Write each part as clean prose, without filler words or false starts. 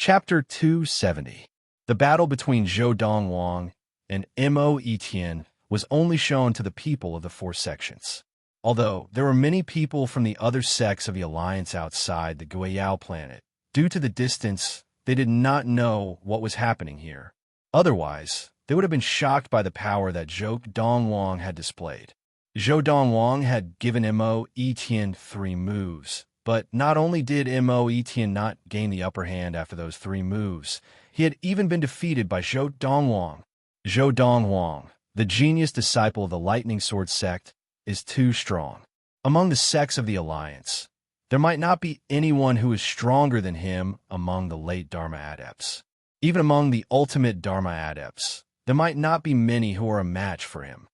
Chapter 270. The battle between Zhou Dongwang and Mo Etian was only shown to the people of the four sections. Although there were many people from the other sects of the alliance outside the Guiyao planet, due to the distance, they did not know what was happening here. Otherwise, they would have been shocked by the power that Zhou Dongwang had displayed. Zhou Dongwang had given Mo Etian 3 moves, but not only did Mo Etian not gain the upper hand after those 3 moves, he had even been defeated by Zhou Dongwang. Zhou Dongwang, the genius disciple of the Lightning Sword sect, is too strong. Among the sects of the alliance, there might not be anyone who is stronger than him among the late Dharma adepts. Even among the ultimate Dharma adepts, there might not be many who are a match for him.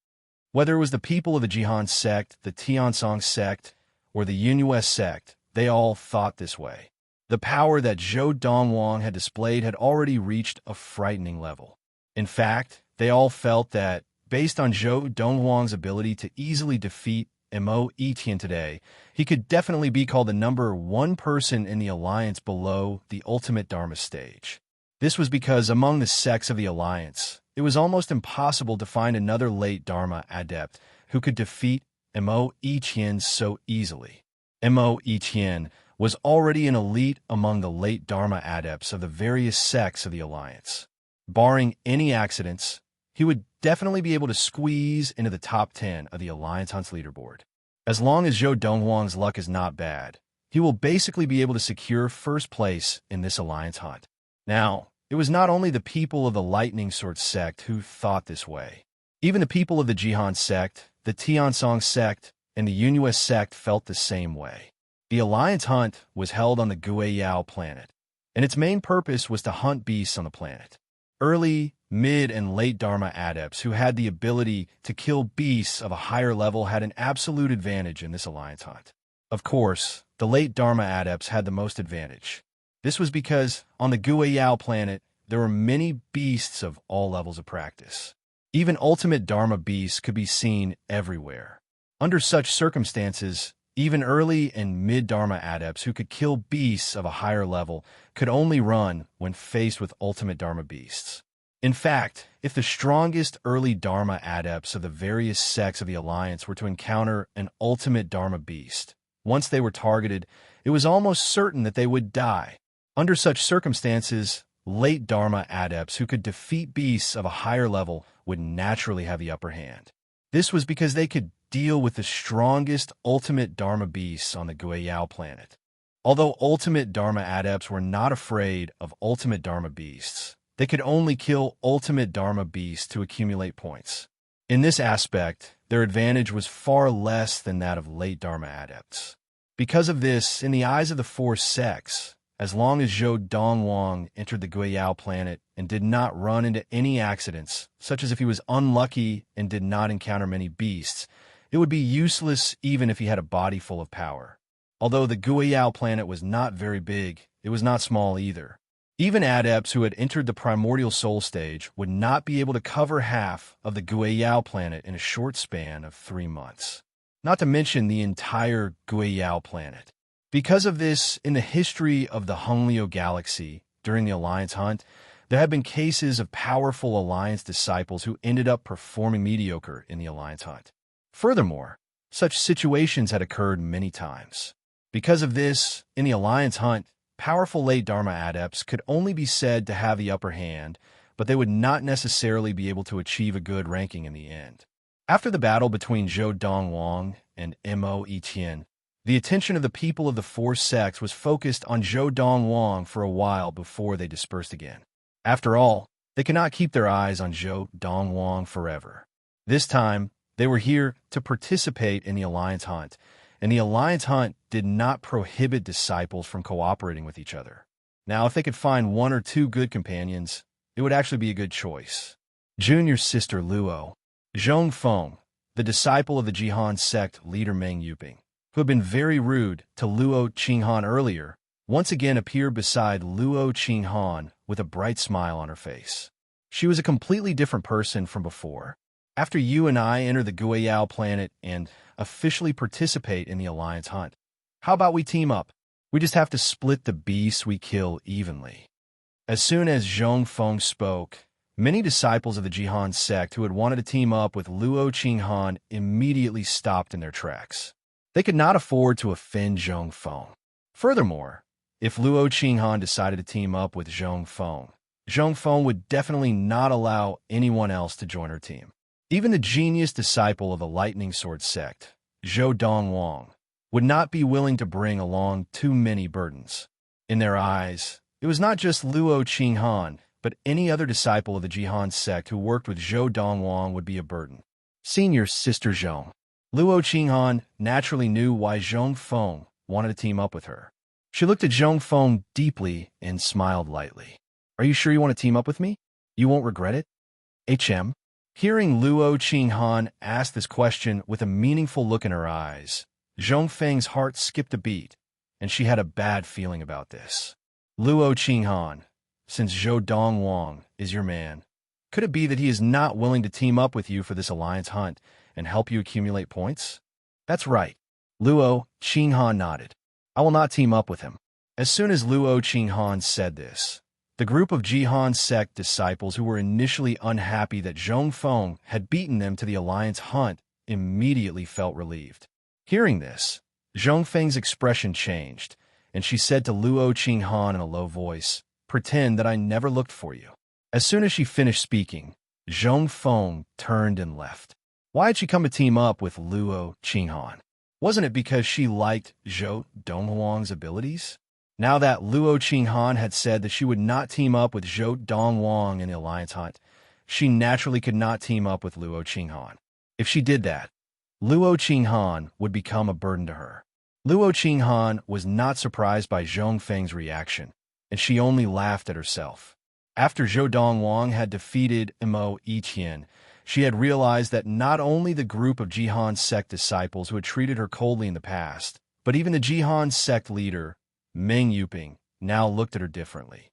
Whether it was the people of the Jihan sect, the Tiansong sect, or the Yunyue sect, they all thought this way. The power that Zhou Dongwang had displayed had already reached a frightening level. In fact, they all felt that, based on Zhou Dongwang's ability to easily defeat Mo Etian today, he could definitely be called the number 1 person in the alliance below the ultimate Dharma stage. This was because among the sects of the alliance, it was almost impossible to find another late Dharma adept who could defeat Mo Etian so easily. Mo Etian was already an elite among the late Dharma adepts of the various sects of the alliance. Barring any accidents, he would definitely be able to squeeze into the top 10 of the Alliance Hunt's leaderboard. As long as Zhou Dongwang's luck is not bad, he will basically be able to secure first place in this Alliance Hunt. Now, it was not only the people of the Lightning Sword sect who thought this way. Even the people of the Jihan sect, the Tiansong sect, and the Yunyue sect felt the same way. The Alliance Hunt was held on the Guiyao planet, and its main purpose was to hunt beasts on the planet. Early, mid, and late Dharma adepts who had the ability to kill beasts of a higher level had an absolute advantage in this Alliance Hunt. Of course, the late Dharma adepts had the most advantage. This was because, on the Guiyao planet, there were many beasts of all levels of practice. Even ultimate Dharma beasts could be seen everywhere. Under such circumstances, even early and mid-Dharma adepts who could kill beasts of a higher level could only run when faced with ultimate Dharma beasts. In fact, if the strongest early Dharma adepts of the various sects of the Alliance were to encounter an ultimate Dharma beast, once they were targeted, it was almost certain that they would die. Under such circumstances, late Dharma adepts who could defeat beasts of a higher level would naturally have the upper hand. This was because they could deal with the strongest ultimate Dharma beasts on the Guiyao planet. Although ultimate Dharma adepts were not afraid of ultimate Dharma beasts, they could only kill ultimate Dharma beasts to accumulate points. In this aspect, their advantage was far less than that of late Dharma adepts. Because of this, in the eyes of the 4 sects, as long as Zhou Dongwang entered the Guiyao planet and did not run into any accidents, such as if he was unlucky and did not encounter many beasts, it would be useless even if he had a body full of power. Although the Guiyao planet was not very big, it was not small either. Even adepts who had entered the primordial soul stage would not be able to cover half of the Guiyao planet in a short span of 3 months. Not to mention the entire Guiyao planet. Because of this, in the history of the Honglio galaxy, during the Alliance Hunt, there have been cases of powerful Alliance disciples who ended up performing mediocre in the Alliance Hunt. Furthermore, such situations had occurred many times. Because of this, in the Alliance Hunt, powerful late Dharma adepts could only be said to have the upper hand, but they would not necessarily be able to achieve a good ranking in the end. After the battle between Zhou Dongwang and Mo Etian, the attention of the people of the 4 sects was focused on Zhou Dongwang for a while before they dispersed again. After all, they could not keep their eyes on Zhou Dongwang forever. This time, they were here to participate in the Alliance Hunt, and the Alliance Hunt did not prohibit disciples from cooperating with each other. Now, if they could find 1 or 2 good companions, it would actually be a good choice. Junior's sister Luo, Zhong Feng, the disciple of the Jihan sect leader Meng Yuping, who had been very rude to Luo Qinghan earlier, once again appeared beside Luo Qinghan with a bright smile on her face. She was a completely different person from before. After you and I enter the Guiyao planet and officially participate in the Alliance Hunt, how about we team up? We just have to split the beasts we kill evenly. As soon as Zhong Feng spoke, many disciples of the Jihan sect who had wanted to team up with Luo Qinghan immediately stopped in their tracks. They could not afford to offend Zhong Feng. Furthermore, if Luo Qinghan decided to team up with Zhong Feng would definitely not allow anyone else to join her team. Even the genius disciple of the Lightning Sword sect, Zhou Dongwang, would not be willing to bring along too many burdens. In their eyes, it was not just Luo Qinghan, but any other disciple of the Jihan sect who worked with Zhou Dongwang would be a burden. Senior Sister Zhong. Luo Qinghan naturally knew why Zhong Feng wanted to team up with her. She looked at Zhong Feng deeply and smiled lightly. Are you sure you want to team up with me? You won't regret it? HM. Hearing Luo Qinghan ask this question with a meaningful look in her eyes, Zhong Feng's heart skipped a beat, and she had a bad feeling about this. Luo Qinghan, since Zhou Dongwang is your man, could it be that he is not willing to team up with you for this alliance hunt and help you accumulate points? That's right. Luo Qinghan nodded. I will not team up with him. As soon as Luo Qinghan said this, the group of Jihan sect disciples who were initially unhappy that Zhong Feng had beaten them to the alliance hunt immediately felt relieved. Hearing this, Zhong Feng's expression changed, and she said to Luo Qinghan in a low voice, "Pretend that I never looked for you." As soon as she finished speaking, Zhong Feng turned and left. Why had she come to team up with Luo Qinghan? Wasn't it because she liked Zhou Donghuang's abilities? Now that Luo Qinghan had said that she would not team up with Zhou Donghuang in the alliance hunt, she naturally could not team up with Luo Qinghan. If she did that, Luo Qinghan would become a burden to her. Luo Qinghan was not surprised by Zhong Feng's reaction, and she only laughed at herself. After Zhou Dongwang had defeated Mo Yiqian, she had realized that not only the group of Jihan sect disciples who had treated her coldly in the past, but even the Jihan sect leader, Meng Yuping, now looked at her differently.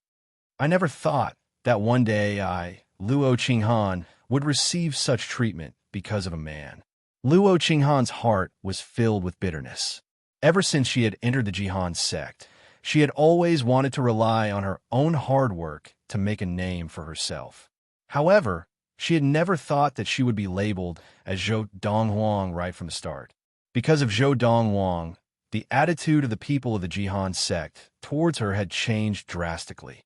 I never thought that one day I, Luo Qinghan, would receive such treatment because of a man. Luo Qinghan's heart was filled with bitterness. Ever since she had entered the Jihan sect, she had always wanted to rely on her own hard work to make a name for herself. However, she had never thought that she would be labeled as Zhou Donghuang right from the start. Because of Zhou Donghuang, the attitude of the people of the Jihan sect towards her had changed drastically.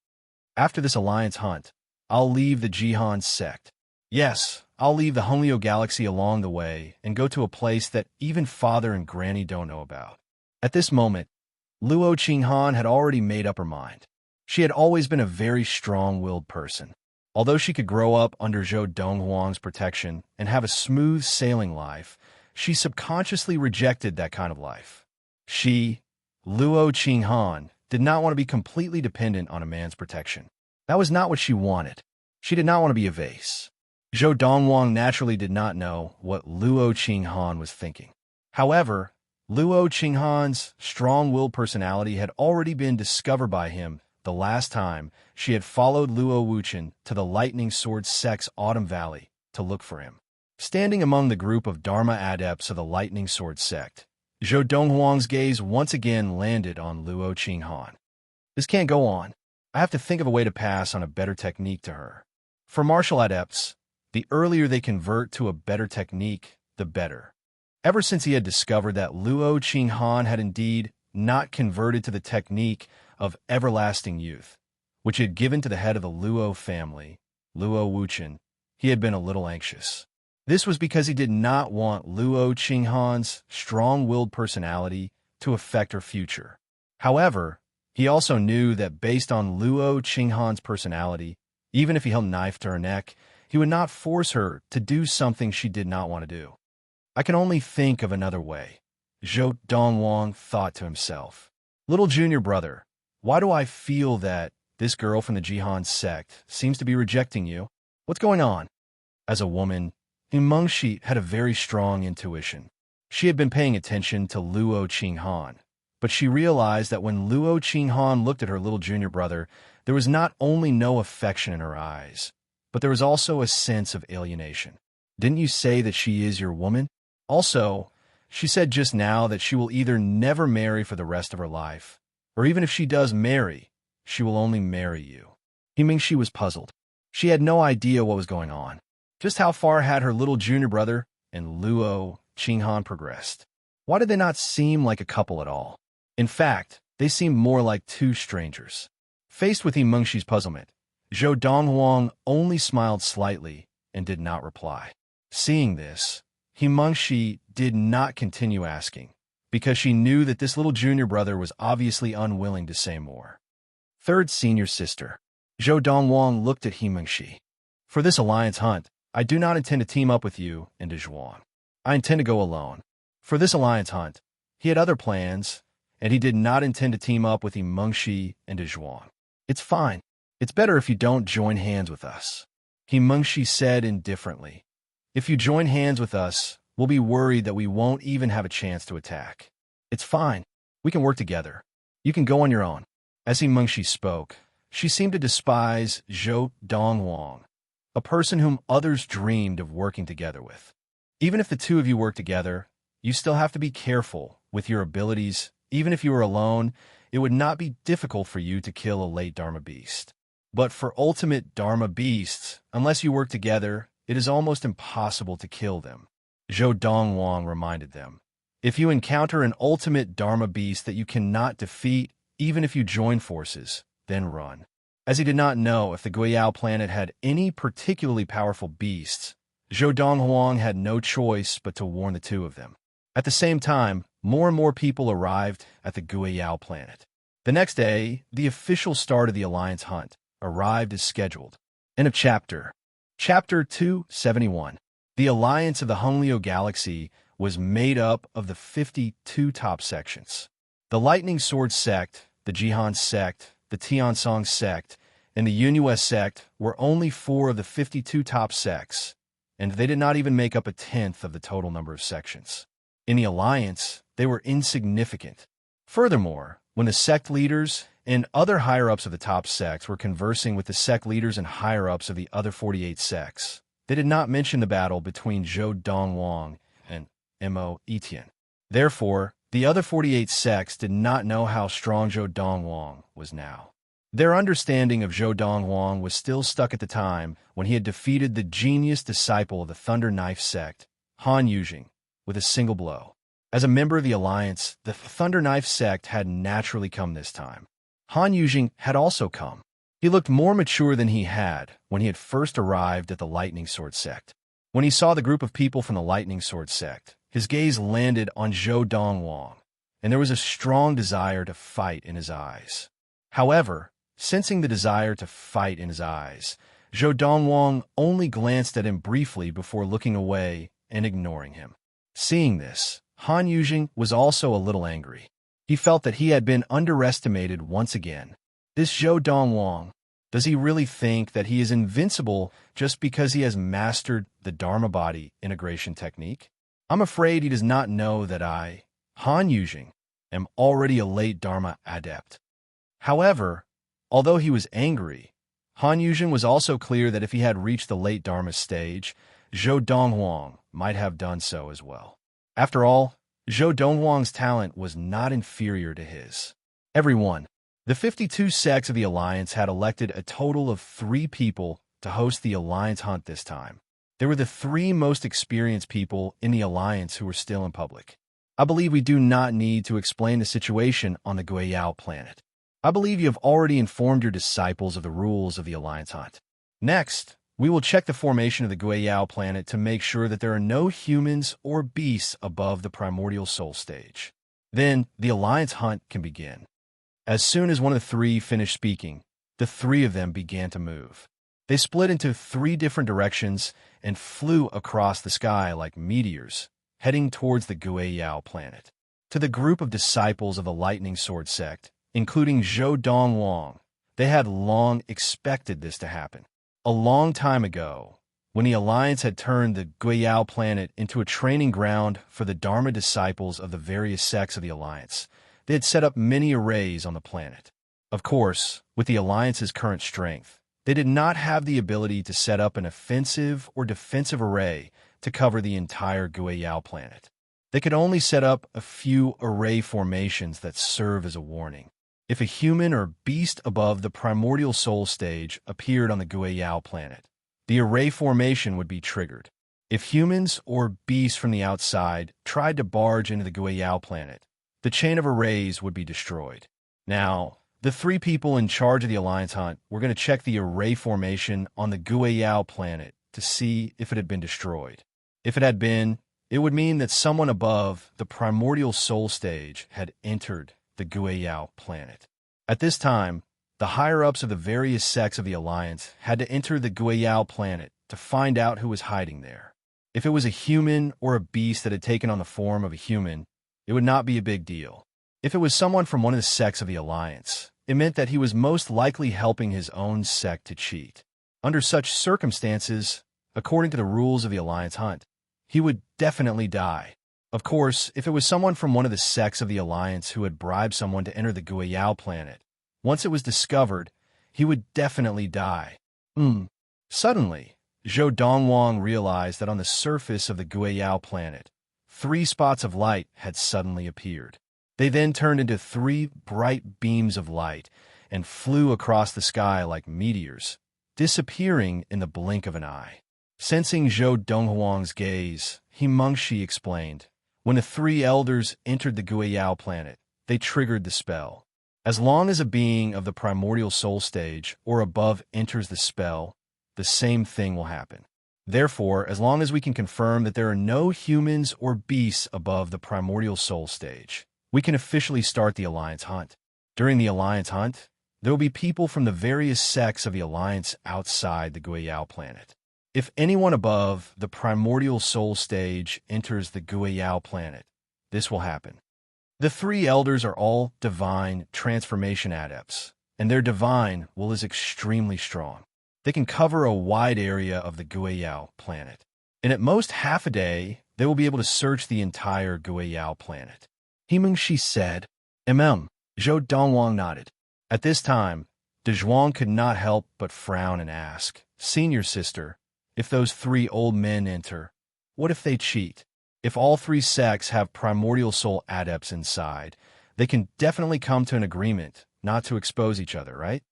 After this alliance hunt, I'll leave the Jihan sect. Yes, I'll leave the Honglio galaxy along the way and go to a place that even Father and Granny don't know about. At this moment, Luo Qinghan had already made up her mind. She had always been a very strong-willed person. Although she could grow up under Zhou Donghuang's protection and have a smooth sailing life, she subconsciously rejected that kind of life. She, Luo Qinghan, did not want to be completely dependent on a man's protection. That was not what she wanted. She did not want to be a vase. Zhou Dongwang naturally did not know what Luo Qinghan was thinking. However, Luo Qinghan's strong-willed personality had already been discovered by him the last time she had followed Luo Wuchen to the Lightning Sword sect's Autumn Valley to look for him. Standing among the group of Dharma adepts of the Lightning Sword sect, Zhou Donghuang's gaze once again landed on Luo Qinghan. This can't go on. I have to think of a way to pass on a better technique to her. For martial adepts, the earlier they convert to a better technique, the better. Ever since he had discovered that Luo Qinghan had indeed not converted to the technique of everlasting youth, which he had given to the head of the Luo family, Luo Wuchen, he had been a little anxious. This was because he did not want Luo Qinghan's strong-willed personality to affect her future. However, he also knew that based on Luo Qinghan's personality, even if he held a knife to her neck, he would not force her to do something she did not want to do. I can only think of another way, Zhou Dongwang thought to himself. Little junior brother, why do I feel that this girl from the Jihan sect seems to be rejecting you? What's going on? As a woman, Mengshi had a very strong intuition. She had been paying attention to Luo Qinghan, but she realized that when Luo Qinghan looked at her little junior brother, there was not only no affection in her eyes, but there was also a sense of alienation. Didn't you say that she is your woman? Also, she said just now that she will either never marry for the rest of her life, or even if she does marry, she will only marry you. Mingxi was puzzled. She had no idea what was going on. Just how far had her little junior brother and Luo Qinghan progressed? Why did they not seem like a couple at all? In fact, they seemed more like two strangers. Faced with Mingxi's puzzlement, Zhou Donghuang only smiled slightly and did not reply. Seeing this, Mingxi did not continue asking, because she knew that this little junior brother was obviously unwilling to say more. Third senior sister. Zhou Donghuang looked at Mingxi. For this alliance hunt, I do not intend to team up with you and Zhuang. I intend to go alone. For this alliance hunt, he had other plans, and he did not intend to team up with Mingxi and Zhuang. It's fine. It's better if you don't join hands with us. Mingxi said indifferently. If you join hands with us, we'll be worried that we won't even have a chance to attack. It's fine. We can work together. You can go on your own. As Mingxi spoke, she seemed to despise Zhou Donghuang, a person whom others dreamed of working together with. Even if the two of you work together, you still have to be careful with your abilities. Even if you were alone, it would not be difficult for you to kill a late Dharma beast. But for ultimate Dharma beasts, unless you work together, it is almost impossible to kill them. Zhou Donghuang reminded them. If you encounter an ultimate Dharma beast that you cannot defeat, even if you join forces, then run. As he did not know if the Guiyao planet had any particularly powerful beasts, Zhou Donghuang had no choice but to warn the two of them. At the same time, more and more people arrived at the Guiyao planet. The next day, the official start of the Alliance hunt arrived as scheduled. End of chapter. Chapter 271. The Alliance of the Honglio Galaxy was made up of the 52 top sections. The Lightning Sword sect, the Jihan sect, the Tiansong sect, and the Yunhua sect were only 4 of the 52 top sects, and they did not even make up a tenth of the total number of sections. In the Alliance, they were insignificant. Furthermore, when the sect leaders and other higher-ups of the top sects were conversing with the sect leaders and higher-ups of the other 48 sects, they did not mention the battle between Zhou Donghuang and Mo Etian. Therefore, the other 48 sects did not know how strong Zhou Donghuang was now. Their understanding of Zhou Donghuang was still stuck at the time when he had defeated the genius disciple of the Thunder Knife sect, Han Yujing, with a single blow. As a member of the Alliance, the Thunder Knife sect had naturally come this time. Han Yujing had also come. He looked more mature than he had when he had first arrived at the Lightning Sword sect. When he saw the group of people from the Lightning Sword sect, his gaze landed on Zhou Donghuang, and there was a strong desire to fight in his eyes. However, sensing the desire to fight in his eyes, Zhou Donghuang only glanced at him briefly before looking away and ignoring him. Seeing this, Han Yujing was also a little angry. He felt that he had been underestimated once again. This Zhou Donghuang, does he really think that he is invincible just because he has mastered the Dharma body integration technique? I'm afraid he does not know that I, Han Yujing, am already a late Dharma adept. However, although he was angry, Han Yujing was also clear that if he had reached the late Dharma stage, Zhou Donghuang might have done so as well. After all, Zhou Donghuang's talent was not inferior to his. Everyone, the 52 sects of the Alliance had elected a total of 3 people to host the Alliance hunt this time. They were the 3 most experienced people in the Alliance who were still in public. I believe we do not need to explain the situation on the Guiyao planet. I believe you have already informed your disciples of the rules of the Alliance hunt. Next, we will check the formation of the Guiyao planet to make sure that there are no humans or beasts above the primordial soul stage. Then, the Alliance hunt can begin. As soon as one of the 3 finished speaking, the 3 of them began to move. They split into 3 different directions and flew across the sky like meteors, heading towards the Guiyao planet. To the group of disciples of the Lightning Sword sect, including Zhou Donghuang, they had long expected this to happen. A long time ago, when the Alliance had turned the Guiyao planet into a training ground for the Dharma disciples of the various sects of the Alliance, they had set up many arrays on the planet. Of course, with the Alliance's current strength, they did not have the ability to set up an offensive or defensive array to cover the entire Guiyao planet. They could only set up a few array formations that serve as a warning. if a human or beast above the primordial soul stage appeared on the Guiyao planet, the array formation would be triggered. If humans or beasts from the outside tried to barge into the Guiyao planet, the chain of arrays would be destroyed. Now, the three people in charge of the Alliance hunt were going to check the array formation on the Guiyao planet to see if it had been destroyed. If it had been, it would mean that someone above the primordial soul stage had entered the Guiyao planet. At this time, the higher-ups of the various sects of the Alliance had to enter the Guiyao planet to find out who was hiding there. If it was a human or a beast that had taken on the form of a human, it would not be a big deal. If it was someone from one of the sects of the Alliance, it meant that he was most likely helping his own sect to cheat. Under such circumstances, according to the rules of the Alliance hunt, he would definitely die. Of course, if it was someone from one of the sects of the Alliance who had bribed someone to enter the Guiyao planet, once it was discovered, he would definitely die. Suddenly, Zhou Dongwang realized that on the surface of the Guiyao planet, 3 spots of light had suddenly appeared. They then turned into 3 bright beams of light and flew across the sky like meteors, disappearing in the blink of an eye. Sensing Zhou Donghuang's gaze, he Mengshi explained, when the 3 elders entered the Guiyao planet, they triggered the spell. As long as a being of the primordial soul stage or above enters the spell, the same thing will happen. Therefore, as long as we can confirm that there are no humans or beasts above the primordial soul stage, we can officially start the Alliance hunt. During the Alliance hunt, there will be people from the various sects of the Alliance outside the Guiyao planet. If anyone above the primordial soul stage enters the Guiyao planet, this will happen. The 3 elders are all divine transformation adepts, and their divine will is extremely strong. They can cover a wide area of the Guiyao planet. And at most half a day, they will be able to search the entire Guiyao planet. Himengshi said, Zhou Dongwang nodded. At this time, De Zhuang could not help but frown and ask, Senior sister, if those 3 old men enter, what if they cheat? If all 3 sects have primordial soul adepts inside, they can definitely come to an agreement not to expose each other, right?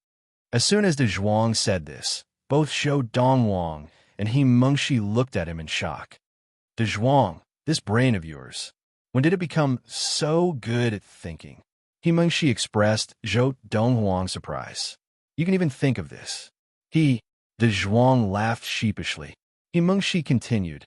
As soon as De Zhuang said this, both Zhou Dongwang and Mengshi looked at him in shock. De Zhuang, this brain of yours, when did it become so good at thinking? Mengshi expressed Zhou Donghuang's surprise. You can even think of this. De Zhuang laughed sheepishly. Mengshi continued,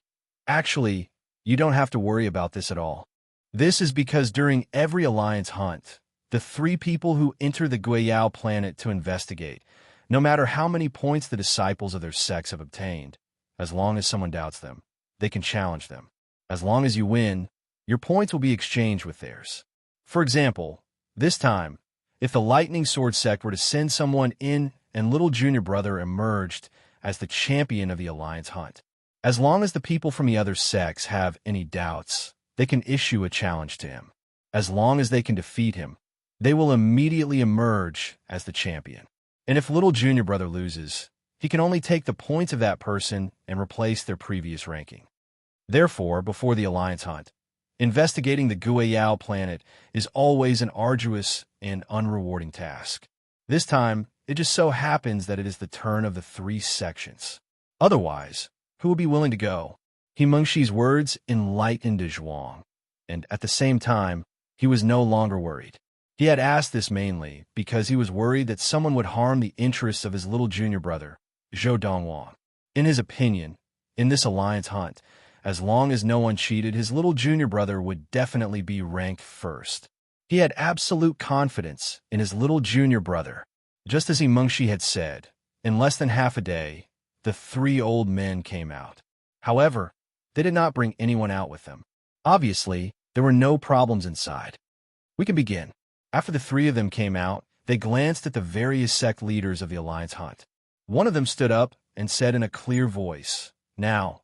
Actually, you don't have to worry about this at all. This is because during every Alliance hunt, the 3 people who enter the Guiyao planet to investigate, no matter how many points the disciples of their sects have obtained, as long as someone doubts them, they can challenge them. As long as you win, your points will be exchanged with theirs. For example, this time, if the Lightning Sword sect were to send someone in and little junior brother emerged as the champion of the Alliance hunt, as long as the people from the other sects have any doubts, they can issue a challenge to him. As long as they can defeat him, they will immediately emerge as the champion. And if little junior brother loses, he can only take the points of that person and replace their previous ranking. Therefore, before the Alliance hunt, investigating the Guiyao planet is always an arduous and unrewarding task. This time, it just so happens that it is the turn of the 3 sections. Otherwise, who would be willing to go? Mengshi's words enlightened De Zhuang, and at the same time, he was no longer worried. He had asked this mainly because he was worried that someone would harm the interests of his little junior brother, Zhou Dongwang. In his opinion, in this Alliance hunt, as long as no one cheated, his little junior brother would definitely be ranked first. He had absolute confidence in his little junior brother. Just as Mengshi had said, in less than half a day, the 3 old men came out. However, they did not bring anyone out with them. Obviously, there were no problems inside. We can begin. After the 3 of them came out, they glanced at the various sect leaders of the Alliance hunt. One of them stood up and said in a clear voice, Now,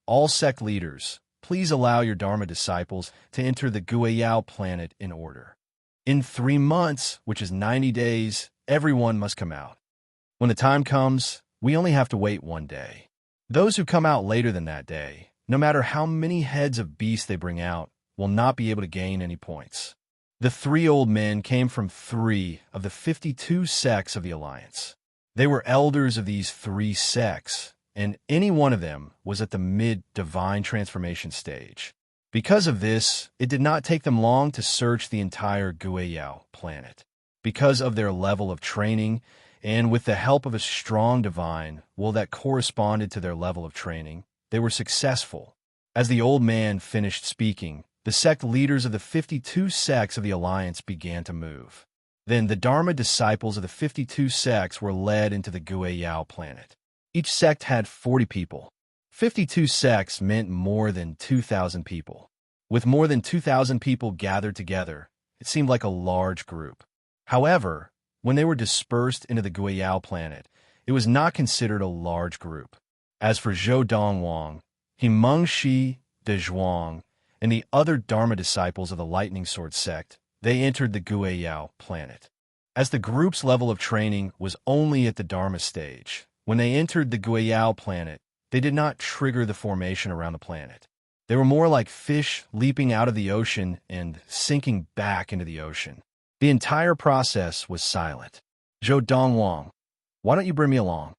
all sect leaders, please allow your Dharma disciples to enter the Guiyao planet in order. In 3 months, which is 90 days, everyone must come out. When the time comes, we only have to wait 1 day. Those who come out later than that day, no matter how many heads of beasts they bring out, will not be able to gain any points. The three old men came from 3 of the 52 sects of the Alliance. They were elders of these 3 sects, and any one of them was at the mid-divine transformation stage. Because of this, it did not take them long to search the entire Guiyao planet. Because of their level of training, and with the help of a strong divine, that corresponded to their level of training, they were successful. As the old man finished speaking, the sect leaders of the 52 sects of the Alliance began to move. Then the Dharma disciples of the 52 sects were led into the Guiyao planet. Each sect had 40 people. 52 sects meant more than 2,000 people. With more than 2,000 people gathered together, it seemed like a large group. However, when they were dispersed into the Guiyao planet, it was not considered a large group. As for Zhou Dongwang, Himeng Shi, De Zhuang, and the other Dharma disciples of the Lightning Sword sect, they entered the Guiyao planet. As the group's level of training was only at the Dharma stage, when they entered the Guiyao planet, they did not trigger the formation around the planet. They were more like fish leaping out of the ocean and sinking back into the ocean. The entire process was silent. Zhou Dongwang, why don't you bring me along?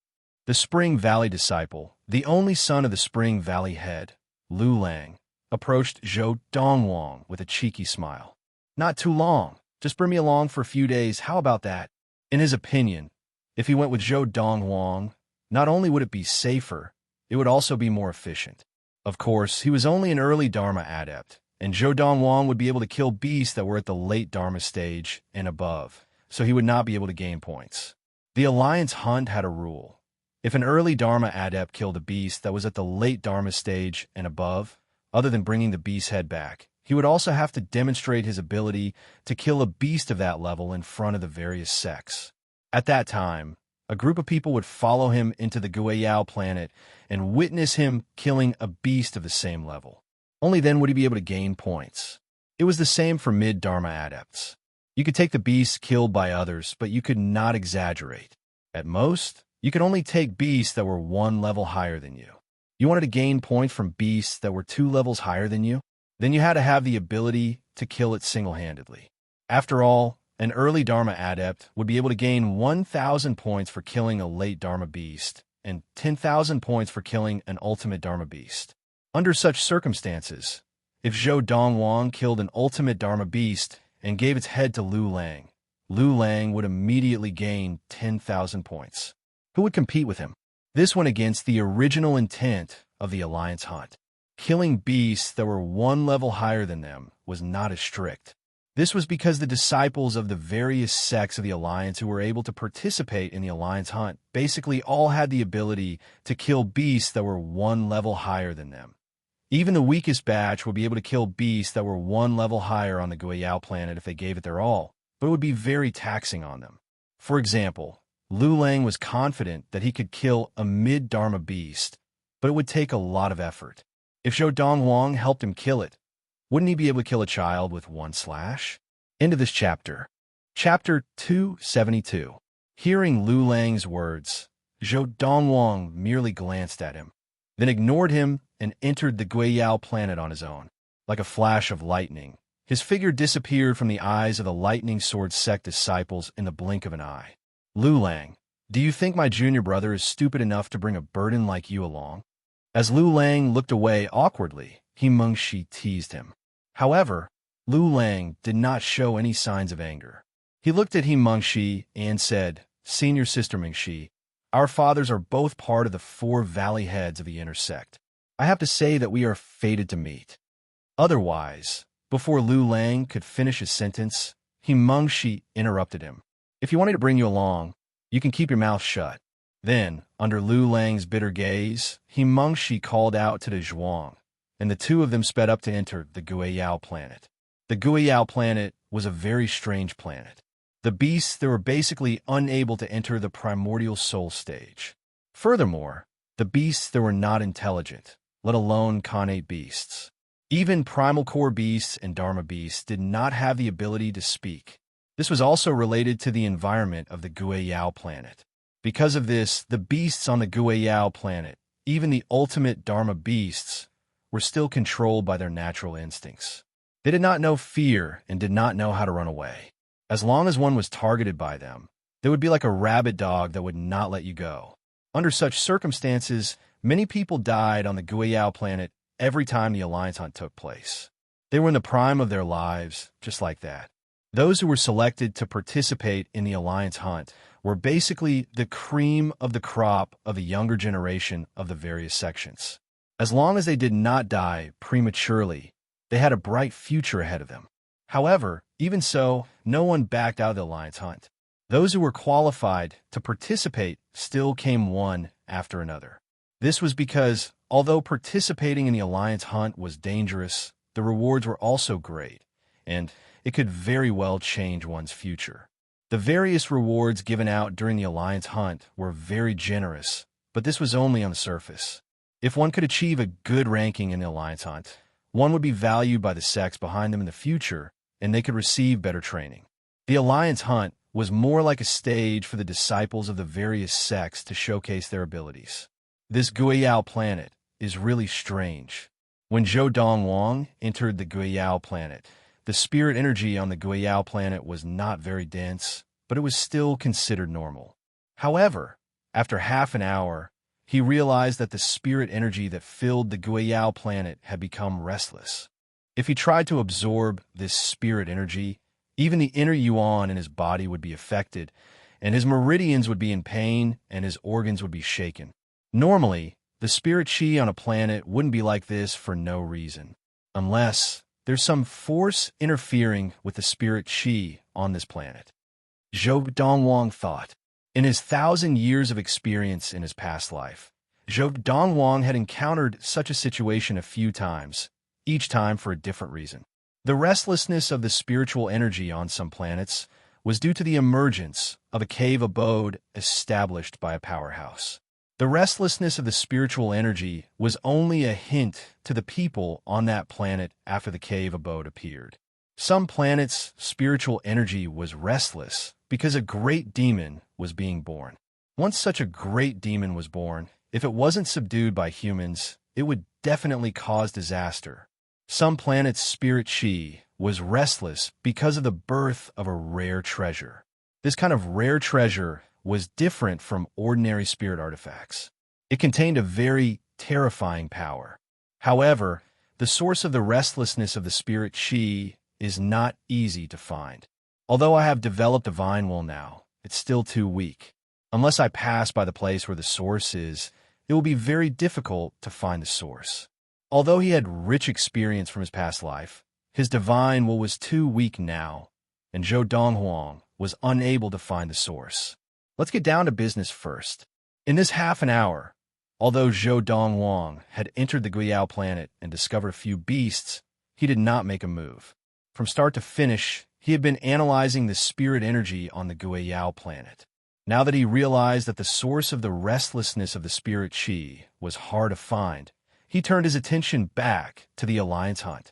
The Spring Valley disciple, the only son of the Spring Valley head, Lu Lang, approached Zhou Dongwang with a cheeky smile. Not too long. Just bring me along for a few days. How about that? In his opinion, if he went with Zhou Dongwang, not only would it be safer, it would also be more efficient. Of course, he was only an early Dharma adept, and Zhou Dongwang would be able to kill beasts that were at the late Dharma stage and above, so he would not be able to gain points. The Alliance hunt had a rule. If an early Dharma adept killed a beast that was at the late Dharma stage and above, other than bringing the beast's head back, he would also have to demonstrate his ability to kill a beast of that level in front of the various sects. At that time, a group of people would follow him into the Guiyao planet and witness him killing a beast of the same level. Only then would he be able to gain points. It was the same for mid-Dharma adepts. You could take the beasts killed by others, but you could not exaggerate. At most, you could only take beasts that were 1 level higher than you. You wanted to gain points from beasts that were 2 levels higher than you? Then you had to have the ability to kill it single-handedly. After all, an early Dharma adept would be able to gain 1,000 points for killing a late Dharma beast, and 10,000 points for killing an ultimate Dharma beast. Under such circumstances, if Zhou Dongwang killed an ultimate Dharma beast and gave its head to Lu Lang would immediately gain 10,000 points. Who would compete with him? This went against the original intent of the Alliance hunt. Killing beasts that were 1 level higher than them was not as strict. This was because the disciples of the various sects of the Alliance who were able to participate in the Alliance hunt basically all had the ability to kill beasts that were 1 level higher than them. Even the weakest batch would be able to kill beasts that were 1 level higher on the Guiyao planet if they gave it their all, but it would be very taxing on them. For example, Lu Lang was confident that he could kill a mid-Dharma beast, but it would take a lot of effort. If Zhou Dongwang helped him kill it, wouldn't he be able to kill a child with 1 slash? End of this chapter. Chapter 272. Hearing Lu Lang's words, Zhou Dongwang merely glanced at him, then ignored him and entered the Guiyao planet on his own. Like a flash of lightning, his figure disappeared from the eyes of the Lightning Sword sect disciples in the blink of an eye. Lu Lang, do you think my junior brother is stupid enough to bring a burden like you along? As Lu Lang looked away awkwardly, Himeng Shi teased him. However, Lu Lang did not show any signs of anger. He looked at Himeng Shi and said, Senior Sister Meng Shi, our fathers are both part of the 4 valley heads of the inner sect. I have to say that we are fated to meet. Otherwise, before Lu Lang could finish his sentence, Himeng Shi interrupted him. If you want me to bring you along, you can keep your mouth shut. Then, under Lu Lang's bitter gaze, Himeng Shi called out to De Zhuang, and the 2 of them sped up to enter the Guiyao planet. The Guiyao planet was a very strange planet. The beasts that were basically unable to enter the primordial soul stage. Furthermore, the beasts that were not intelligent, let alone connate beasts. Even primal core beasts and Dharma beasts did not have the ability to speak. This was also related to the environment of the Guiyao planet. Because of this, the beasts on the Guiyao planet, even the ultimate Dharma beasts, were still controlled by their natural instincts. They did not know fear and did not know how to run away. As long as one was targeted by them, they would be like a rabid dog that would not let you go. Under such circumstances, many people died on the Guiyao planet every time the Alliance hunt took place. They were in the prime of their lives, just like that. Those who were selected to participate in the Alliance hunt were basically the cream of the crop of the younger generation of the various sections. As long as they did not die prematurely, they had a bright future ahead of them. However, even so, no one backed out of the Alliance hunt. Those who were qualified to participate still came one after another. This was because, although participating in the Alliance hunt was dangerous, the rewards were also great, and it could very well change one's future. The various rewards given out during the Alliance hunt were very generous, but this was only on the surface. If one could achieve a good ranking in the Alliance hunt, one would be valued by the sects behind them in the future, and they could receive better training. The Alliance hunt was more like a stage for the disciples of the various sects to showcase their abilities. This Guiyao planet is really strange. When Zhou Dongwang entered the Guiyao planet, the spirit energy on the Guiyao planet was not very dense, but it was still considered normal. However, after half an hour, he realized that the spirit energy that filled the Guiyao planet had become restless. If he tried to absorb this spirit energy, even the inner yuan in his body would be affected, and his meridians would be in pain, and his organs would be shaken. Normally, the spirit chi on a planet wouldn't be like this for no reason, unless there's some force interfering with the spirit chi on this planet. Zhou Dongwang thought. In his 1,000 years of experience in his past life, Zhou Dongwang had encountered such a situation a few times, each time for a different reason. The restlessness of the spiritual energy on some planets was due to the emergence of a cave abode established by a powerhouse. The restlessness of the spiritual energy was only a hint to the people on that planet after the cave abode appeared. Some planets' spiritual energy was restless because a great demon was being born. Once such a great demon was born, if it wasn't subdued by humans, it would definitely cause disaster. Some planets' spirit chi was restless because of the birth of a rare treasure. This kind of rare treasure was different from ordinary spirit artifacts. It contained a very terrifying power. However, the source of the restlessness of the spirit chi is not easy to find. Although I have developed divine will now, it's still too weak. Unless I pass by the place where the source is, it will be very difficult to find the source. Although he had rich experience from his past life, his divine will was too weak now, and Zhou Donghuang was unable to find the source. Let's get down to business first. In this half an hour, although Zhou Donghuang had entered the Guiyao planet and discovered a few beasts, he did not make a move. From start to finish, he had been analyzing the spirit energy on the Guiyao planet. Now that he realized that the source of the restlessness of the spirit chi was hard to find, he turned his attention back to the Alliance hunt.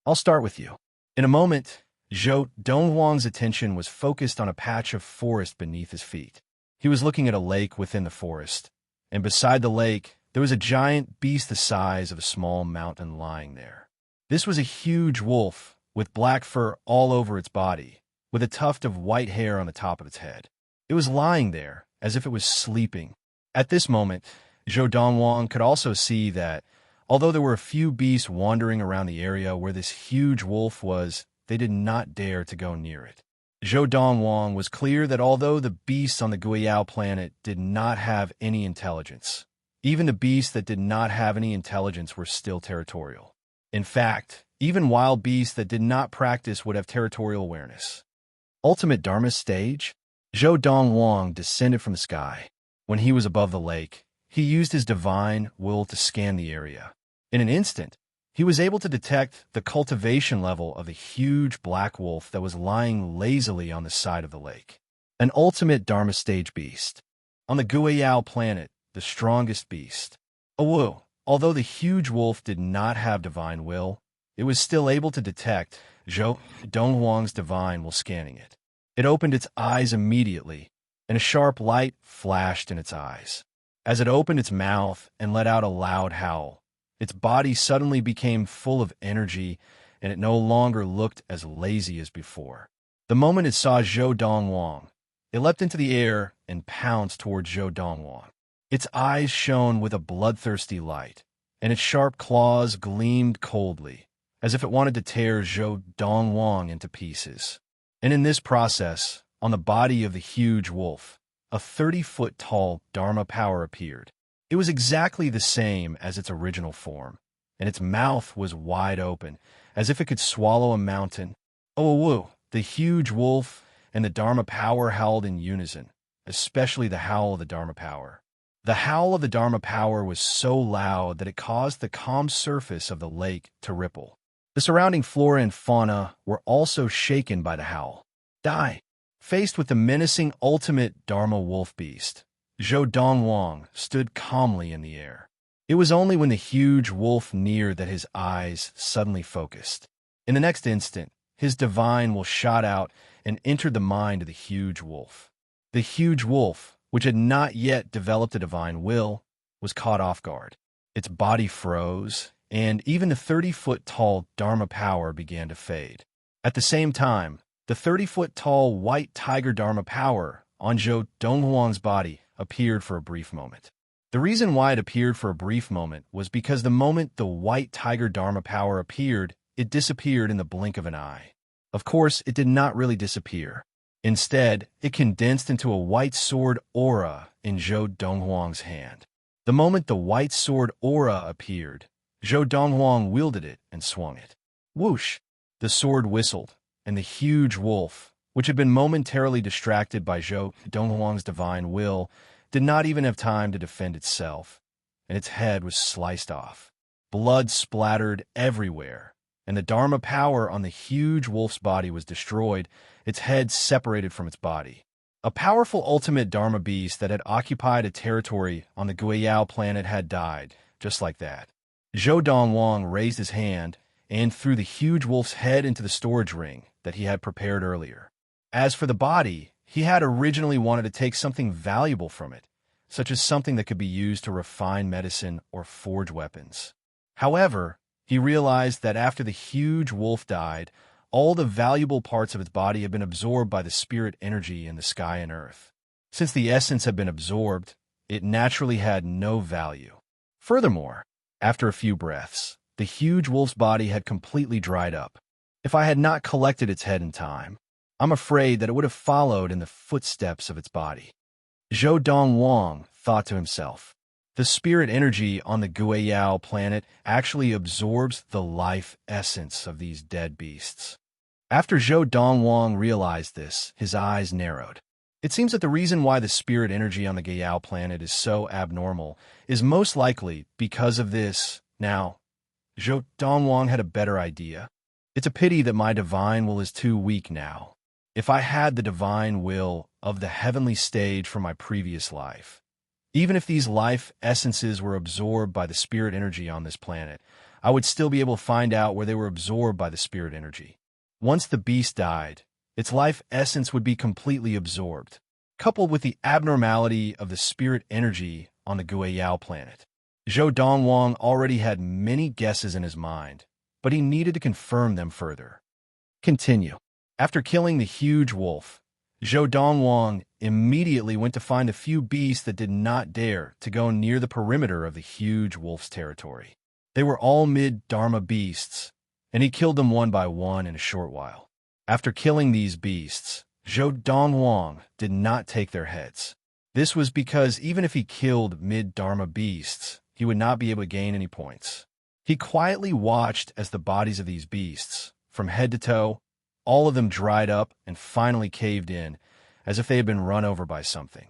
I'll start with you. In a moment, Zhou Donghuang's attention was focused on a patch of forest beneath his feet. He was looking at a lake within the forest, and beside the lake, there was a giant beast the size of a small mountain lying there. This was a huge wolf with black fur all over its body, with a tuft of white hair on the top of its head. It was lying there as if it was sleeping. At this moment, Zhou Donghuang could also see that, although there were a few beasts wandering around the area where this huge wolf was, they did not dare to go near it. Zhou Donghuang was clear that although the beasts on the Guiyao planet did not have any intelligence, even the beasts that did not have any intelligence were still territorial. In fact, even wild beasts that did not practice would have territorial awareness. Ultimate Dharma stage? Zhou Donghuang descended from the sky. When he was above the lake, he used his divine will to scan the area. In an instant, he was able to detect the cultivation level of the huge black wolf that was lying lazily on the side of the lake. An ultimate Dharma stage beast. On the Guiyao planet, the strongest beast. Awu, although the huge wolf did not have divine will, it was still able to detect Zhou Donghuang's divine will scanning it. It opened its eyes immediately, and a sharp light flashed in its eyes. As it opened its mouth and let out a loud howl, its body suddenly became full of energy, and it no longer looked as lazy as before. The moment it saw Zhou Dongwang, it leapt into the air and pounced towards Zhou Dongwang. Its eyes shone with a bloodthirsty light, and its sharp claws gleamed coldly, as if it wanted to tear Zhou Dongwang into pieces. And in this process, on the body of the huge wolf, a 30-foot-tall Dharma power appeared. It was exactly the same as its original form, and its mouth was wide open, as if it could swallow a mountain. Oh, woo! The huge wolf and the Dharma power howled in unison, especially the howl of the Dharma power. The howl of the Dharma power was so loud that it caused the calm surface of the lake to ripple. The surrounding flora and fauna were also shaken by the howl. Die! Faced with the menacing ultimate Dharma wolf beast, Zhou Dongwang stood calmly in the air. It was only when the huge wolf neared that his eyes suddenly focused. In the next instant, his divine will shot out and entered the mind of the huge wolf. The huge wolf, which had not yet developed a divine will, was caught off guard. Its body froze, and even the 30-foot-tall Dharma power began to fade. At the same time, the 30-foot-tall white tiger Dharma power on Zhou Donghuang's body appeared for a brief moment. The reason why it appeared for a brief moment was because the moment the white tiger Dharma power appeared, it disappeared in the blink of an eye. Of course, it did not really disappear. Instead, it condensed into a white sword aura in Zhou Donghuang's hand. The moment the white sword aura appeared, Zhou Donghuang wielded it and swung it. Whoosh! The sword whistled, and the huge wolf, which had been momentarily distracted by Zhou Donghuang's divine will, did not even have time to defend itself, and its head was sliced off. Blood splattered everywhere, and the Dharma power on the huge wolf's body was destroyed, its head separated from its body. A powerful ultimate Dharma beast that had occupied a territory on the Guiyao planet had died, just like that. Zhou Dongwang raised his hand and threw the huge wolf's head into the storage ring that he had prepared earlier. As for the body, he had originally wanted to take something valuable from it, such as something that could be used to refine medicine or forge weapons. However, he realized that after the huge wolf died, all the valuable parts of its body had been absorbed by the spirit energy in the sky and earth. Since the essence had been absorbed, it naturally had no value. Furthermore, after a few breaths, the huge wolf's body had completely dried up. If I had not collected its head in time, I'm afraid that it would have followed in the footsteps of its body. Zhou Dongwang thought to himself, the spirit energy on the Guiyao planet actually absorbs the life essence of these dead beasts. After Zhou Dongwang realized this, his eyes narrowed. It seems that the reason why the spirit energy on the Guiyao planet is so abnormal is most likely because of this. Now, Zhou Dongwang had a better idea. It's a pity that my divine will is too weak now. If I had the divine will of the heavenly stage from my previous life, even if these life essences were absorbed by the spirit energy on this planet, I would still be able to find out where they were absorbed by the spirit energy. Once the beast died, its life essence would be completely absorbed, coupled with the abnormality of the spirit energy on the Guiyao planet. Zhou Dongwang already had many guesses in his mind, but he needed to confirm them further. Continue. After killing the huge wolf, Zhou Dongwang immediately went to find a few beasts that did not dare to go near the perimeter of the huge wolf's territory. They were all mid-Dharma beasts, and he killed them one by one in a short while. After killing these beasts, Zhou Dongwang did not take their heads. This was because even if he killed mid-Dharma beasts, he would not be able to gain any points. He quietly watched as the bodies of these beasts, from head to toe, all of them dried up and finally caved in, as if they had been run over by something.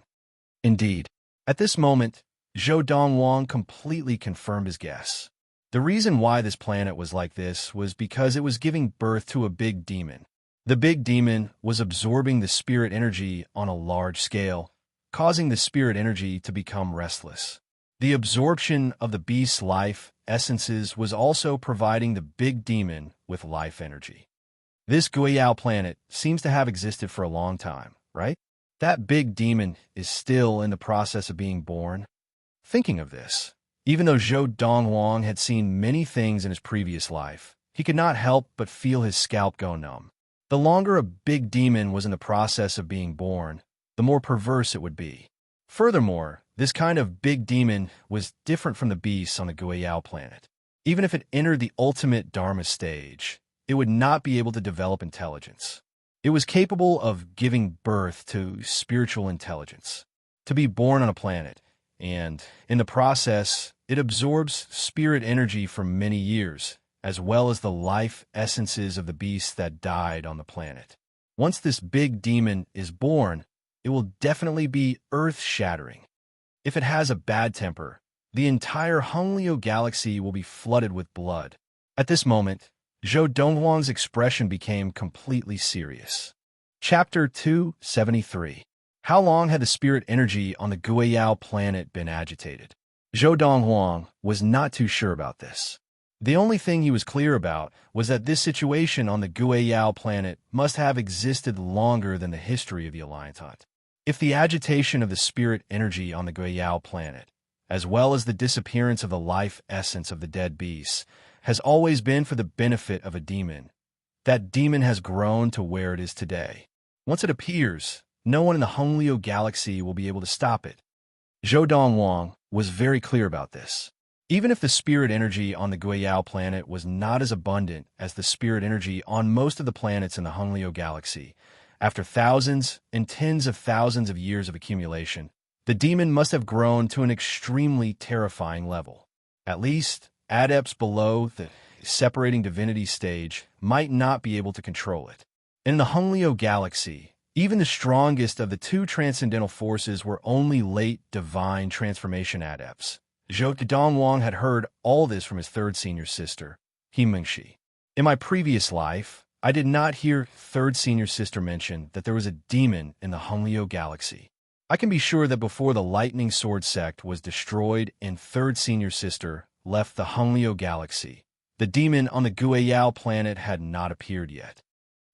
Indeed, at this moment, Zhou Dongwang completely confirmed his guess. The reason why this planet was like this was because it was giving birth to a big demon. The big demon was absorbing the spirit energy on a large scale, causing the spirit energy to become restless. The absorption of the beast's life essences was also providing the big demon with life energy. This Guiyao planet seems to have existed for a long time, right? That big demon is still in the process of being born. Thinking of this, even though Zhou Dongwang had seen many things in his previous life, he could not help but feel his scalp go numb. The longer a big demon was in the process of being born, the more perverse it would be. Furthermore, this kind of big demon was different from the beasts on the Guayao planet. Even if it entered the ultimate Dharma stage, it would not be able to develop intelligence. It was capable of giving birth to spiritual intelligence, to be born on a planet, and, in the process, it absorbs spirit energy for many years, as well as the life essences of the beasts that died on the planet. Once this big demon is born, it will definitely be earth-shattering. If it has a bad temper, the entire Honglio galaxy will be flooded with blood. At this moment, Zhou Donghuang's expression became completely serious. Chapter 273. How long had the spirit energy on the Guayao planet been agitated? Zhou Donghuang was not too sure about this. The only thing he was clear about was that this situation on the Guayao planet must have existed longer than the history of the Alliance Hunt. If the agitation of the spirit energy on the Guayao planet, as well as the disappearance of the life essence of the dead beasts, has always been for the benefit of a demon, that demon has grown to where it is today. Once it appears, no one in the Honglio galaxy will be able to stop it. Zhou Donghuang was very clear about this. Even if the spirit energy on the Guayao planet was not as abundant as the spirit energy on most of the planets in the Honglio galaxy, after thousands and tens of thousands of years of accumulation, the demon must have grown to an extremely terrifying level. At least, adepts below the separating divinity stage might not be able to control it. In the Honglio galaxy, even the strongest of the two transcendental forces were only late divine transformation adepts. Zhou Donghuang had heard all this from his third senior sister, He Mengxi. In my previous life, I did not hear third senior sister mention that there was a demon in the Honglio galaxy. I can be sure that before the Lightning Sword sect was destroyed and third senior sister left the Honglio galaxy, the demon on the Guayao planet had not appeared yet.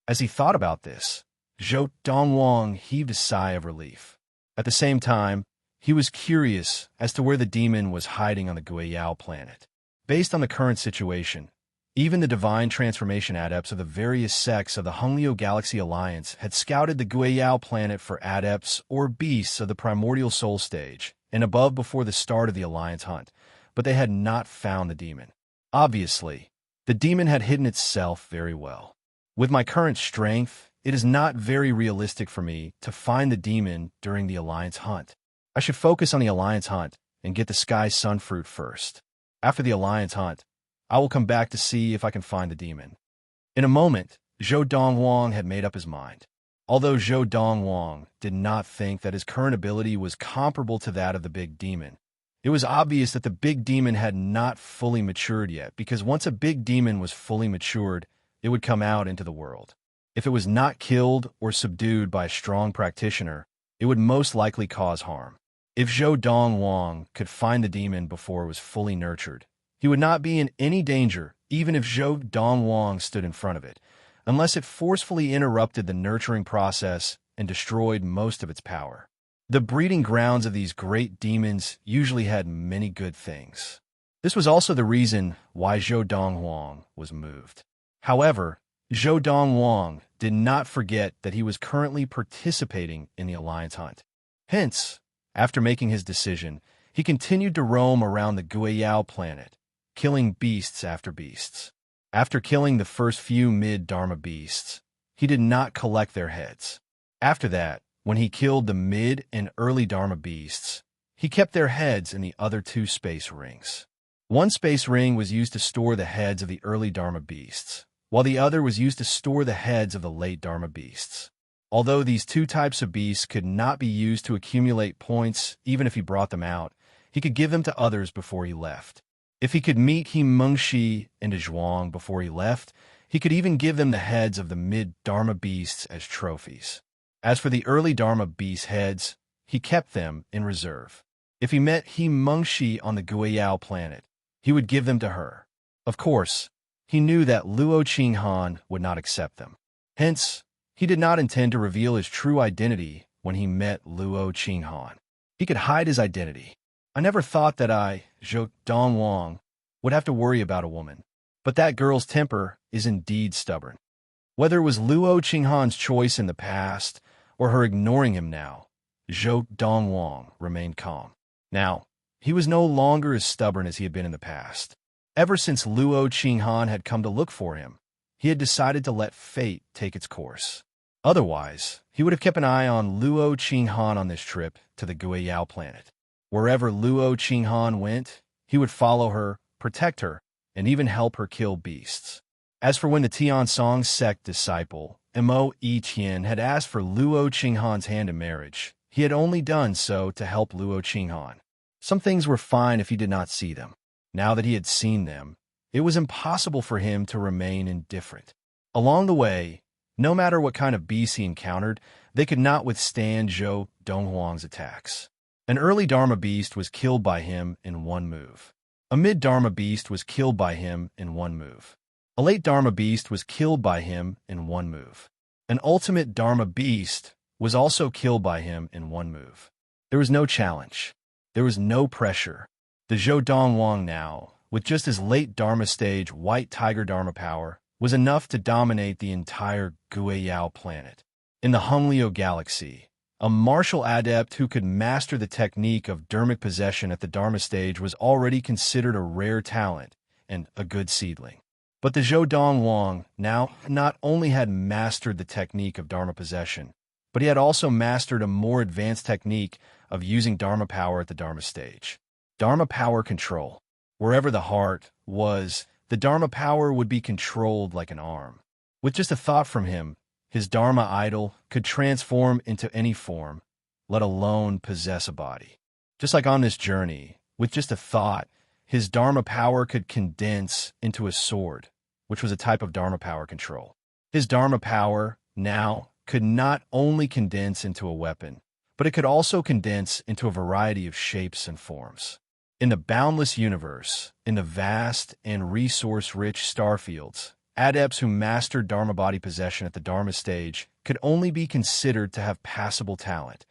As he thought about this, Zhou Donghuang heaved a sigh of relief. At the same time, he was curious as to where the demon was hiding on the Guayao planet. Based on the current situation, even the divine transformation adepts of the various sects of the Honglio Galaxy Alliance had scouted the Guayao planet for adepts or beasts of the primordial soul stage and above before the start of the Alliance hunt, but they had not found the demon. Obviously, the demon had hidden itself very well. With my current strength, it is not very realistic for me to find the demon during the Alliance hunt. I should focus on the Alliance hunt and get the Sky Sun Fruit first. After the Alliance hunt, I will come back to see if I can find the demon. In a moment, Zhou Donghuang had made up his mind. Although Zhou Donghuang did not think that his current ability was comparable to that of the big demon, it was obvious that the big demon had not fully matured yet, because once a big demon was fully matured, it would come out into the world. If it was not killed or subdued by a strong practitioner, it would most likely cause harm. If Zhou Donghuang could find the demon before it was fully nurtured, he would not be in any danger even if Zhou Donghuang stood in front of it, unless it forcefully interrupted the nurturing process and destroyed most of its power. The breeding grounds of these great demons usually had many good things. This was also the reason why Zhou Donghuang was moved. However, Zhou Donghuang did not forget that he was currently participating in the Alliance hunt. Hence, after making his decision, he continued to roam around the Guayao planet, killing beasts after beasts. After killing the first few mid-Dharma beasts, he did not collect their heads. After that, when he killed the mid and early Dharma beasts, he kept their heads in the other two space rings. One space ring was used to store the heads of the early Dharma beasts, while the other was used to store the heads of the late Dharma beasts. Although these two types of beasts could not be used to accumulate points even if he brought them out, he could give them to others before he left. If he could meet He Mengxi and Zhuang before he left, he could even give them the heads of the mid-Dharma beasts as trophies. As for the early Dharma beast heads, he kept them in reserve. If he met He Mengxi on the Guayao planet, he would give them to her. Of course, he knew that Luo Qinghan would not accept them. Hence, he did not intend to reveal his true identity when he met Luo Qinghan. He could hide his identity. I never thought that I, Zhou Donghuang, would have to worry about a woman. But that girl's temper is indeed stubborn. Whether it was Luo Qinghan's choice in the past or her ignoring him now, Zhou Dongwang remained calm. Now, he was no longer as stubborn as he had been in the past. Ever since Luo Qinghan had come to look for him, he had decided to let fate take its course. Otherwise, he would have kept an eye on Luo Qinghan on this trip to the Guiyao planet. Wherever Luo Qinghan went, he would follow her, protect her, and even help her kill beasts. As for when the Tiansong sect disciple, Mo Yiqian, had asked for Luo Qinghan's hand in marriage, he had only done so to help Luo Qinghan. Some things were fine if he did not see them. Now that he had seen them, it was impossible for him to remain indifferent. Along the way, no matter what kind of beasts he encountered, they could not withstand Zhou Donghuang's attacks. An early Dharma beast was killed by him in one move. A mid-Dharma beast was killed by him in one move. A late Dharma beast was killed by him in one move. An ultimate Dharma beast was also killed by him in one move. There was no challenge. There was no pressure. The Zhou Dongwang now, with just his late Dharma stage White Tiger Dharma power, was enough to dominate the entire Guiyao planet. In the Honglio galaxy, a martial adept who could master the technique of dharmic possession at the Dharma stage was already considered a rare talent and a good seedling. But the Zhou Dongwang now not only had mastered the technique of Dharma possession, but he had also mastered a more advanced technique of using Dharma power at the Dharma stage. Dharma power control. Wherever the heart was, the Dharma power would be controlled like an arm. With just a thought from him, his Dharma idol could transform into any form, let alone possess a body. Just like on this journey, with just a thought, his Dharma power could condense into a sword, which was a type of Dharma power control. His Dharma power, now, could not only condense into a weapon, but it could also condense into a variety of shapes and forms. In the boundless universe, in the vast and resource-rich starfields, adepts who mastered Dharma body possession at the Dharma stage could only be considered to have passable talent.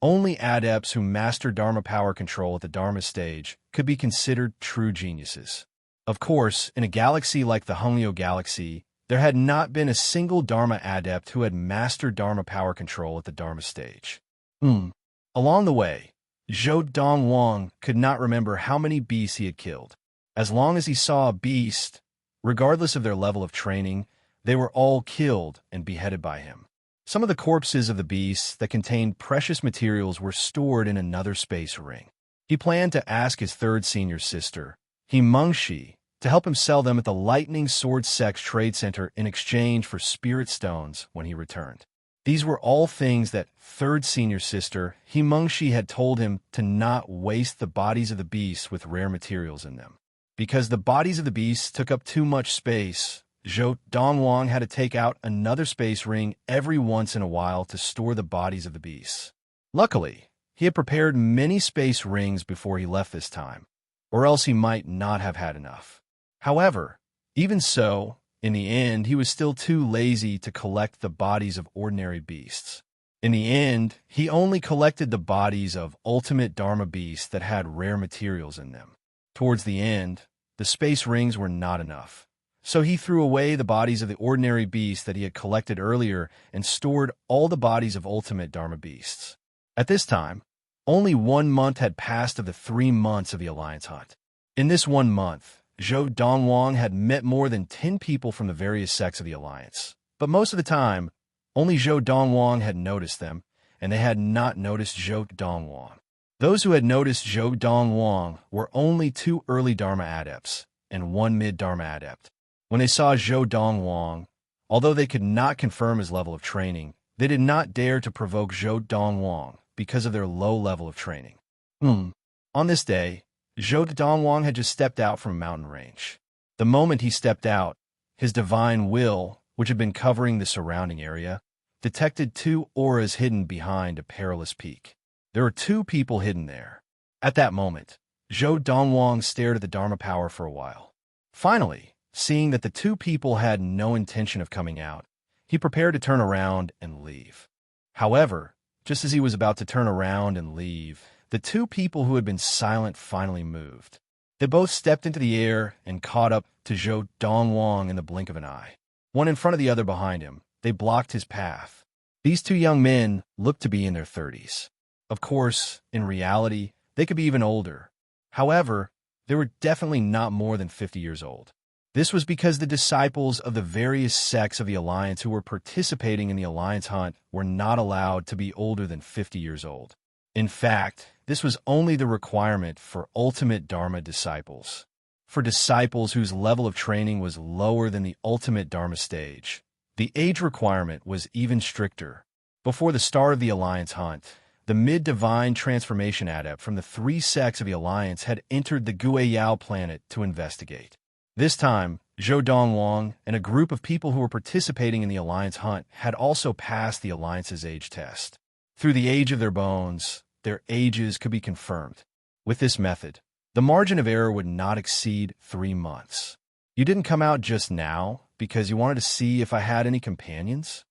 Only adepts who mastered Dharma power control at the Dharma stage could be considered true geniuses. Of course, in a galaxy like the Honglio galaxy, there had not been a single Dharma adept who had mastered Dharma power control at the Dharma stage. Along the way, Zhou Dongwang could not remember how many beasts he had killed. As long as he saw a beast, regardless of their level of training, they were all killed and beheaded by him. Some of the corpses of the beasts that contained precious materials were stored in another space ring. He planned to ask his third senior sister, Mengshi, to help him sell them at the Lightning Sword Sex Trade Center in exchange for spirit stones when he returned. These were all things that third senior sister, Mengshi, had told him to not waste the bodies of the beasts with rare materials in them. Because the bodies of the beasts took up too much space, Zhou Dongwang had to take out another space ring every once in a while to store the bodies of the beasts. Luckily, he had prepared many space rings before he left this time, or else he might not have had enough. However, even so, in the end, he was still too lazy to collect the bodies of ordinary beasts. In the end, he only collected the bodies of ultimate Dharma beasts that had rare materials in them. Towards the end, the space rings were not enough. So he threw away the bodies of the ordinary beasts that he had collected earlier and stored all the bodies of ultimate Dharma beasts. At this time, only 1 month had passed of the 3 months of the Alliance hunt. In this 1 month, Zhou Dongwang had met more than 10 people from the various sects of the Alliance. But most of the time, only Zhou Dongwang had noticed them, and they had not noticed Zhou Dongwang. Those who had noticed Zhou Dongwang were only 2 early Dharma adepts and 1 mid-Dharma adept. When they saw Zhou Dongwang, although they could not confirm his level of training, they did not dare to provoke Zhou Dongwang because of their low level of training. On this day, Zhou Dongwang had just stepped out from a mountain range. The moment he stepped out, his divine will, which had been covering the surrounding area, detected 2 auras hidden behind a perilous peak. There were 2 people hidden there. At that moment, Zhou Dongwang stared at the Dharma power for a while. Finally, seeing that the 2 people had no intention of coming out, he prepared to turn around and leave. However, just as he was about to turn around and leave, the 2 people who had been silent finally moved. They both stepped into the air and caught up to Zhou Dongwang in the blink of an eye. One in front of the other behind him, they blocked his path. These two young men looked to be in their 30s. Of course, in reality, they could be even older. However, they were definitely not more than 50 years old. This was because the disciples of the various sects of the Alliance who were participating in the Alliance hunt were not allowed to be older than 50 years old. In fact, this was only the requirement for ultimate Dharma disciples. For disciples whose level of training was lower than the ultimate Dharma stage, the age requirement was even stricter. Before the start of the Alliance hunt, the mid-divine transformation adept from the three sects of the Alliance had entered the Guiyao planet to investigate. This time, Zhou Dongwang and a group of people who were participating in the Alliance hunt had also passed the Alliance's age test. Through the age of their bones, their ages could be confirmed. With this method, the margin of error would not exceed 3 months. You didn't come out just now because you wanted to see if I had any companions?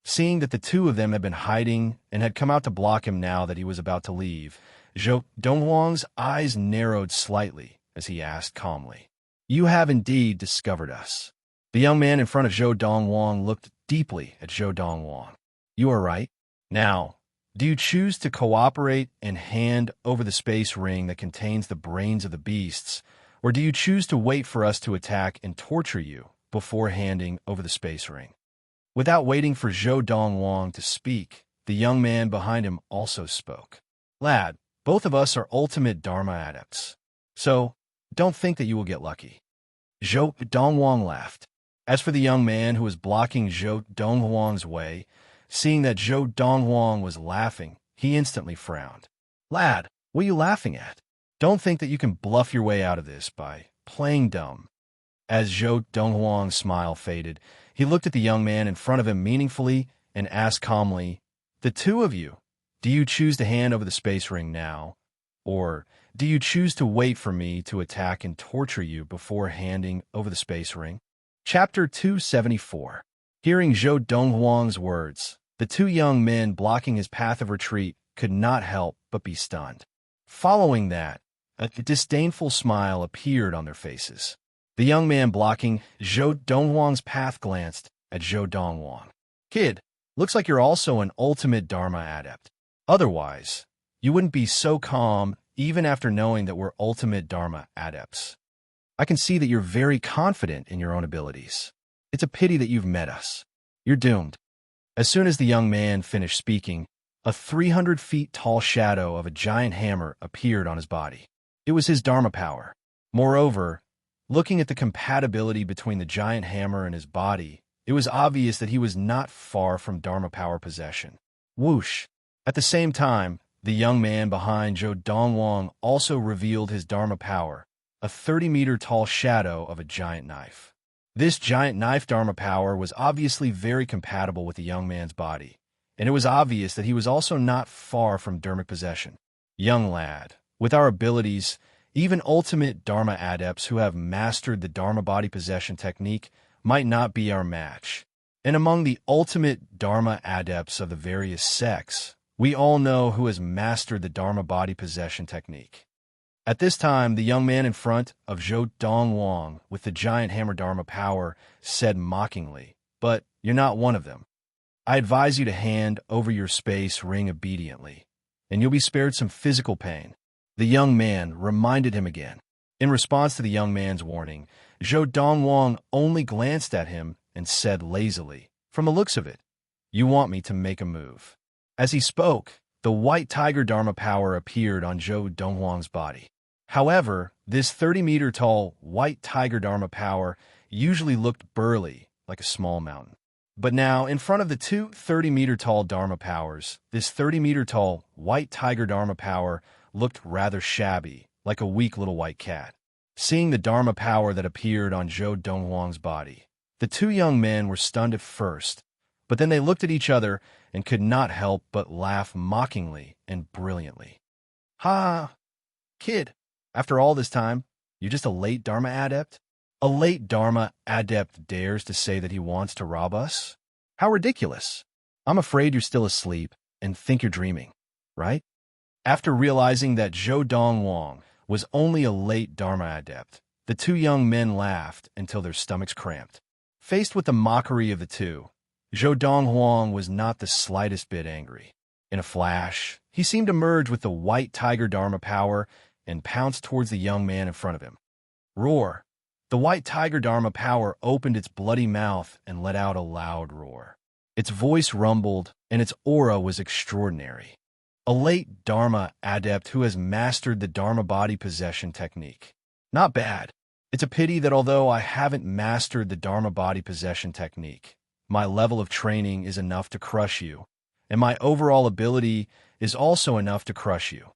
Seeing that the two of them had been hiding and had come out to block him now that he was about to leave, Zhou Dongwang's eyes narrowed slightly as he asked calmly, "You have indeed discovered us." The young man in front of Zhou Dongwang looked deeply at Zhou Dongwang. "You are right. Now, do you choose to cooperate and hand over the space ring that contains the brains of the beasts, or do you choose to wait for us to attack and torture you before handing over the space ring?" Without waiting for Zhou Dongwang to speak, the young man behind him also spoke. "Lad, both of us are ultimate Dharma adepts, so don't think that you will get lucky." Zhou Dongwang laughed. As for the young man who was blocking Zhou Dongwang's way, seeing that Zhou Dongwang was laughing, he instantly frowned. "Lad, what are you laughing at? Don't think that you can bluff your way out of this by playing dumb." As Zhou Dongwang's smile faded, he looked at the young man in front of him meaningfully and asked calmly, "The two of you, do you choose to hand over the space ring now, or do you choose to wait for me to attack and torture you before handing over the space ring?" Chapter 274. Hearing Zhou Dongwang's words, the two young men blocking his path of retreat could not help but be stunned. Following that, a disdainful smile appeared on their faces. The young man blocking Zhou Dongwang's path glanced at Zhou Dongwang. "Kid, looks like you're also an ultimate Dharma adept. Otherwise, you wouldn't be so calm even after knowing that we're ultimate Dharma adepts. I can see that you're very confident in your own abilities. It's a pity that you've met us. You're doomed." As soon as the young man finished speaking, a 300 feet tall shadow of a giant hammer appeared on his body. It was his Dharma power. Moreover, looking at the compatibility between the giant hammer and his body, it was obvious that he was not far from Dharma power possession. Whoosh! At the same time, the young man behind Zhou Dongwang also revealed his Dharma power, a 30-meter tall shadow of a giant knife. This giant knife Dharma power was obviously very compatible with the young man's body, and it was obvious that he was also not far from Dharmic possession. "Young lad, with our abilities, even ultimate Dharma adepts who have mastered the Dharma body possession technique might not be our match. And among the ultimate Dharma adepts of the various sects, we all know who has mastered the Dharma body possession technique." At this time, the young man in front of Zhou Dongwang with the giant hammer Dharma power said mockingly, "But you're not one of them. I advise you to hand over your space ring obediently, and you'll be spared some physical pain." The young man reminded him again. In response to the young man's warning, Zhou Dongwang only glanced at him and said lazily, "From the looks of it, you want me to make a move." As he spoke, the white tiger Dharma power appeared on Zhou Dongwang's body. However, this 30-meter tall white tiger Dharma power usually looked burly, like a small mountain. But now, in front of the two 30-meter tall Dharma powers, this 30-meter tall white tiger Dharma power looked rather shabby, like a weak little white cat. Seeing the Dharma power that appeared on Zhou Dongwang's body, the two young men were stunned at first, but then they looked at each other and could not help but laugh mockingly and brilliantly. "Ha! Kid, after all this time, you're just a late Dharma adept? A late Dharma adept dares to say that he wants to rob us? How ridiculous! I'm afraid you're still asleep and think you're dreaming, right?" After realizing that Zhou Dongwang was only a late Dharma adept, The two young men laughed until their stomachs cramped. Faced with the mockery of the two, Zhou Donghuang was not the slightest bit angry. In a flash, he seemed to merge with the white tiger Dharma power and pounced towards the young man in front of him. Roar! The white tiger Dharma power opened its bloody mouth and let out a loud roar. Its voice rumbled, and its aura was extraordinary. A late Dharma adept who has mastered the Dharma body possession technique. Not bad. It's a pity that although I haven't mastered the Dharma body possession technique, my level of training is enough to crush you, and my overall ability is also enough to crush you.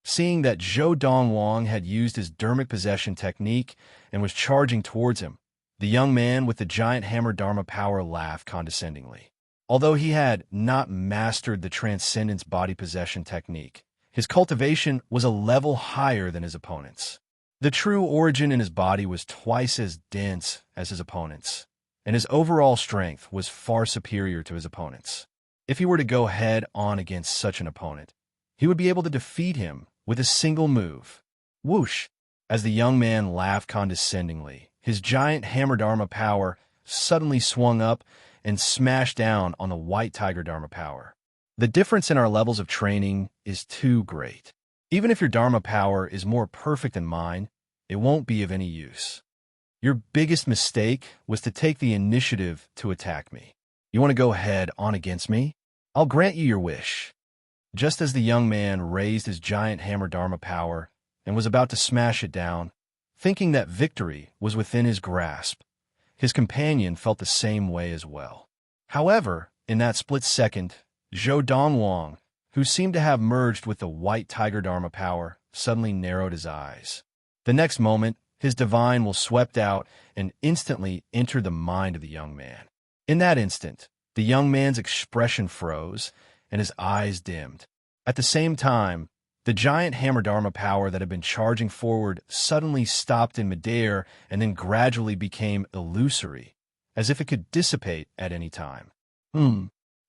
Seeing that Zhou Donghuang had used his Dharmic possession technique and was charging towards him, the young man with the giant hammer Dharma power laughed condescendingly. Although he had not mastered the Transcendence body possession technique, his cultivation was a level higher than his opponent's. The true origin in his body was twice as dense as his opponent's, and his overall strength was far superior to his opponent's. If he were to go head-on against such an opponent, he would be able to defeat him with a single move. Whoosh! As the young man laughed condescendingly, his giant hammer Dharma power suddenly swung up and smashed down on the white tiger Dharma power. The difference in our levels of training is too great. Even if your Dharma power is more perfect than mine, it won't be of any use. Your biggest mistake was to take the initiative to attack me. You want to go head-on against me? I'll grant you your wish. Just as the young man raised his giant hammer Dharma power and was about to smash it down, thinking that victory was within his grasp, his companion felt the same way as well. However, in that split second, Zhou Donghuang, who seemed to have merged with the white tiger Dharma power, suddenly narrowed his eyes. The next moment, his divine will swept out and instantly entered the mind of the young man. In that instant, the young man's expression froze and his eyes dimmed. At the same time, the giant hammer Dharma power that had been charging forward suddenly stopped in midair and then gradually became illusory, as if it could dissipate at any time.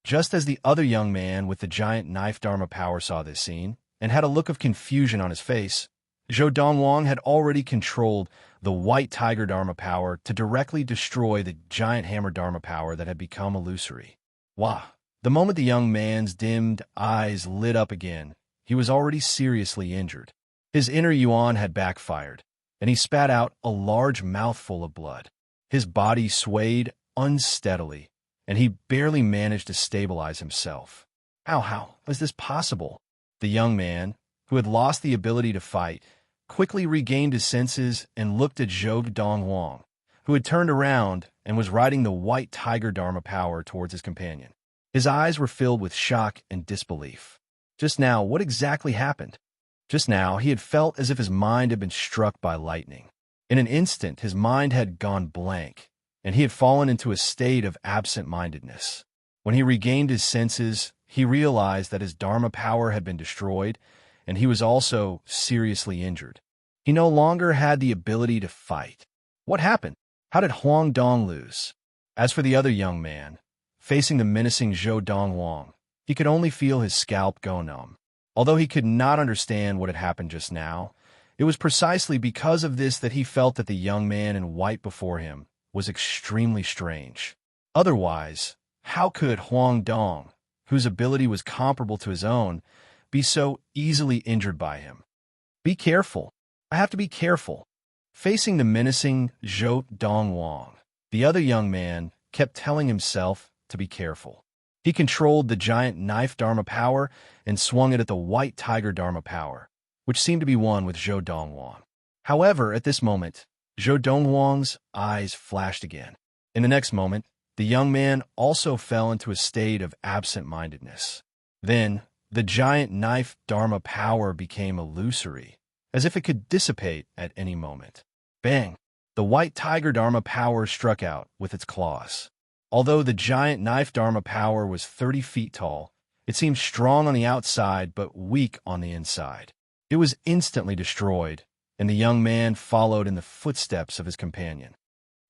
Just as the other young man with the giant knife Dharma power saw this scene and had a look of confusion on his face, Zhou Donghuang had already controlled the white tiger Dharma power to directly destroy the giant hammer Dharma power that had become illusory. Wah! The moment the young man's dimmed eyes lit up again, he was already seriously injured. His inner yuan had backfired, and he spat out a large mouthful of blood. His body swayed unsteadily, and he barely managed to stabilize himself. How was this possible? The young man, who had lost the ability to fight, quickly regained his senses and looked at Zhou Donghuang, who had turned around and was riding the white tiger Dharma power towards his companion. His eyes were filled with shock and disbelief. Just now, what exactly happened? Just now, he had felt as if his mind had been struck by lightning. In an instant, his mind had gone blank, and he had fallen into a state of absent-mindedness. When he regained his senses, he realized that his Dharma power had been destroyed, and he was also seriously injured. He no longer had the ability to fight. What happened? How did Huang Dong lose? As for the other young man, facing the menacing Zhou Donghuang, he could only feel his scalp go numb. Although he could not understand what had happened just now, it was precisely because of this that he felt that the young man in white before him was extremely strange. Otherwise, how could Huang Dong, whose ability was comparable to his own, be so easily injured by him? Be careful. I have to be careful. Facing the menacing Zhou Donghuang, the other young man kept telling himself to be careful. He controlled the giant knife Dharma power and swung it at the white tiger Dharma power, which seemed to be one with Zhou Donghuang. However, at this moment, Zhou Donghuang's eyes flashed again. In the next moment, the young man also fell into a state of absent-mindedness. Then, the giant knife Dharma power became illusory, as if it could dissipate at any moment. Bang! The white tiger Dharma power struck out with its claws. Although the giant knife Dharma power was 30 feet tall, it seemed strong on the outside but weak on the inside. It was instantly destroyed, and the young man followed in the footsteps of his companion.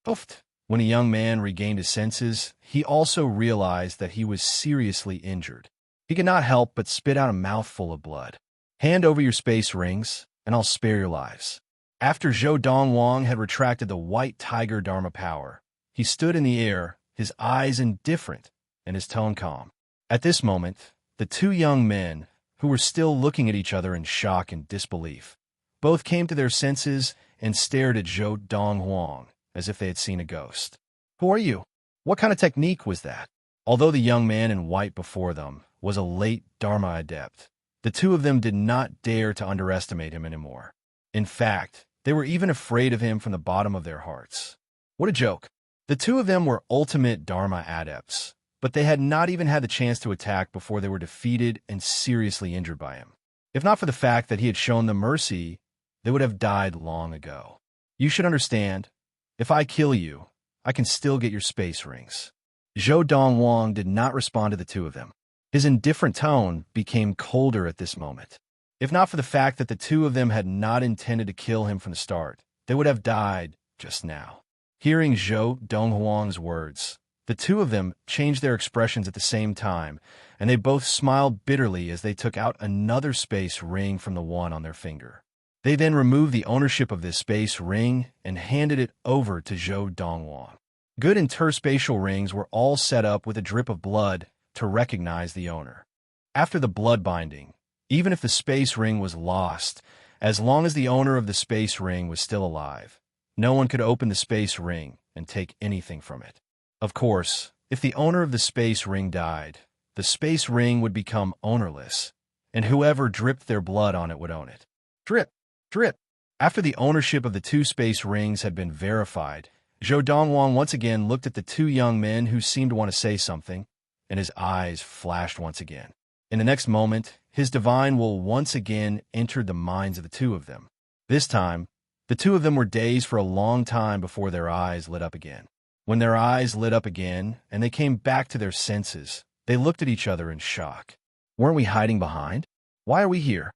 Oof! When the young man regained his senses, he also realized that he was seriously injured. He could not help but spit out a mouthful of blood. Hand over your space rings, and I'll spare your lives. After Zhou Dongwang had retracted the white tiger Dharma power, he stood in the air, his eyes indifferent and his tone calm. At this moment, the two young men, who were still looking at each other in shock and disbelief, both came to their senses and stared at Zhou Dongwang as if they had seen a ghost. "Who are you? What kind of technique was that?" Although the young man in white before them was a late Dharma adept, the two of them did not dare to underestimate him anymore. In fact, they were even afraid of him from the bottom of their hearts. What a joke. The two of them were ultimate Dharma adepts, but they had not even had the chance to attack before they were defeated and seriously injured by him. If not for the fact that he had shown them mercy, they would have died long ago. You should understand, if I kill you, I can still get your space rings. Zhou Dongwang did not respond to the two of them. His indifferent tone became colder at this moment. If not for the fact that the two of them had not intended to kill him from the start, they would have died just now. Hearing Zhou Donghuang's words, the two of them changed their expressions at the same time, and they both smiled bitterly as they took out another space ring from the one on their finger. They then removed the ownership of this space ring and handed it over to Zhou Dongwang. Good interspatial rings were all set up with a drip of blood to recognize the owner. After the blood binding, even if the space ring was lost, as long as the owner of the space ring was still alive, no one could open the space ring and take anything from it. Of course, if the owner of the space ring died, the space ring would become ownerless, and whoever dripped their blood on it would own it. Drip, drip. After the ownership of the two space rings had been verified, Zhou Dongwang once again looked at the two young men who seemed to want to say something, and his eyes flashed once again. In the next moment, his divine will once again entered the minds of the two of them. This time, the two of them were dazed for a long time before their eyes lit up again. When their eyes lit up again and they came back to their senses, they looked at each other in shock. Weren't we hiding behind? Why are we here?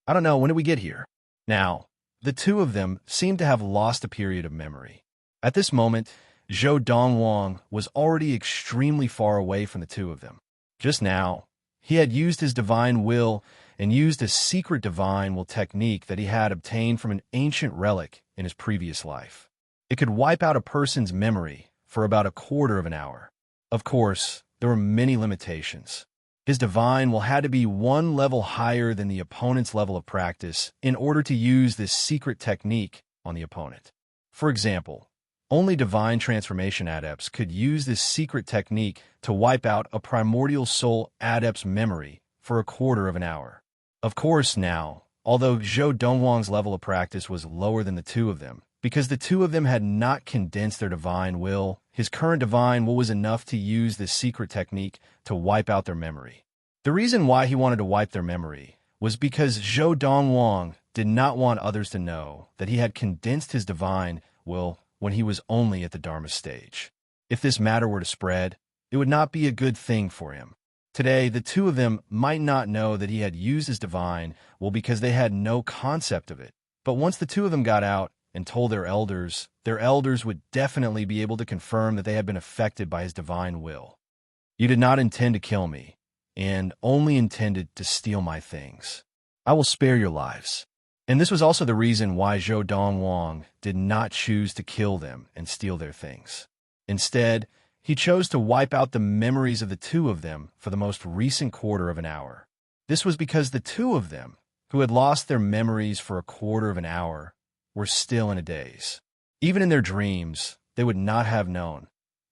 I don't know, when did we get here? Now, the two of them seemed to have lost a period of memory. At this moment, Zhou Dongwang was already extremely far away from the two of them. Just now, he had used his divine will and used a secret divine will technique that he had obtained from an ancient relic in his previous life. It could wipe out a person's memory for about a quarter of an hour. Of course, there were many limitations. His divine will had to be one level higher than the opponent's level of practice in order to use this secret technique on the opponent. For example, only divine transformation adepts could use this secret technique to wipe out a primordial soul adept's memory for a quarter of an hour. Of course now, although Zhou Dongwang's level of practice was lower than the two of them, because the two of them had not condensed their divine will, his current divine will was enough to use this secret technique to wipe out their memory. The reason why he wanted to wipe their memory was because Zhou Dongwang did not want others to know that he had condensed his divine will when he was only at the Dharma stage. If this matter were to spread, it would not be a good thing for him. Today, the two of them might not know that he had used his divine will because they had no concept of it. But once the two of them got out and told their elders would definitely be able to confirm that they had been affected by his divine will. You did not intend to kill me, and only intended to steal my things. I will spare your lives. And this was also the reason why Zhou Dongwang did not choose to kill them and steal their things. Instead, he chose to wipe out the memories of the two of them for the most recent quarter of an hour. This was because the two of them, who had lost their memories for a quarter of an hour, were still in a daze. Even in their dreams, they would not have known.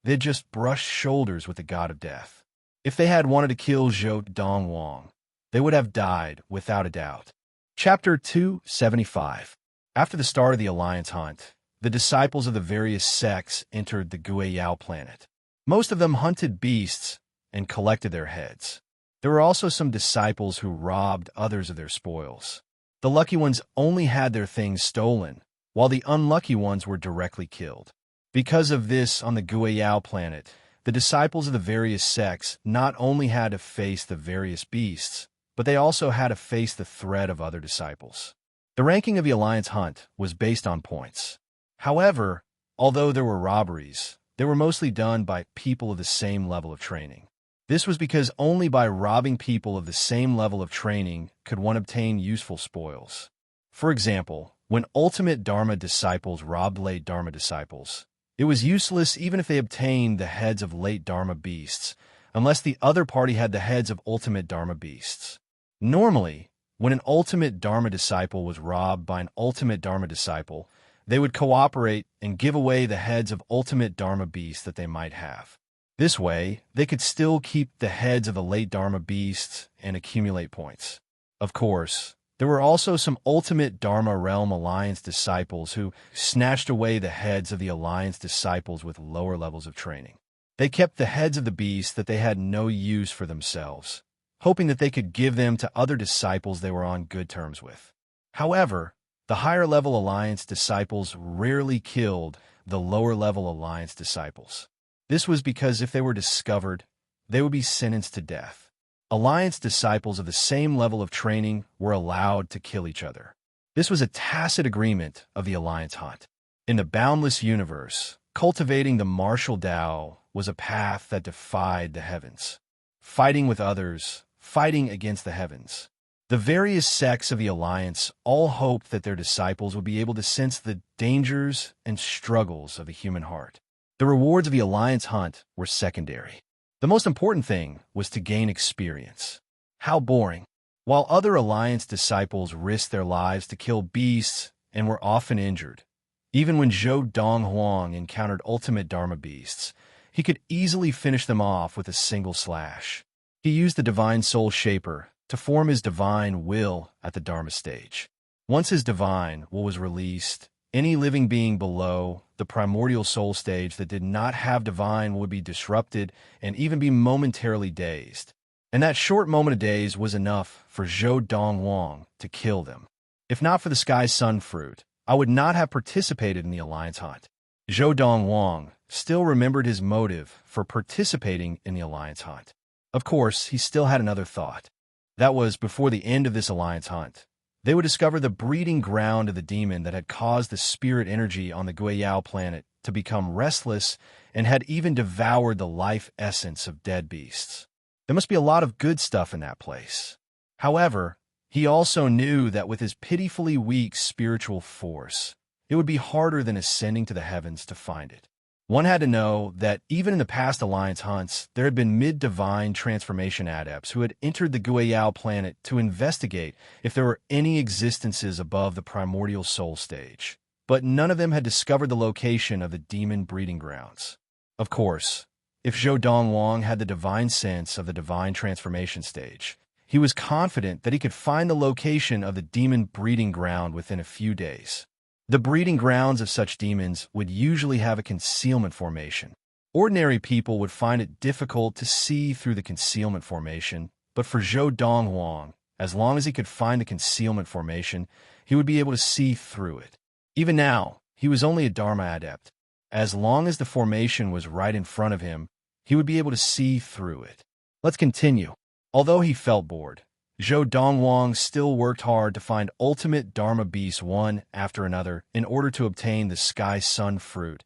They had just brushed shoulders with the god of death. If they had wanted to kill Zhou Dongwang, they would have died without a doubt. Chapter 275. After the start of the Alliance hunt, the disciples of the various sects entered the Guiyao planet. Most of them hunted beasts and collected their heads. There were also some disciples who robbed others of their spoils. The lucky ones only had their things stolen, while the unlucky ones were directly killed. Because of this, on the Guiyao planet, the disciples of the various sects not only had to face the various beasts, but they also had to face the threat of other disciples. The ranking of the Alliance hunt was based on points. However, although there were robberies, they were mostly done by people of the same level of training. This was because only by robbing people of the same level of training could one obtain useful spoils. For example, When ultimate Dharma disciples robbed late Dharma disciples, it was useless even if they obtained the heads of late Dharma beasts, unless the other party had the heads of ultimate Dharma beasts. Normally, when an ultimate Dharma disciple was robbed by an ultimate Dharma disciple, they would cooperate and give away the heads of ultimate Dharma beasts that they might have. This way, they could still keep the heads of the late Dharma beasts and accumulate points. Of course, there were also some ultimate Dharma Realm Alliance disciples who snatched away the heads of the Alliance disciples with lower levels of training. They kept the heads of the beasts that they had no use for themselves, hoping that they could give them to other disciples they were on good terms with. However, the higher-level Alliance disciples rarely killed the lower-level Alliance disciples. This was because if they were discovered, they would be sentenced to death. Alliance disciples of the same level of training were allowed to kill each other. This was a tacit agreement of the Alliance hunt. In the boundless universe, cultivating the martial Tao was a path that defied the heavens. Fighting with others, fighting against the heavens. The various sects of the Alliance all hoped that their disciples would be able to sense the dangers and struggles of the human heart. The rewards of the Alliance hunt were secondary. The most important thing was to gain experience. How boring. While other Alliance disciples risked their lives to kill beasts and were often injured, even when Zhou Donghuang encountered ultimate Dharma beasts, he could easily finish them off with a single slash. He used the Divine Soul Shaper to form his divine will at the Dharma stage. Once his divine will was released, any living being below the primordial soul stage that did not have divine would be disrupted and even be momentarily dazed. And that short moment of daze was enough for Zhou Donghuang to kill them. If not for the Sky Sun fruit, I would not have participated in the Alliance hunt. Zhou Donghuang still remembered his motive for participating in the Alliance hunt. Of course, he still had another thought. That was, before the end of this Alliance hunt, they would discover the breeding ground of the demon that had caused the spirit energy on the Guiyao planet to become restless and had even devoured the life essence of dead beasts. There must be a lot of good stuff in that place. However, he also knew that with his pitifully weak spiritual force, it would be harder than ascending to the heavens to find it. One had to know that even in the past Alliance hunts, there had been mid-divine transformation adepts who had entered the Guiyao planet to investigate if there were any existences above the primordial soul stage, but none of them had discovered the location of the demon breeding grounds. Of course, if Zhou Donghuang had the divine sense of the divine transformation stage, he was confident that he could find the location of the demon breeding ground within a few days. The breeding grounds of such demons would usually have a concealment formation. Ordinary people would find it difficult to see through the concealment formation, but for Zhou Donghuang, as long as he could find the concealment formation, he would be able to see through it. Even now, he was only a Dharma adept. As long as the formation was right in front of him, he would be able to see through it. Let's continue. Although he felt bored, Zhou Donghuang still worked hard to find ultimate Dharma beasts one after another in order to obtain the Sky Sun fruit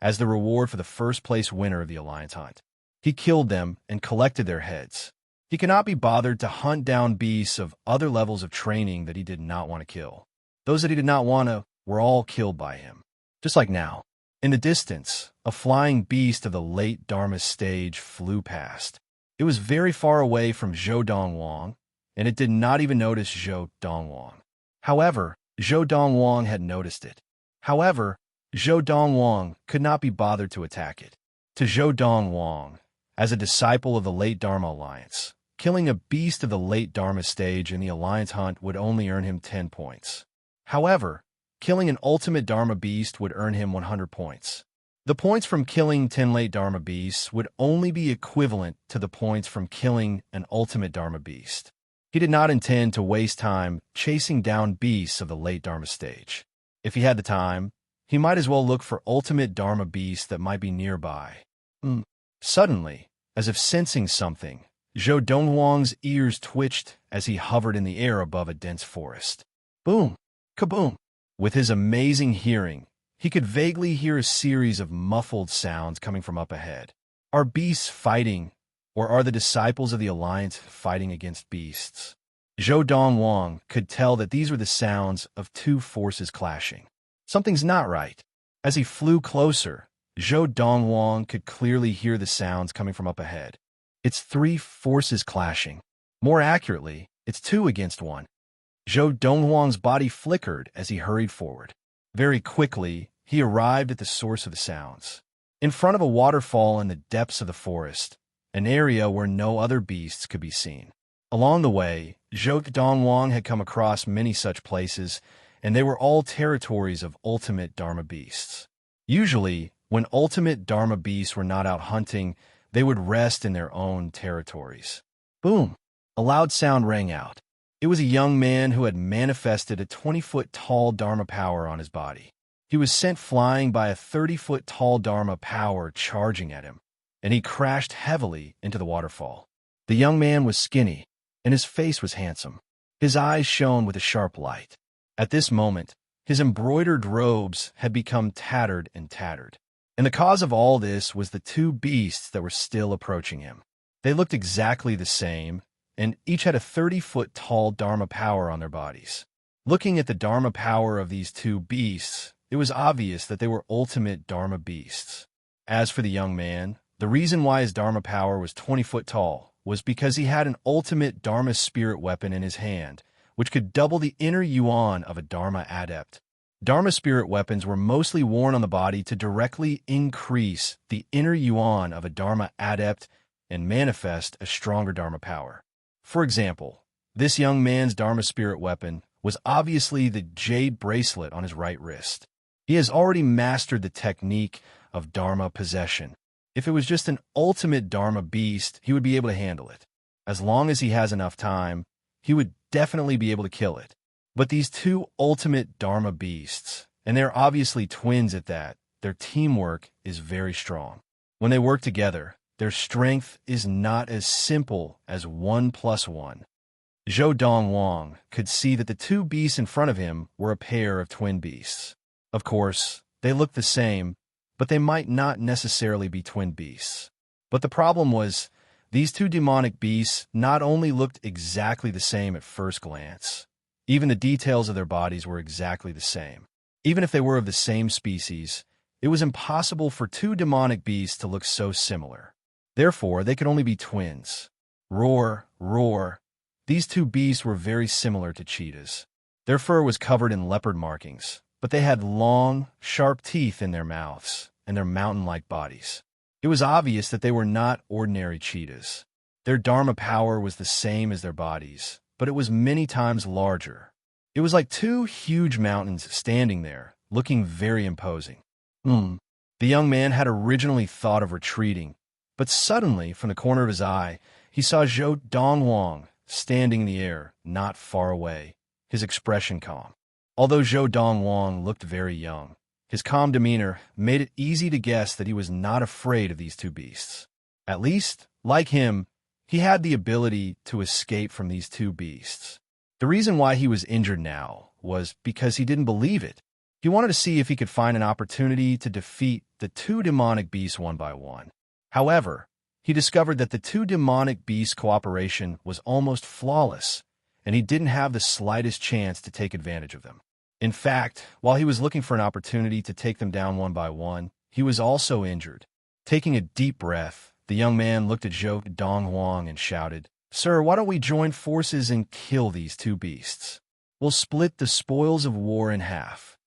as the reward for the first-place winner of the Alliance hunt. He killed them and collected their heads. He could not be bothered to hunt down beasts of other levels of training that he did not want to kill. Those that he did not want to were all killed by him. Just like now. In the distance, a flying beast of the late Dharma stage flew past. It was very far away from Zhou Donghuang, and it did not even notice Zhou Donghuang. However, Zhou Donghuang had noticed it. However, Zhou Donghuang could not be bothered to attack it. To Zhou Donghuang, as a disciple of the late Dharma Alliance, killing a beast of the late Dharma stage in the Alliance hunt would only earn him 10 points. However, killing an ultimate Dharma beast would earn him 100 points. The points from killing 10 late Dharma beasts would only be equivalent to the points from killing an ultimate Dharma beast. He did not intend to waste time chasing down beasts of the late Dharma stage. If he had the time, he might as well look for ultimate Dharma beasts that might be nearby. Suddenly, as if sensing something, Zhou Donghuang's ears twitched as he hovered in the air above a dense forest. Boom! Kaboom! With his amazing hearing, he could vaguely hear a series of muffled sounds coming from up ahead. Are beasts fighting, or are the disciples of the Alliance fighting against beasts? Zhou Dongwang could tell that these were the sounds of two forces clashing. Something's not right. As he flew closer, Zhou Dongwang could clearly hear the sounds coming from up ahead. It's three forces clashing. More accurately, it's two against one. Zhou Dongwang's body flickered as he hurried forward. Very quickly, he arrived at the source of the sounds. In front of a waterfall in the depths of the forest, an area where no other beasts could be seen. Along the way, Zhou Dongwang had come across many such places, and they were all territories of ultimate Dharma beasts. Usually, when ultimate Dharma beasts were not out hunting, they would rest in their own territories. Boom! A loud sound rang out. It was a young man who had manifested a 20-foot-tall Dharma power on his body. He was sent flying by a 30-foot-tall Dharma power charging at him, and he crashed heavily into the waterfall. The young man was skinny, and his face was handsome. His eyes shone with a sharp light. At this moment, his embroidered robes had become tattered, and the cause of all this was the two beasts that were still approaching him. They looked exactly the same, and each had a 30-foot-tall Dharma power on their bodies. Looking at the Dharma power of these two beasts, it was obvious that they were ultimate Dharma beasts. As for the young man, the reason why his Dharma power was 20 foot tall was because he had an ultimate Dharma spirit weapon in his hand, which could double the inner yuan of a Dharma adept. Dharma spirit weapons were mostly worn on the body to directly increase the inner yuan of a Dharma adept and manifest a stronger Dharma power. For example, this young man's Dharma spirit weapon was obviously the jade bracelet on his right wrist. He has already mastered the technique of Dharma possession. If it was just an ultimate Dharma beast, he would be able to handle it. As long as he has enough time, he would definitely be able to kill it. But these two ultimate Dharma beasts, and they're obviously twins at that, their teamwork is very strong. When they work together, their strength is not as simple as 1 + 1. Zhou Dongwang could see that the two beasts in front of him were a pair of twin beasts. Of course, they looked the same, but they might not necessarily be twin beasts. But the problem was, these two demonic beasts not only looked exactly the same at first glance, even the details of their bodies were exactly the same. Even if they were of the same species, it was impossible for two demonic beasts to look so similar. Therefore, they could only be twins. Roar, roar. These two beasts were very similar to cheetahs. Their fur was covered in leopard markings, but they had long, sharp teeth in their mouths and their mountain-like bodies. It was obvious that they were not ordinary cheetahs. Their Dharma power was the same as their bodies, but it was many times larger. It was like two huge mountains standing there, looking very imposing. The young man had originally thought of retreating, but suddenly, from the corner of his eye, he saw Zhou Dongwang standing in the air, not far away, his expression calm. Although Zhou Dongwang looked very young, his calm demeanor made it easy to guess that he was not afraid of these two beasts. At least, like him, he had the ability to escape from these two beasts. The reason why he was injured now was because he didn't believe it. He wanted to see if he could find an opportunity to defeat the two demonic beasts one by one. However, he discovered that the two demonic beasts' cooperation was almost flawless, and he didn't have the slightest chance to take advantage of them. In fact, while he was looking for an opportunity to take them down one by one, he was also injured. Taking a deep breath, the young man looked at Zhou Dongwang and shouted, "Sir, why don't we join forces and kill these two beasts? We'll split the spoils of war in half."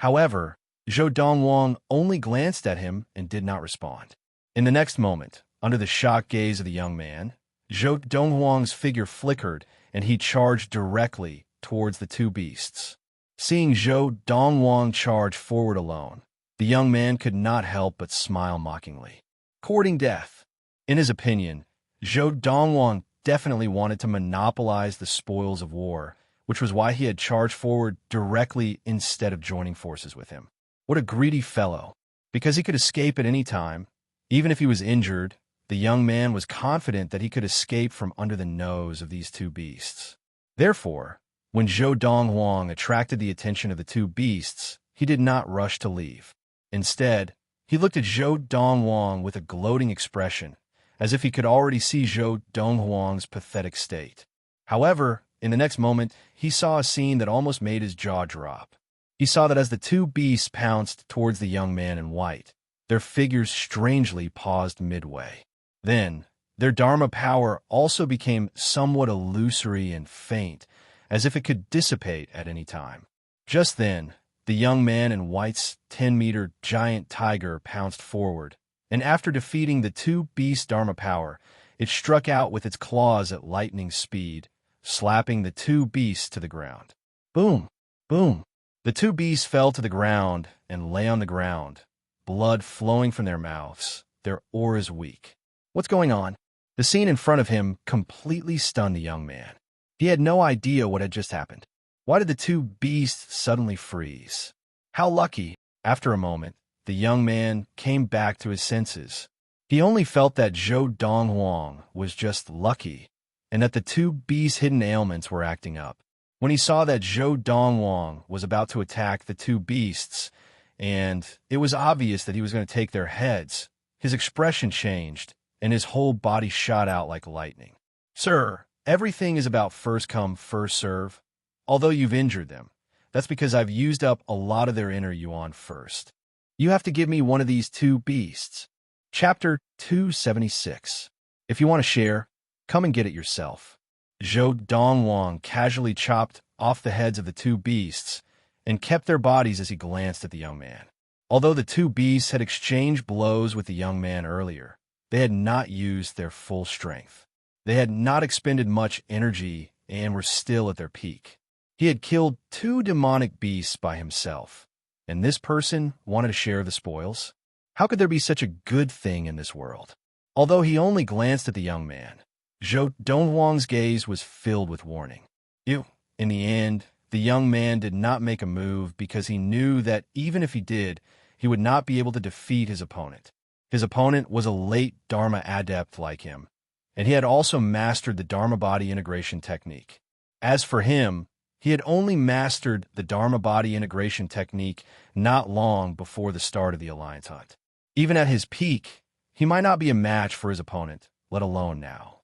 However, Zhou Dongwang only glanced at him and did not respond. In the next moment, under the shocked gaze of the young man, Zhou Dongwang's figure flickered and he charged directly towards the two beasts. Seeing Zhou Dongwang charge forward alone, the young man could not help but smile mockingly. Courting death. In his opinion, Zhou Dongwang definitely wanted to monopolize the spoils of war, which was why he had charged forward directly instead of joining forces with him. What a greedy fellow. Because he could escape at any time, even if he was injured, the young man was confident that he could escape from under the nose of these two beasts. Therefore, when Zhou Dongwang attracted the attention of the two beasts, he did not rush to leave. Instead, he looked at Zhou Dongwang with a gloating expression, as if he could already see Zhou Dongwang's pathetic state. However, In the next moment, he saw a scene that almost made his jaw drop. He saw that as the two beasts pounced towards the young man in white, their figures strangely paused midway. Then, their Dharma power also became somewhat illusory and faint, as if it could dissipate at any time. Just then, the young man in white's 10-meter giant tiger pounced forward, and after defeating the two beasts' Dharma power, it struck out with its claws at lightning speed, slapping the two beasts to the ground. Boom! Boom! The two beasts fell to the ground and lay on the ground, blood flowing from their mouths, their auras weak. What's going on? The scene in front of him completely stunned the young man. He had no idea what had just happened. Why did the two beasts suddenly freeze? How lucky! After a moment, the young man came back to his senses. He only felt that Zhou Donghuang was just lucky, and that the two beasts' hidden ailments were acting up. When he saw that Zhou Donghuang was about to attack the two beasts, and it was obvious that he was going to take their heads, his expression changed, and his whole body shot out like lightning. Sir, everything is about first come, first serve. Although you've injured them, that's because I've used up a lot of their inner yuan first. You have to give me one of these two beasts. Chapter 276. If you want to share, come and get it yourself. Zhou Donghuang casually chopped off the heads of the two beasts and kept their bodies as he glanced at the young man. Although the two beasts had exchanged blows with the young man earlier, they had not used their full strength. They had not expended much energy and were still at their peak. He had killed two demonic beasts by himself, and this person wanted to share the spoils. How could there be such a good thing in this world? Although he only glanced at the young man, Zhou Donghuang's gaze was filled with warning. In the end, the young man did not make a move because he knew that even if he did, he would not be able to defeat his opponent. His opponent was a late Dharma adept like him, and he had also mastered the Dharma body integration technique. As for him, he had only mastered the Dharma body integration technique not long before the start of the Alliance hunt. Even at his peak, he might not be a match for his opponent, let alone now.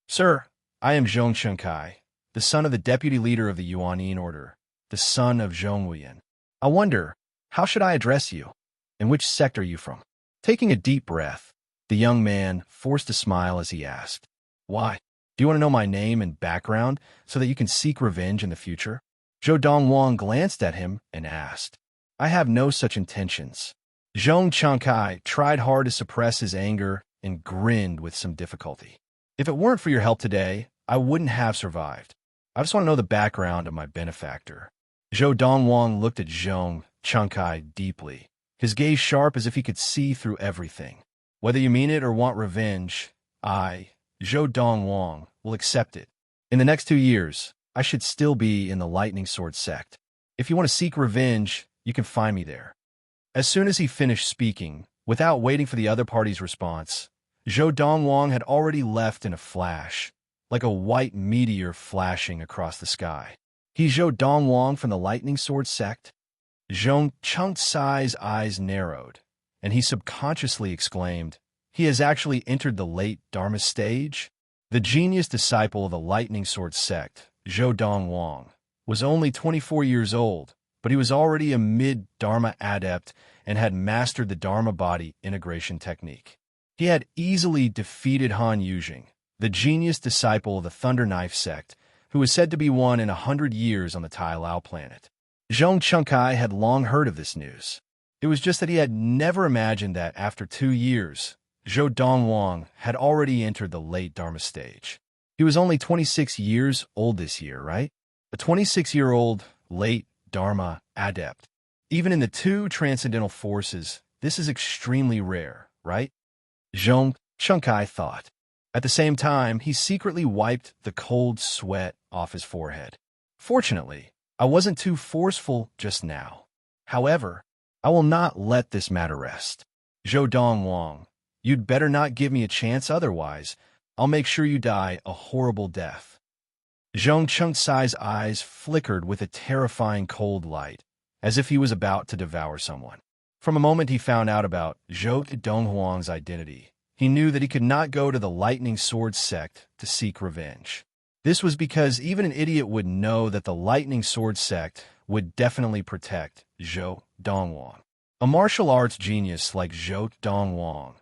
Sir, I am Zhong Chengkai, the son of the deputy leader of the Yuanyin Order, the son of Zhong Wuyan. I wonder, how should I address you? And which sect are you from? Taking a deep breath, the young man forced a smile as he asked, Why? Do you want to know my name and background so that you can seek revenge in the future? Zhou Donghuang glanced at him and asked, I have no such intentions. Zhong Chengkai tried hard to suppress his anger and grinned with some difficulty. If it weren't for your help today, I wouldn't have survived. I just want to know the background of my benefactor. Zhou Donghuang looked at Zhong Chengkai deeply, his gaze sharp as if he could see through everything. Whether you mean it or want revenge, I, Zhou Donghuang, will accept it. In the next 2 years, I should still be in the Lightning Sword sect. If you want to seek revenge, you can find me there. As soon as he finished speaking, without waiting for the other party's response, Zhou Donghuang had already left in a flash, like a white meteor flashing across the sky. He's Zhou Donghuang from the Lightning Sword sect? Zhong Chengkai's eyes narrowed, and he subconsciously exclaimed, He has actually entered the late Dharma stage? The genius disciple of the Lightning Sword sect, Zhou Donghuang, was only 24 years old, but he was already a mid-Dharma adept and had mastered the Dharma body integration technique. He had easily defeated Han Yuzheng, the genius disciple of the Thunder Knife sect, who was said to be one in 100 years on the Tai Lao planet. Zhong Chengkai had long heard of this news. It was just that he had never imagined that after 2 years, Zhou Donghuang had already entered the late Dharma stage. He was only 26 years old this year, right? A 26-year-old late Dharma adept. Even in the two transcendental forces, this is extremely rare, right? Zhong Chengkai thought. At the same time, he secretly wiped the cold sweat off his forehead. Fortunately, I wasn't too forceful just now. However, I will not let this matter rest. Zhou Donghuang, you'd better not give me a chance otherwise. I'll make sure you die a horrible death. Zhong Chengkai's eyes flickered with a terrifying cold light, as if he was about to devour someone. From the moment he found out about Zhou Donghuang's identity, he knew that he could not go to the Lightning Sword sect to seek revenge. This was because even an idiot would know that the lightning sword sect would definitely protect Zhou Dongwang. A martial arts genius like Zhou Dongwang,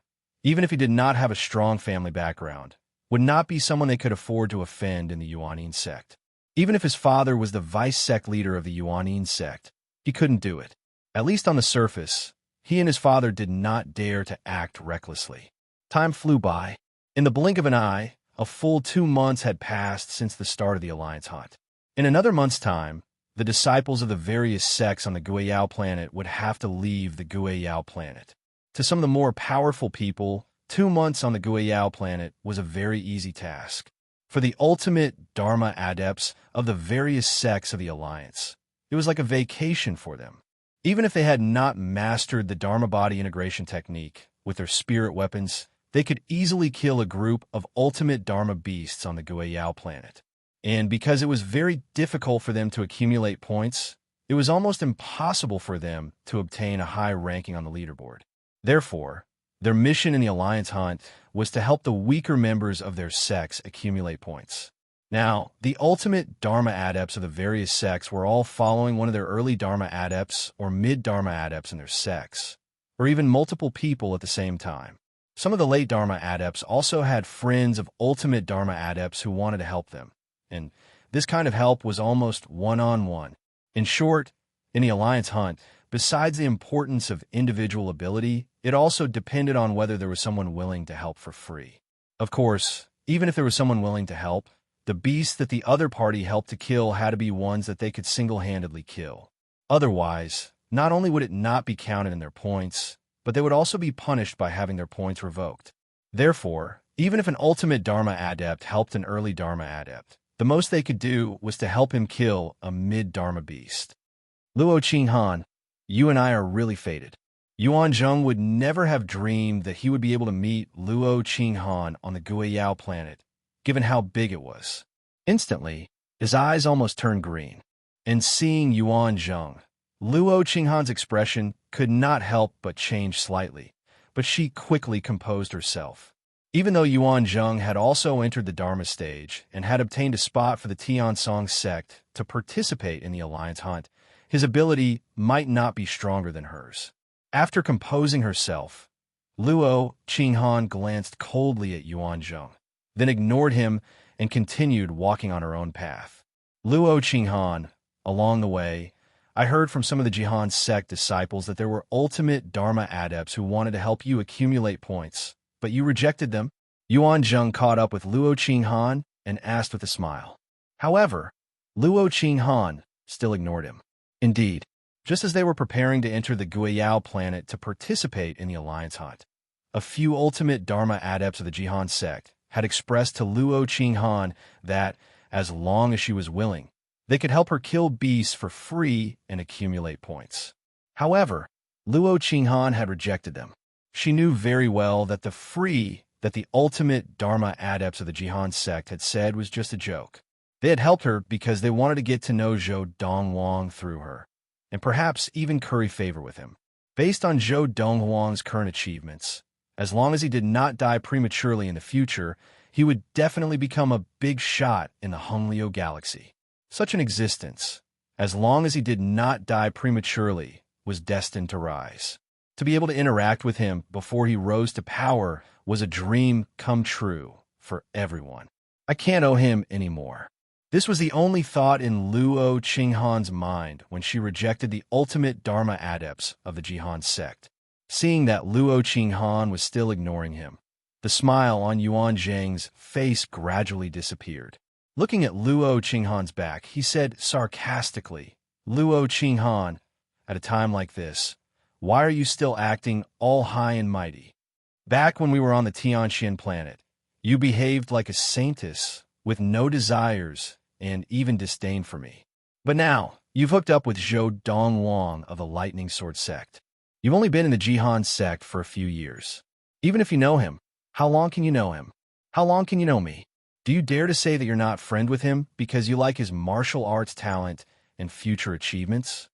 even if he did not have a strong family background, would not be someone they could afford to offend in the Yuanyin sect. Even if his father was the vice sect leader of the Yuanyin sect, he couldn't do it. At least on the surface, he and his father did not dare to act recklessly. Time flew by. In the blink of an eye, a full 2 months had passed since the start of the alliance hunt. In another month's time, the disciples of the various sects on the Guiyao planet would have to leave the Guiyao planet. To some of the more powerful people, 2 months on the Guiyao planet was a very easy task. For the ultimate Dharma adepts of the various sects of the alliance, it was like a vacation for them. Even if they had not mastered the Dharma body integration technique with their spirit weapons, they could easily kill a group of ultimate Dharma beasts on the Guiyao planet. And because it was very difficult for them to accumulate points, it was almost impossible for them to obtain a high ranking on the leaderboard. Therefore, their mission in the alliance hunt was to help the weaker members of their sects accumulate points. Now, the ultimate Dharma adepts of the various sects were all following one of their early Dharma adepts or mid-Dharma adepts in their sects, or even multiple people at the same time. Some of the late Dharma adepts also had friends of ultimate Dharma adepts who wanted to help them, and this kind of help was almost one-on-one. In short, in the alliance hunt, besides the importance of individual ability, it also depended on whether there was someone willing to help for free. Of course, even if there was someone willing to help, the beasts that the other party helped to kill had to be ones that they could single-handedly kill. Otherwise, not only would it not be counted in their points, but they would also be punished by having their points revoked. Therefore, even if an ultimate Dharma adept helped an early Dharma adept, the most they could do was to help him kill a mid-Dharma beast. Luo Qinghan, you and I are really fated. Yuan Zheng would never have dreamed that he would be able to meet Luo Qinghan on the Guiyao planet, given how big it was. Instantly, his eyes almost turned green. And seeing Yuan Zheng, Luo Qinghan's expression could not help but change slightly, but she quickly composed herself. Even though Yuan Zheng had also entered the Dharma stage and had obtained a spot for the Tiansong sect to participate in the alliance hunt, his ability might not be stronger than hers. After composing herself, Luo Qinghan glanced coldly at Yuan Zheng, then ignored him and continued walking on her own path. Luo Qinghan, along the way, I heard from some of the Jihan sect disciples that there were ultimate Dharma adepts who wanted to help you accumulate points, but you rejected them. Yuan Zheng caught up with Luo Qinghan and asked with a smile. However, Luo Qinghan still ignored him. Indeed, just as they were preparing to enter the Guiyao planet to participate in the alliance hunt, a few ultimate Dharma adepts of the Jihan sect had expressed to Luo Qinghan that, as long as she was willing, they could help her kill beasts for free and accumulate points. However, Luo Qinghan had rejected them. She knew very well that the free that the ultimate Dharma adepts of the Jihan sect had said was just a joke. They had helped her because they wanted to get to know Zhou Dongwang through her, and perhaps even curry favor with him. Based on Zhou Dongwang's current achievements, as long as he did not die prematurely in the future, he would definitely become a big shot in the Honglio galaxy. Such an existence, as long as he did not die prematurely, was destined to rise. To be able to interact with him before he rose to power was a dream come true for everyone. I can't owe him anymore. This was the only thought in Luo Qinghan's mind when she rejected the ultimate Dharma adepts of the Jihan sect. Seeing that Luo Qinghan was still ignoring him, the smile on Yuan Zheng's face gradually disappeared. Looking at Luo Qinghan's back, he said sarcastically, Luo Qinghan, at a time like this, why are you still acting all high and mighty? Back when we were on the Tianxian planet, you behaved like a saintess with no desires and even disdain for me. But now, you've hooked up with Zhou Dongwang of the Lightning Sword sect. You've only been in the Jihan sect for a few years. Even if you know him, how long can you know him? How long can you know me? Do you dare to say that you're not friend with him because you like his martial arts talent and future achievements?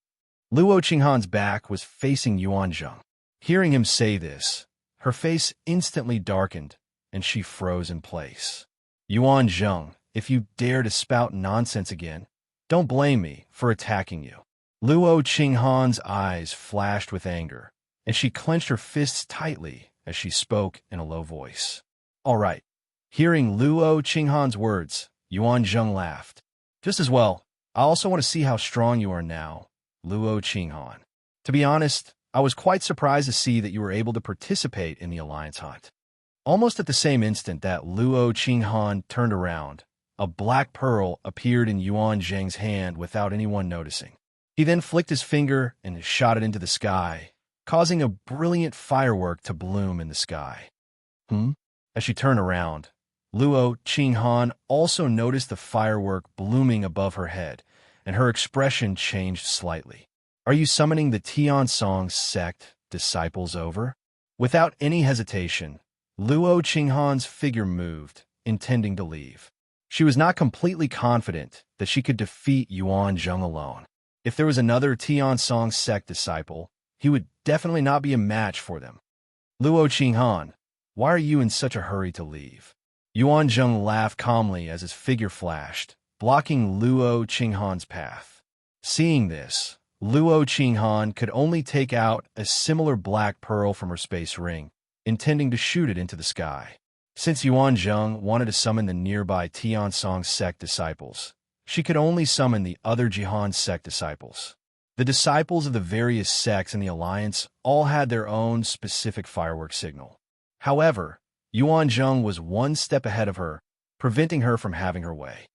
Luo Qinghan's back was facing Yuan Zheng. Hearing him say this, her face instantly darkened and she froze in place. Yuan Zheng, if you dare to spout nonsense again, don't blame me for attacking you." Luo Qinghan's eyes flashed with anger, and she clenched her fists tightly as she spoke in a low voice. "All right." Hearing Luo Qinghan's words, Yuan Zheng laughed. "Just as well. I also want to see how strong you are now, Luo Qinghan. To be honest, I was quite surprised to see that you were able to participate in the alliance hunt." Almost at the same instant that Luo Qinghan turned around, a black pearl appeared in Yuan Zheng's hand without anyone noticing. He then flicked his finger and shot it into the sky, causing a brilliant firework to bloom in the sky. As she turned around, Luo Qinghan also noticed the firework blooming above her head, and her expression changed slightly. "Are you summoning the Tiansong sect disciples over?" Without any hesitation, Luo Qinghan's figure moved, intending to leave. She was not completely confident that she could defeat Yuan Zheng alone. If there was another Tiansong sect disciple, he would definitely not be a match for them. "Luo Qinghan, why are you in such a hurry to leave?" Yuan Zheng laughed calmly as his figure flashed, blocking Luo Qinghan's path. Seeing this, Luo Qinghan could only take out a similar black pearl from her space ring, intending to shoot it into the sky. Since Yuan Zheng wanted to summon the nearby Tiansong sect disciples, she could only summon the other Jihan sect disciples. The disciples of the various sects in the alliance all had their own specific firework signal. However, Yuan Zheng was one step ahead of her, preventing her from having her way.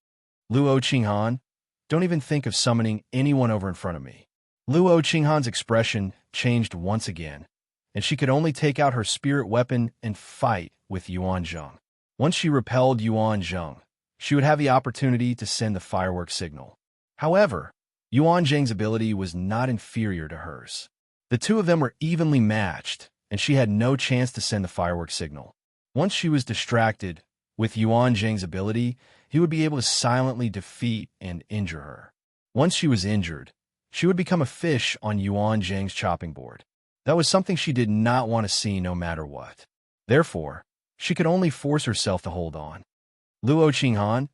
"Luo Qinghan, don't even think of summoning anyone over in front of me." Luo Qinghan's expression changed once again, and she could only take out her spirit weapon and fight with Yuan Zheng. Once she repelled Yuan Zheng, she would have the opportunity to send the firework signal. However, Yuan Zheng's ability was not inferior to hers. The two of them were evenly matched, and she had no chance to send the firework signal. Once she was distracted with Yuan Zheng's ability, he would be able to silently defeat and injure her. Once she was injured, she would become a fish on Yuan Zheng's chopping board. That was something she did not want to see no matter what. Therefore, she could only force herself to hold on. "Luo Qinghan,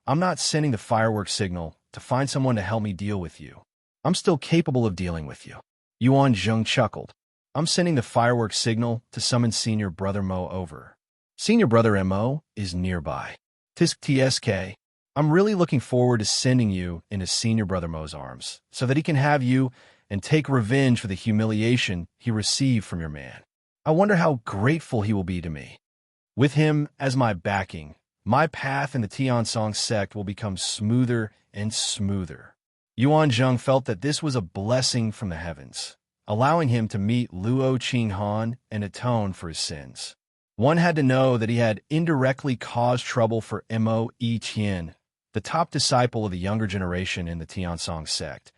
I'm not sending the firework signal to find someone to help me deal with you. I'm still capable of dealing with you." Yuan Zheng chuckled. "I'm sending the firework signal to summon Senior Brother Mo over. Senior Brother Mo is nearby. Tisk TSK. I'm really looking forward to sending you into Senior Brother Mo's arms, so that he can have you and take revenge for the humiliation he received from your man. I wonder how grateful he will be to me. With him as my backing, my path in the Tiansong sect will become smoother and smoother." Yuan Zheng felt that this was a blessing from the heavens, allowing him to meet Luo Qinghan and atone for his sins. One had to know that he had indirectly caused trouble for Mo Etian, the top disciple of the younger generation in the Tiansong sect,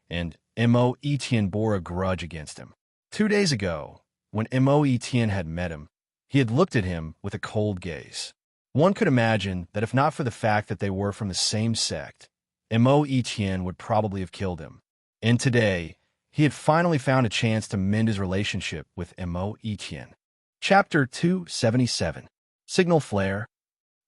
and Mo Etian bore a grudge against him. 2 days ago, when Mo Etian had met him, he had looked at him with a cold gaze. One could imagine that if not for the fact that they were from the same sect, Mo Etian would probably have killed him. And today, he had finally found a chance to mend his relationship with Mo Etian. Chapter 277. Signal Flare.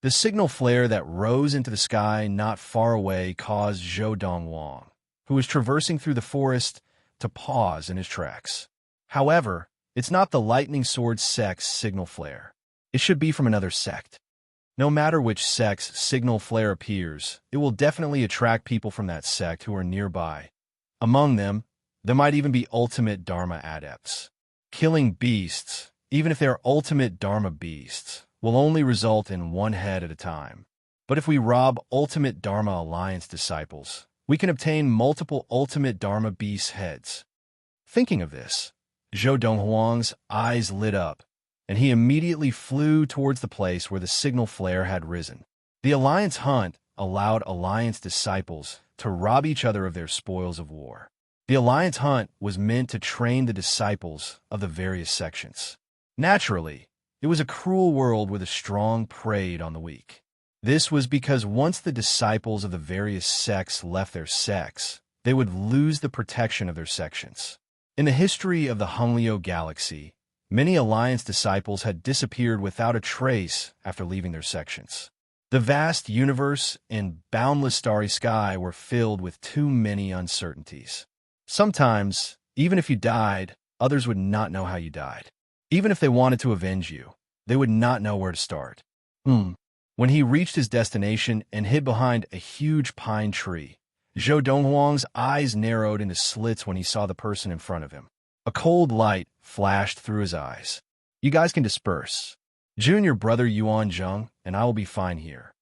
The signal flare that rose into the sky not far away caused Zhou Dongwang, who was traversing through the forest, to pause in his tracks. However, it's not the lightning sword sect's signal flare. It should be from another sect. No matter which sect's signal flare appears, it will definitely attract people from that sect who are nearby. Among them, there might even be ultimate Dharma adepts. Killing beasts, even if they're ultimate Dharma beasts, will only result in one head at a time. But if we rob ultimate Dharma Alliance disciples, we can obtain multiple ultimate Dharma beast heads. Thinking of this, Zhou Donghuang's eyes lit up, and he immediately flew towards the place where the signal flare had risen. The Alliance hunt allowed Alliance disciples to rob each other of their spoils of war. The Alliance hunt was meant to train the disciples of the various sections. Naturally, it was a cruel world where the strong preyed on the weak. This was because once the disciples of the various sects left their sects, they would lose the protection of their sections. In the history of the Honglio galaxy, many Alliance disciples had disappeared without a trace after leaving their sections. The vast universe and boundless starry sky were filled with too many uncertainties. Sometimes, even if you died, others would not know how you died. Even if they wanted to avenge you, they would not know where to start. When he reached his destination and hid behind a huge pine tree, Zhou Donghuang's eyes narrowed into slits when he saw the person in front of him. A cold light flashed through his eyes. You guys can disperse. Junior brother Yuan Zheng and I will be fine here.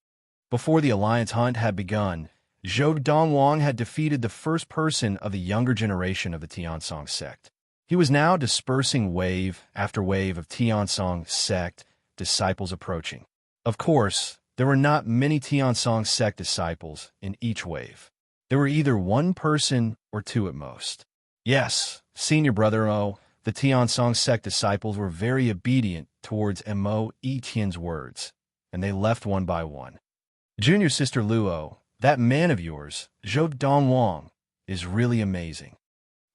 Before the alliance hunt had begun, Zhou Donghuang had defeated the first person of the younger generation of the Tiansong sect. He was now dispersing wave after wave of Tiansong sect disciples approaching. Of course, there were not many Tiansong sect disciples in each wave. There were either one person or two at most. Yes, senior brother Mo, the Tiansong sect disciples were very obedient towards Mo Etien's words, and they left one by one. Junior sister Luo, that man of yours, Zhou Donghuang, is really amazing.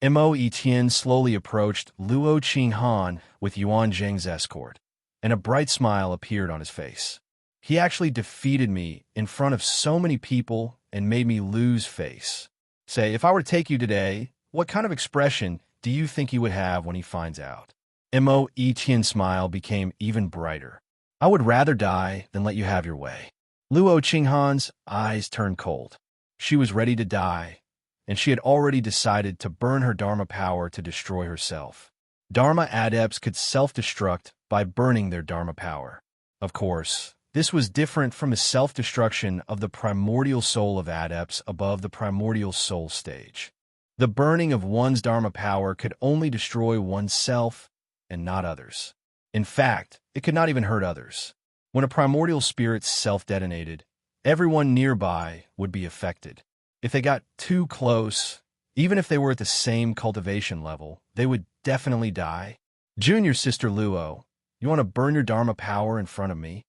Mo Etien slowly approached Luo Qinghan with Yuan Zheng's escort, and a bright smile appeared on his face. He actually defeated me in front of so many people and made me lose face. Say, if I were to take you today, what kind of expression do you think he would have when he finds out? Mo Etien's smile became even brighter. I would rather die than let you have your way. Luo Qinghan's eyes turned cold. She was ready to die, and she had already decided to burn her Dharma power to destroy herself. Dharma adepts could self-destruct by burning their Dharma power. Of course, this was different from the self-destruction of the primordial soul of adepts above the primordial soul stage. The burning of one's Dharma power could only destroy oneself and not others. In fact, it could not even hurt others. When a primordial spirit self-detonated, everyone nearby would be affected. If they got too close, even if they were at the same cultivation level, they would definitely die. Junior sister Luo, you want to burn your Dharma power in front of me?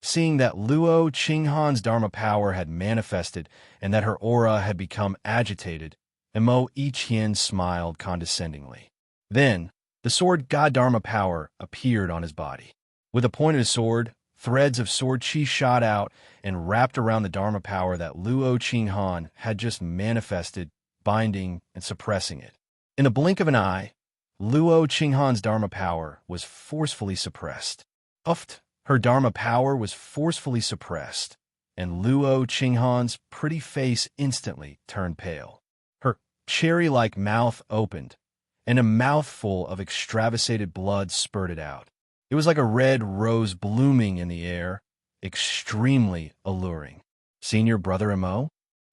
Seeing that Luo Qinghan's Dharma power had manifested and that her aura had become agitated, Mo Iqian smiled condescendingly. Then, the sword God Dharma power appeared on his body. With the point of his sword, threads of sword chi shot out and wrapped around the Dharma power that Luo Qinghan had just manifested, binding and suppressing it. In a blink of an eye, Luo Qinghan's Dharma power was forcefully suppressed. Her Dharma power was forcefully suppressed, and Luo Qinghan's pretty face instantly turned pale. Her cherry-like mouth opened, and a mouthful of extravasated blood spurted out. It was like a red rose blooming in the air, extremely alluring. Senior brother Mo?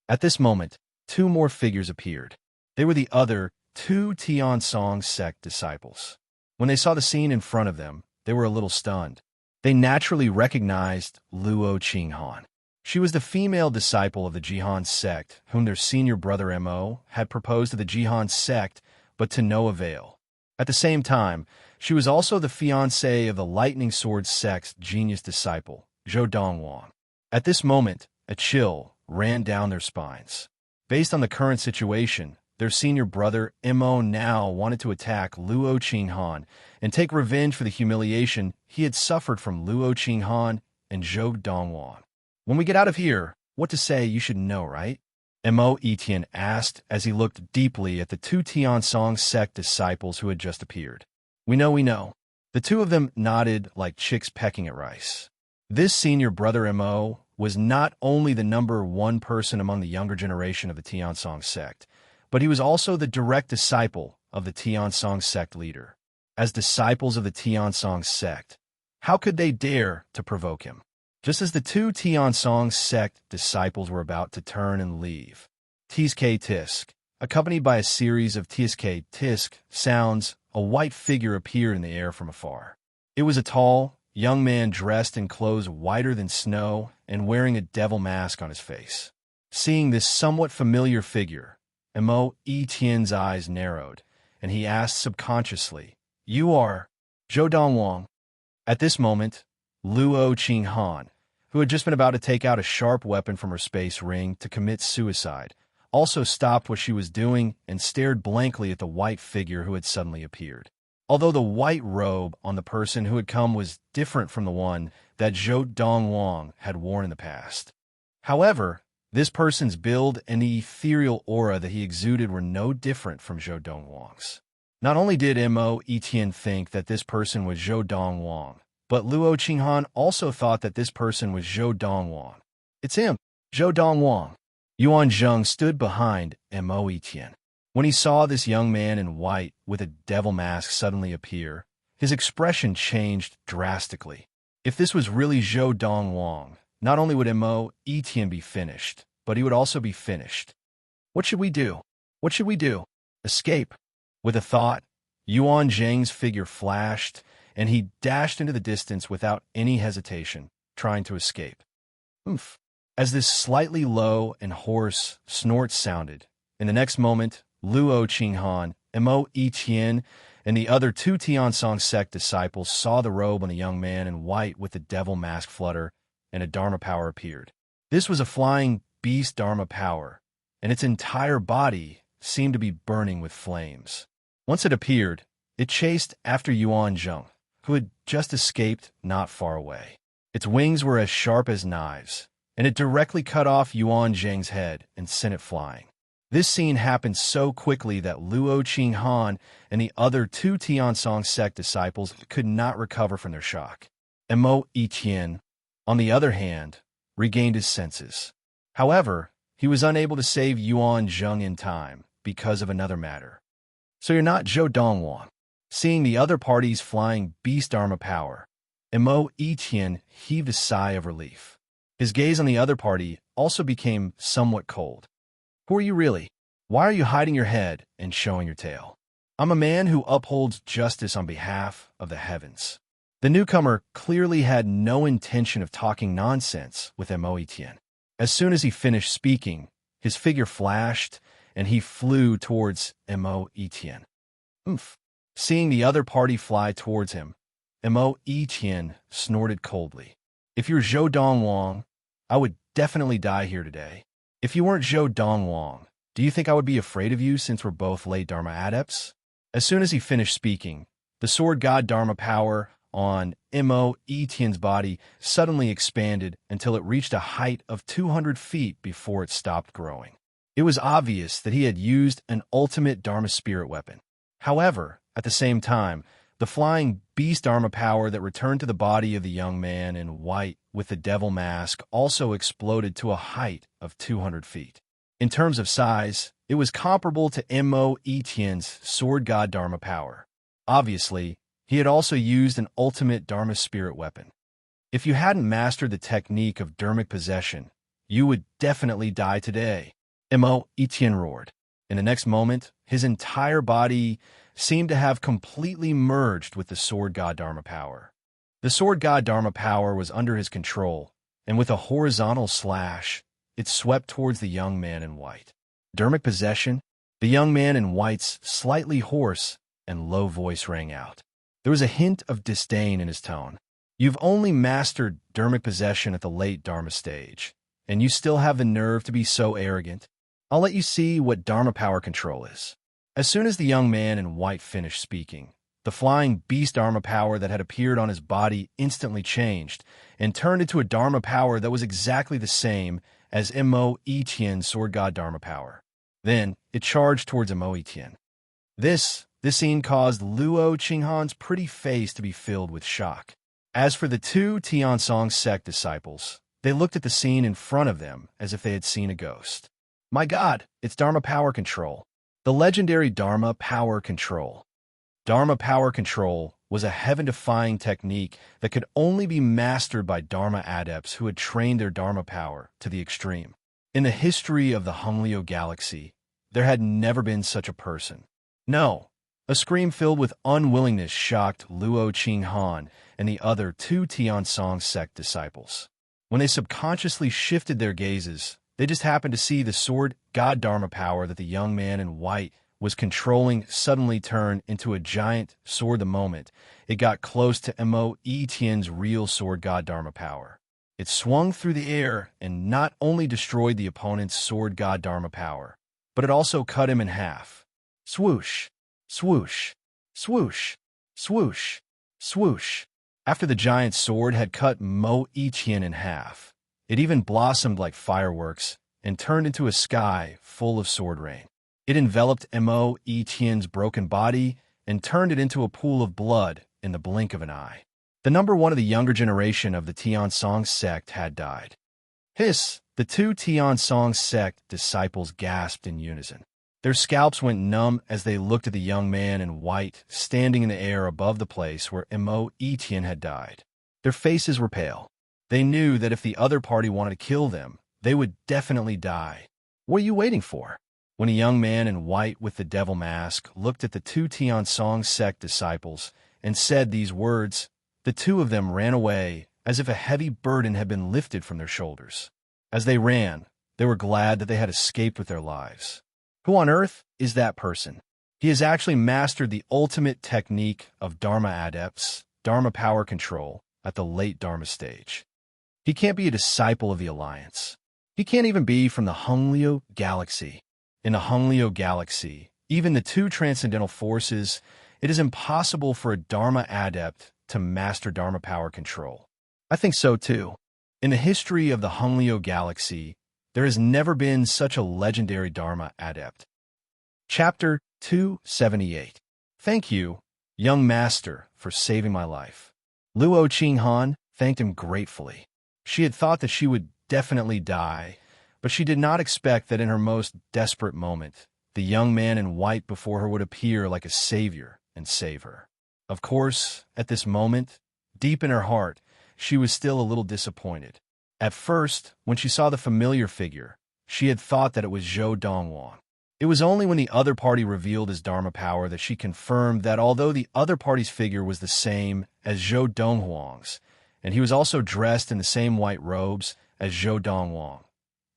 At this moment, two more figures appeared. They were the other two Tiansong sect disciples. When they saw the scene in front of them, they were a little stunned. They naturally recognized Luo Qinghan. She was the female disciple of the Jihan sect, whom their senior brother Mo had proposed to the Jihan sect, but to no avail. At the same time, she was also the fiancée of the Lightning Sword sect's genius disciple, Zhou Donghuang. At this moment, a chill ran down their spines. Based on the current situation, their senior brother Mo now wanted to attack Luo Qinghan and take revenge for the humiliation he had suffered from Luo Qinghan and Zhou Donghuang. When we get out of here, what to say you should know, right? Mo Etienne asked as he looked deeply at the two Tiansong sect disciples who had just appeared. We know. The two of them nodded like chicks pecking at rice. This senior brother Mo was not only the number one person among the younger generation of the Tiansong sect, but he was also the direct disciple of the Tiansong sect leader. As disciples of the Tiansong sect, how could they dare to provoke him? Just as the two Tiansong sect disciples were about to turn and leave, Tsk Tisk, accompanied by a series of Tsk Tisk sounds, a white figure appeared in the air from afar. It was a tall, young man dressed in clothes whiter than snow and wearing a devil mask on his face. Seeing this somewhat familiar figure, Mo Etienne's eyes narrowed, and he asked subconsciously, "You are Zhou Donghuang?" At this moment, Luo Qinghan, who had just been about to take out a sharp weapon from her space ring to commit suicide, also stopped what she was doing and stared blankly at the white figure who had suddenly appeared. although the white robe on the person who had come was different from the one that Zhou Dongwang had worn in the past. However, this person's build and the ethereal aura that he exuded were no different from Zhou Dongwang's. Not only did Mo Etian think that this person was Zhou Dongwang, but Luo Qinghan also thought that this person was Zhou Dongwang. It's him, Zhou Dongwang. Yuan Zheng stood behind Mo Etian. When he saw this young man in white with a devil mask suddenly appear, his expression changed drastically. If this was really Zhou Dongwang, not only would Mo Etian be finished, but he would also be finished. What should we do? What should we do? Escape. With a thought, Yuan Zheng's figure flashed, and he dashed into the distance without any hesitation, trying to escape. Oomph. As this slightly low and hoarse snort sounded, in the next moment, Luo Qinghan, Mo Etian, and the other two Tiansong sect disciples saw the robe on the young man in white with the devil mask flutter, and a Dharma power appeared. This was a flying beast Dharma power, and its entire body seemed to be burning with flames. Once it appeared, it chased after Yuan Zheng, who had just escaped not far away. Its wings were as sharp as knives, and it directly cut off Yuan Zheng's head and sent it flying. This scene happened so quickly that Luo Qinghan and the other two Tiansong sect disciples could not recover from their shock. Mo Etian, on the other hand, regained his senses. However, he was unable to save Yuan Zheng in time because of another matter. So you're not Zhou Dongwang. Seeing the other party's flying beast Dharma power, Mo Etian heaved a sigh of relief. His gaze on the other party also became somewhat cold. Who are you really? Why are you hiding your head and showing your tail? I'm a man who upholds justice on behalf of the heavens. The newcomer clearly had no intention of talking nonsense with Mo Etian. As soon as he finished speaking, his figure flashed, and he flew towards Mo Etian. Oomph. Seeing the other party fly towards him, Mo Etian snorted coldly. If you're Zhou Dongwang, I would definitely die here today. If you weren't Zhou Dongwang, do you think I would be afraid of you since we're both late Dharma adepts? As soon as he finished speaking, the sword god Dharma power on Mo Etian's body suddenly expanded until it reached a height of 200 feet before it stopped growing. It was obvious that he had used an ultimate Dharma spirit weapon. However, at the same time, the flying beast Dharma power that returned to the body of the young man in white with the devil mask also exploded to a height of 200 feet. In terms of size, it was comparable to Mo Etian's sword god Dharma power. Obviously, he had also used an ultimate Dharma spirit weapon. If you hadn't mastered the technique of Dharmic possession, you would definitely die today, Mo Etian roared. In the next moment, his entire body seemed to have completely merged with the sword god Dharma power. The sword god Dharma power was under his control, and with a horizontal slash, it swept towards the young man in white. Dharmic possession? The young man in white's slightly hoarse and low voice rang out. There was a hint of disdain in his tone. You've only mastered Dharmic possession at the late Dharma stage, and you still have the nerve to be so arrogant? I'll let you see what Dharma power control is. As soon as the young man in white finished speaking, the flying beast Dharma power that had appeared on his body instantly changed and turned into a Dharma power that was exactly the same as Mo Etian's sword god Dharma power. Then it charged towards Mo Etian. This scene caused Luo Qinghan's pretty face to be filled with shock. As for the two Tiansong sect disciples, they looked at the scene in front of them as if they had seen a ghost. My God, it's Dharma power control. The legendary Dharma power control. Dharma power control was a heaven-defying technique that could only be mastered by Dharma adepts who had trained their Dharma power to the extreme. In the history of the Honglio galaxy, there had never been such a person. No, a scream filled with unwillingness shocked Luo Qinghan and the other two Tiansong sect disciples. When they subconsciously shifted their gazes, they just happened to see the sword god Dharma power that the young man in white was controlling suddenly turn into a giant sword the moment it got close to Mo Etian's real sword god Dharma power. It swung through the air and not only destroyed the opponent's sword god Dharma power, but it also cut him in half. Swoosh, swoosh, swoosh. Swoosh! Swoosh! After the giant sword had cut Mo Iqian in half, it even blossomed like fireworks and turned into a sky full of sword rain. It enveloped Mo Iqian's broken body and turned it into a pool of blood in the blink of an eye. The number one of the younger generation of the Tiansong sect had died. Hiss! The two Tiansong sect disciples gasped in unison. Their scalps went numb as they looked at the young man in white standing in the air above the place where Mo Iqian had died. Their faces were pale. They knew that if the other party wanted to kill them, they would definitely die. What are you waiting for? When a young man in white with the devil mask looked at the two Tiansong sect disciples and said these words, the two of them ran away as if a heavy burden had been lifted from their shoulders. As they ran, they were glad that they had escaped with their lives. Who on earth is that person? He has actually mastered the ultimate technique of Dharma adepts, Dharma power control, at the late Dharma stage. He can't be a disciple of the Alliance. He can't even be from the Honglio galaxy. In the Honglio galaxy, even the two transcendental forces, it is impossible for a Dharma adept to master Dharma power control. I think so too. In the history of the Honglio galaxy, there has never been such a legendary Dharma adept. Chapter 278. Thank you, young master, for saving my life. Luo Qinghan thanked him gratefully. She had thought that she would definitely die, but she did not expect that in her most desperate moment, the young man in white before her would appear like a savior and save her. Of course, at this moment, deep in her heart, she was still a little disappointed. At first, when she saw the familiar figure, she had thought that it was Zhou Dongwang. It was only when the other party revealed his Dharma power that she confirmed that although the other party's figure was the same as Zhou Donghuang's, and he was also dressed in the same white robes as Zhou Dongwang,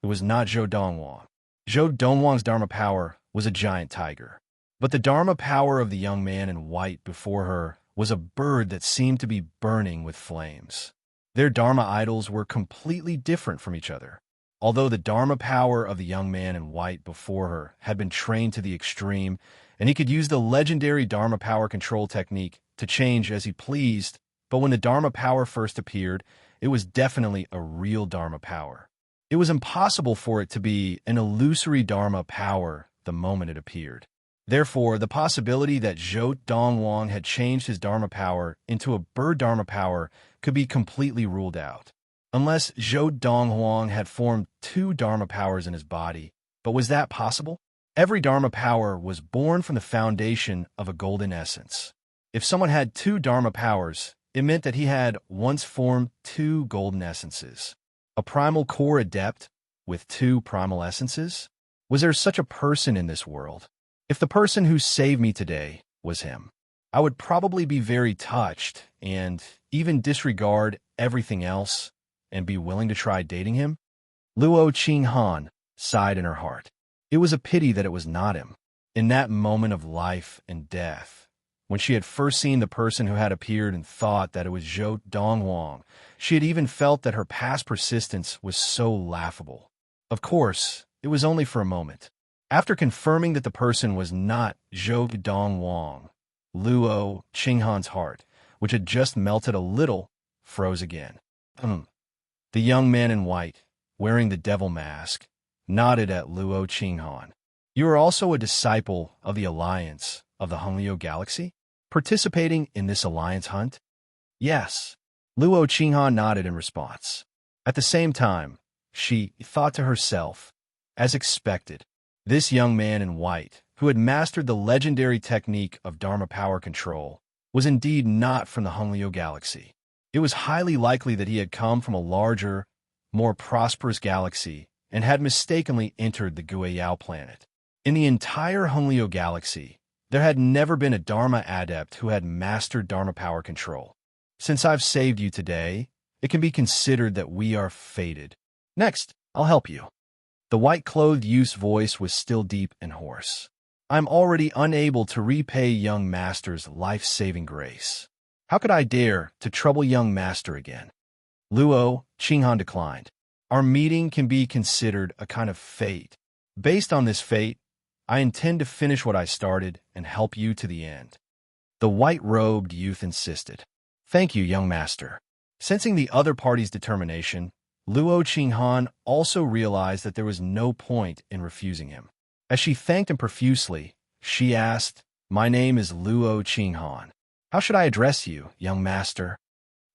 it was not Zhou Dongwang. Zhou Dongwang's Dharma power was a giant tiger. But the Dharma power of the young man in white before her was a bird that seemed to be burning with flames. Their Dharma idols were completely different from each other. Although the Dharma power of the young man in white before her had been trained to the extreme, and he could use the legendary Dharma power control technique to change as he pleased, but when the Dharma power first appeared, it was definitely a real Dharma power. It was impossible for it to be an illusory Dharma power the moment it appeared. Therefore, the possibility that Zhou Dongwang had changed his Dharma power into a bird Dharma power could be completely ruled out. Unless Zhou Donghuang had formed two Dharma powers in his body. But was that possible? Every Dharma power was born from the foundation of a golden essence. If someone had two Dharma powers, it meant that he had once formed two golden essences. A primal core adept with two primal essences? Was there such a person in this world? If the person who saved me today was him, I would probably be very touched and even disregard everything else and be willing to try dating him. Luo Qinghan sighed in her heart. It was a pity that it was not him. In that moment of life and death, when she had first seen the person who had appeared and thought that it was Zhou Donghuang, she had even felt that her past persistence was so laughable. Of course, it was only for a moment. After confirming that the person was not Zhou Dongwang, Luo Qinghan's heart, which had just melted a little, froze again. The young man in white, wearing the devil mask, nodded at Luo Qinghan. You are also a disciple of the Alliance of the Honglio Galaxy? Participating in this Alliance hunt? Yes. Luo Qinghan nodded in response. At the same time, she thought to herself, as expected, this young man in white, who had mastered the legendary technique of Dharma power control, was indeed not from the Honglio Galaxy. It was highly likely that he had come from a larger, more prosperous galaxy and had mistakenly entered the Guiyao planet. In the entire Honglio Galaxy, there had never been a Dharma adept who had mastered Dharma power control. Since I've saved you today, it can be considered that we are fated. Next, I'll help you. The white-clothed youth's voice was still deep and hoarse. I'm already unable to repay young master's life-saving grace. How could I dare to trouble young master again? Luo Qinghan declined. Our meeting can be considered a kind of fate. Based on this fate, I intend to finish what I started and help you to the end. The white-robed youth insisted. "Thank you, young master." Sensing the other party's determination, Luo Qinghan also realized that there was no point in refusing him. As she thanked him profusely, she asked, "My name is Luo Qinghan. How should I address you, young master?"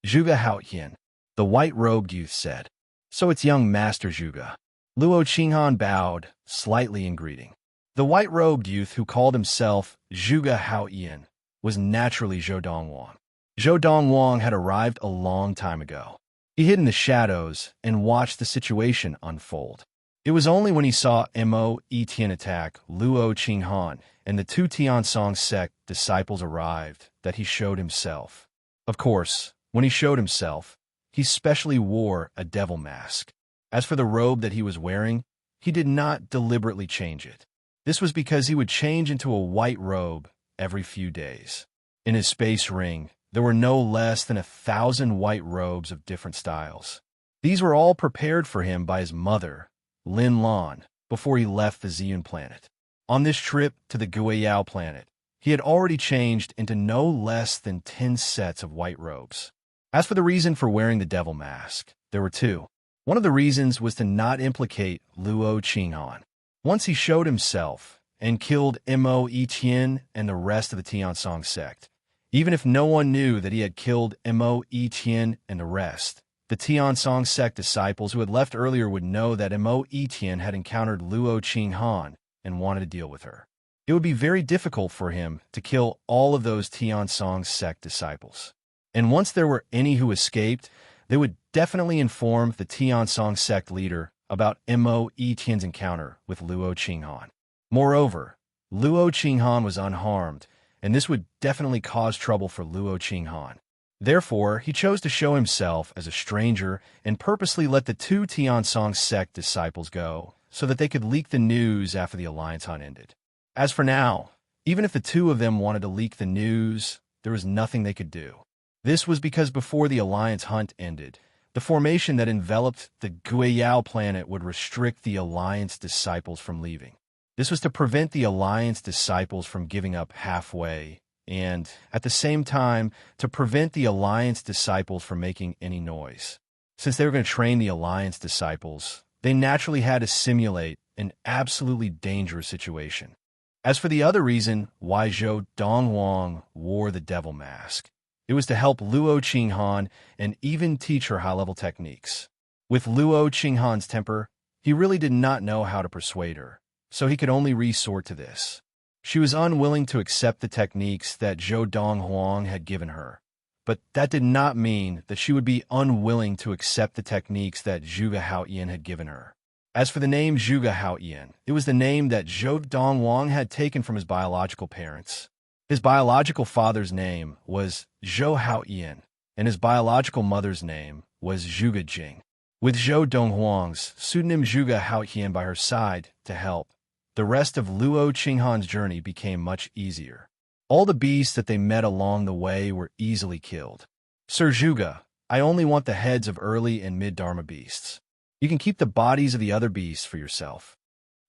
"Zhuge Haotian," the white-robed youth said. "So it's young master Zhuge." Luo Qinghan bowed, slightly in greeting. The white-robed youth who called himself Zhuge Haotian was naturally Zhou Dongwang. Zhou Dongwang had arrived a long time ago. He hid in the shadows and watched the situation unfold. It was only when he saw Mo Etian attack Luo Qinghan and the two Tiansong sect disciples arrived that he showed himself. Of course, when he showed himself, he specially wore a devil mask. As for the robe that he was wearing, he did not deliberately change it. This was because he would change into a white robe every few days. In his space ring, there were no less than 1,000 white robes of different styles. These were all prepared for him by his mother, Lin Lan, before he left the Xian planet. On this trip to the Guiyao planet, he had already changed into no less than 10 sets of white robes. As for the reason for wearing the devil mask, there were two. One of the reasons was to not implicate Luo Qinghan. Once he showed himself and killed Mo Etian and the rest of the Tiansong sect, even if no one knew that he had killed Mo Etian and the rest, the Tiansong sect disciples who had left earlier would know that Mo Etian had encountered Luo Qinghan and wanted to deal with her. It would be very difficult for him to kill all of those Tiansong sect disciples. And once there were any who escaped, they would definitely inform the Tiansong sect leader about Mo Etian's encounter with Luo Qinghan. Moreover, Luo Qinghan was unharmed, and this would definitely cause trouble for Luo Qinghan. Therefore, he chose to show himself as a stranger and purposely let the two Tiansong sect disciples go so that they could leak the news after the alliance hunt ended. As for now, even if the two of them wanted to leak the news, there was nothing they could do. This was because before the alliance hunt ended, the formation that enveloped the Guiyao planet would restrict the alliance disciples from leaving. This was to prevent the alliance disciples from giving up halfway, and, at the same time, to prevent the alliance disciples from making any noise. Since they were going to train the alliance disciples, they naturally had to simulate an absolutely dangerous situation. As for the other reason why Zhou Dongwang wore the devil mask, it was to help Luo Qinghan and even teach her high-level techniques. With Luo Qinghan's temper, he really did not know how to persuade her, so he could only resort to this. She was unwilling to accept the techniques that Zhou Donghuang had given her, but that did not mean that she would be unwilling to accept the techniques that Zhuge Haotian had given her. As for the name Zhuge Haotian, it was the name that Zhou Donghuang had taken from his biological parents. His biological father's name was Zhou Haotian, and his biological mother's name was Zhuge Jing. With Zhou Donghuang's pseudonym Zhuge Haotian by her side to help, the rest of Luo Qinghan's journey became much easier. All the beasts that they met along the way were easily killed. "Sir Zhuge, I only want the heads of early and mid-Dharma beasts. You can keep the bodies of the other beasts for yourself,"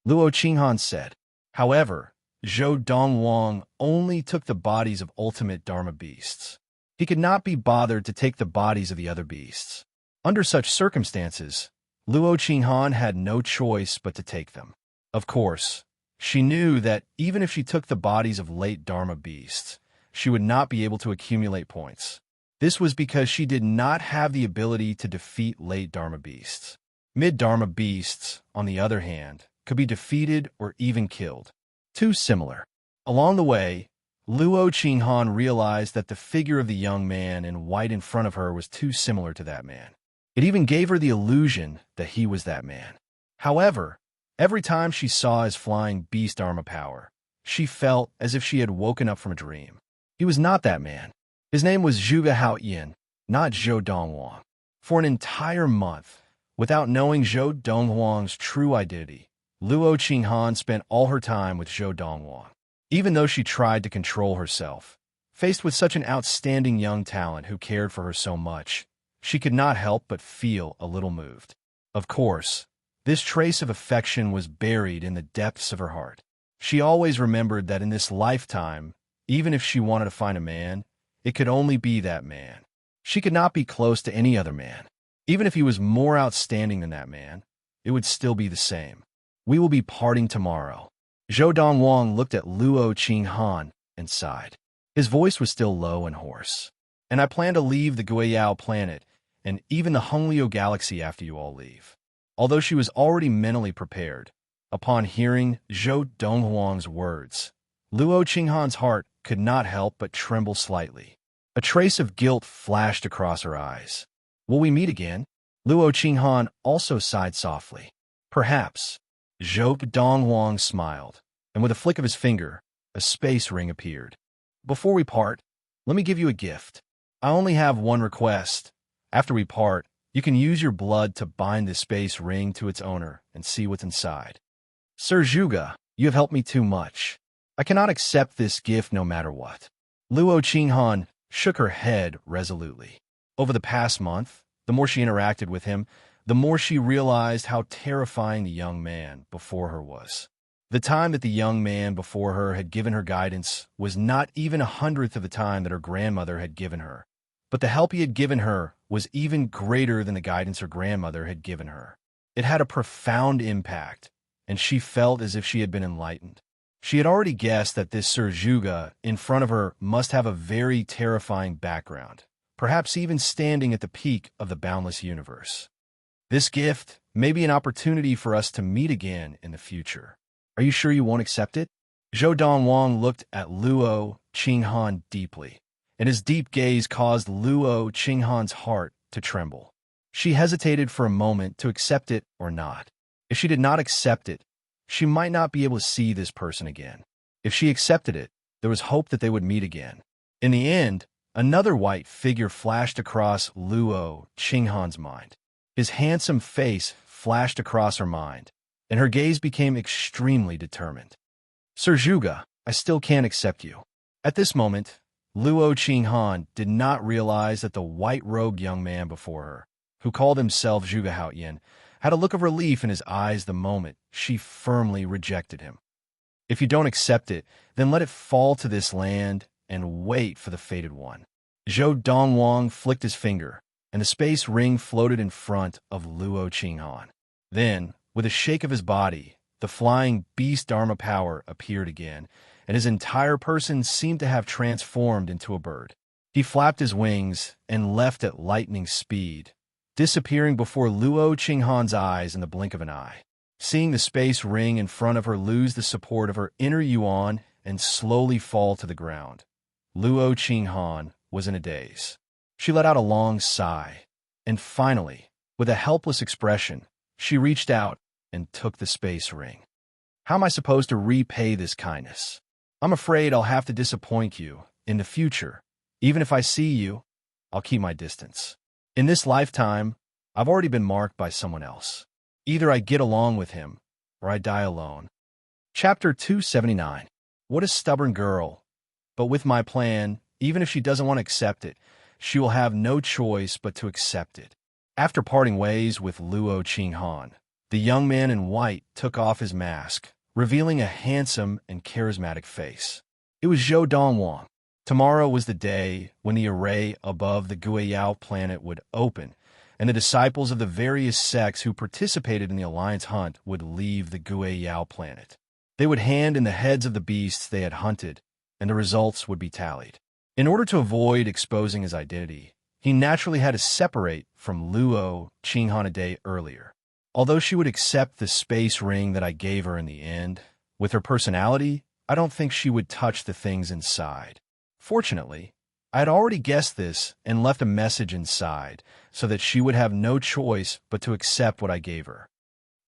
Luo Qinghan said. However, Zhou Dongwang only took the bodies of ultimate Dharma beasts. He could not be bothered to take the bodies of the other beasts. Under such circumstances, Luo Qinghan had no choice but to take them. Of course, she knew that even if she took the bodies of late Dharma beasts, she would not be able to accumulate points. This was because she did not have the ability to defeat late Dharma beasts. Mid-Dharma beasts, on the other hand, could be defeated or even killed. Too similar. Along the way, Luo Qinghan realized that the figure of the young man in white in front of her was too similar to that man. It even gave her the illusion that he was that man. However, every time she saw his flying beast Dharma power, she felt as if she had woken up from a dream. He was not that man. His name was Zhuge Haotian, not Zhou Donghuang. For an entire month, without knowing Zhou Donghuang's true identity, Luo Qinghan spent all her time with Zhou Donghuang. Even though she tried to control herself, faced with such an outstanding young talent who cared for her so much, she could not help but feel a little moved. Of course, this trace of affection was buried in the depths of her heart. She always remembered that in this lifetime, even if she wanted to find a man, it could only be that man. She could not be close to any other man. Even if he was more outstanding than that man, it would still be the same. We will be parting tomorrow. Zhou Dongwang looked at Luo Qinghan and sighed. His voice was still low and hoarse. And I plan to leave the Guiyao planet and even the Hongliu galaxy after you all leave. Although she was already mentally prepared, upon hearing Zhou Donghuang's words, Luo Qinghan's heart could not help but tremble slightly. A trace of guilt flashed across her eyes. Will we meet again? Luo Qinghan also sighed softly. Perhaps. Zhou Donghuang smiled, and with a flick of his finger, a space ring appeared. Before we part, let me give you a gift. I only have one request. After we part, you can use your blood to bind the space ring to its owner and see what's inside. Sir Zhuge, you have helped me too much. I cannot accept this gift no matter what. Luo Qinghan shook her head resolutely. Over the past month, the more she interacted with him, the more she realized how terrifying the young man before her was. The time that the young man before her had given her guidance was not even 1/100th of the time that her grandmother had given her. But the help he had given her was even greater than the guidance her grandmother had given her. It had a profound impact, and she felt as if she had been enlightened. She had already guessed that this Sir Zhuge in front of her must have a very terrifying background, perhaps even standing at the peak of the boundless universe. This gift may be an opportunity for us to meet again in the future. Are you sure you won't accept it? Zhou Dongwang looked at Luo Qinghan deeply, and his deep gaze caused Luo Qinghan's heart to tremble. She hesitated for a moment to accept it or not. If she did not accept it, she might not be able to see this person again. If she accepted it, there was hope that they would meet again. In the end, another white figure flashed across Luo Qinghan's mind. His handsome face flashed across her mind, and her gaze became extremely determined. Sir Zhuge, I still can't accept you. At this moment, Luo Qinghan did not realize that the white-robed young man before her, who called himself Zhuge Haoyan, had a look of relief in his eyes the moment she firmly rejected him. If you don't accept it, then let it fall to this land and wait for the fated one. Zhou Dongwang flicked his finger, and the space ring floated in front of Luo Qinghan. Then, with a shake of his body, the flying beast Dharma power appeared again, and his entire person seemed to have transformed into a bird. He flapped his wings and left at lightning speed, disappearing before Luo Qinghan's eyes in the blink of an eye. Seeing the space ring in front of her lose the support of her inner yuan and slowly fall to the ground, Luo Qinghan was in a daze. She let out a long sigh, and finally, with a helpless expression, she reached out and took the space ring. How am I supposed to repay this kindness? I'm afraid I'll have to disappoint you in the future. Even if I see you, I'll keep my distance. In this lifetime, I've already been marked by someone else. Either I get along with him, or I die alone. Chapter 279. What a stubborn girl. But with my plan, even if she doesn't want to accept it, she will have no choice but to accept it. After parting ways with Luo Qinghan, the young man in white took off his mask, revealing a handsome and charismatic face. It was Zhou Dongwang. Tomorrow was the day when the array above the Guiyao planet would open, and the disciples of the various sects who participated in the Alliance hunt would leave the Guiyao planet. They would hand in the heads of the beasts they had hunted, and the results would be tallied. In order to avoid exposing his identity, he naturally had to separate from Luo Qinghan a day earlier. Although she would accept the space ring that I gave her in the end, with her personality, I don't think she would touch the things inside. Fortunately, I had already guessed this and left a message inside so that she would have no choice but to accept what I gave her.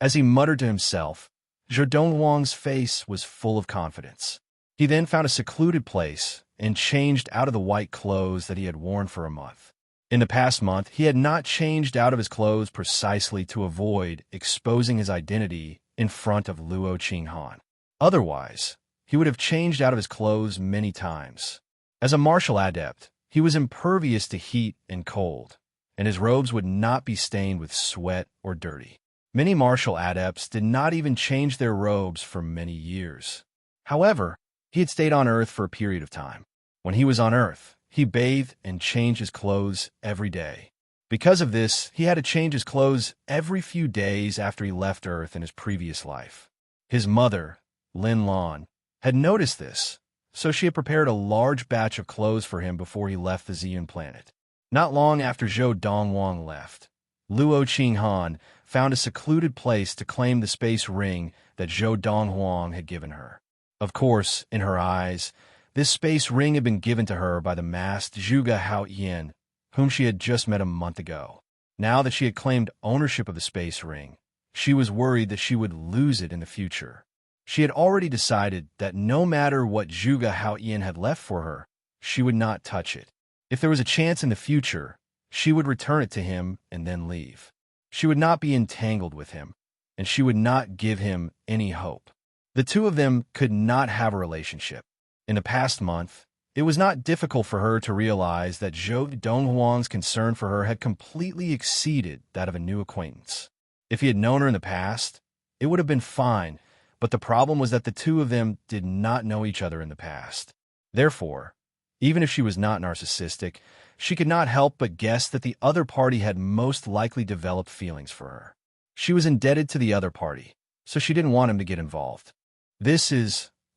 As he muttered to himself, Zhou Dongwang's face was full of confidence. He then found a secluded place and changed out of the white clothes that he had worn for a month. In the past month, he had not changed out of his clothes precisely to avoid exposing his identity in front of Luo Qinghan. Otherwise, he would have changed out of his clothes many times. As a martial adept, he was impervious to heat and cold, and his robes would not be stained with sweat or dirty. Many martial adepts did not even change their robes for many years. However, He had stayed on Earth for a period of time. When he was on Earth, he bathed and changed his clothes every day. Because of this, he had to change his clothes every few days after he left Earth in his previous life. His mother, Lin Lan, had noticed this, so she had prepared a large batch of clothes for him before he left the Xian planet. Not long after Zhou Dongwang left, Luo Qinghan found a secluded place to claim the space ring that Zhou Donghuang had given her. Of course, in her eyes, this space ring had been given to her by the masked Zhuge Haoyan, whom she had just met a month ago. Now that she had claimed ownership of the space ring, she was worried that she would lose it in the future. She had already decided that no matter what Zhuge Haoyan had left for her, she would not touch it. If there was a chance in the future, she would return it to him and then leave. She would not be entangled with him, and she would not give him any hope. The two of them could not have a relationship. In the past month, it was not difficult for her to realize that Zhou Donghuang's concern for her had completely exceeded that of a new acquaintance. If he had known her in the past, it would have been fine, but the problem was that the two of them did not know each other in the past. Therefore, even if she was not narcissistic, she could not help but guess that the other party had most likely developed feelings for her. She was indebted to the other party, so she didn't want him to get involved.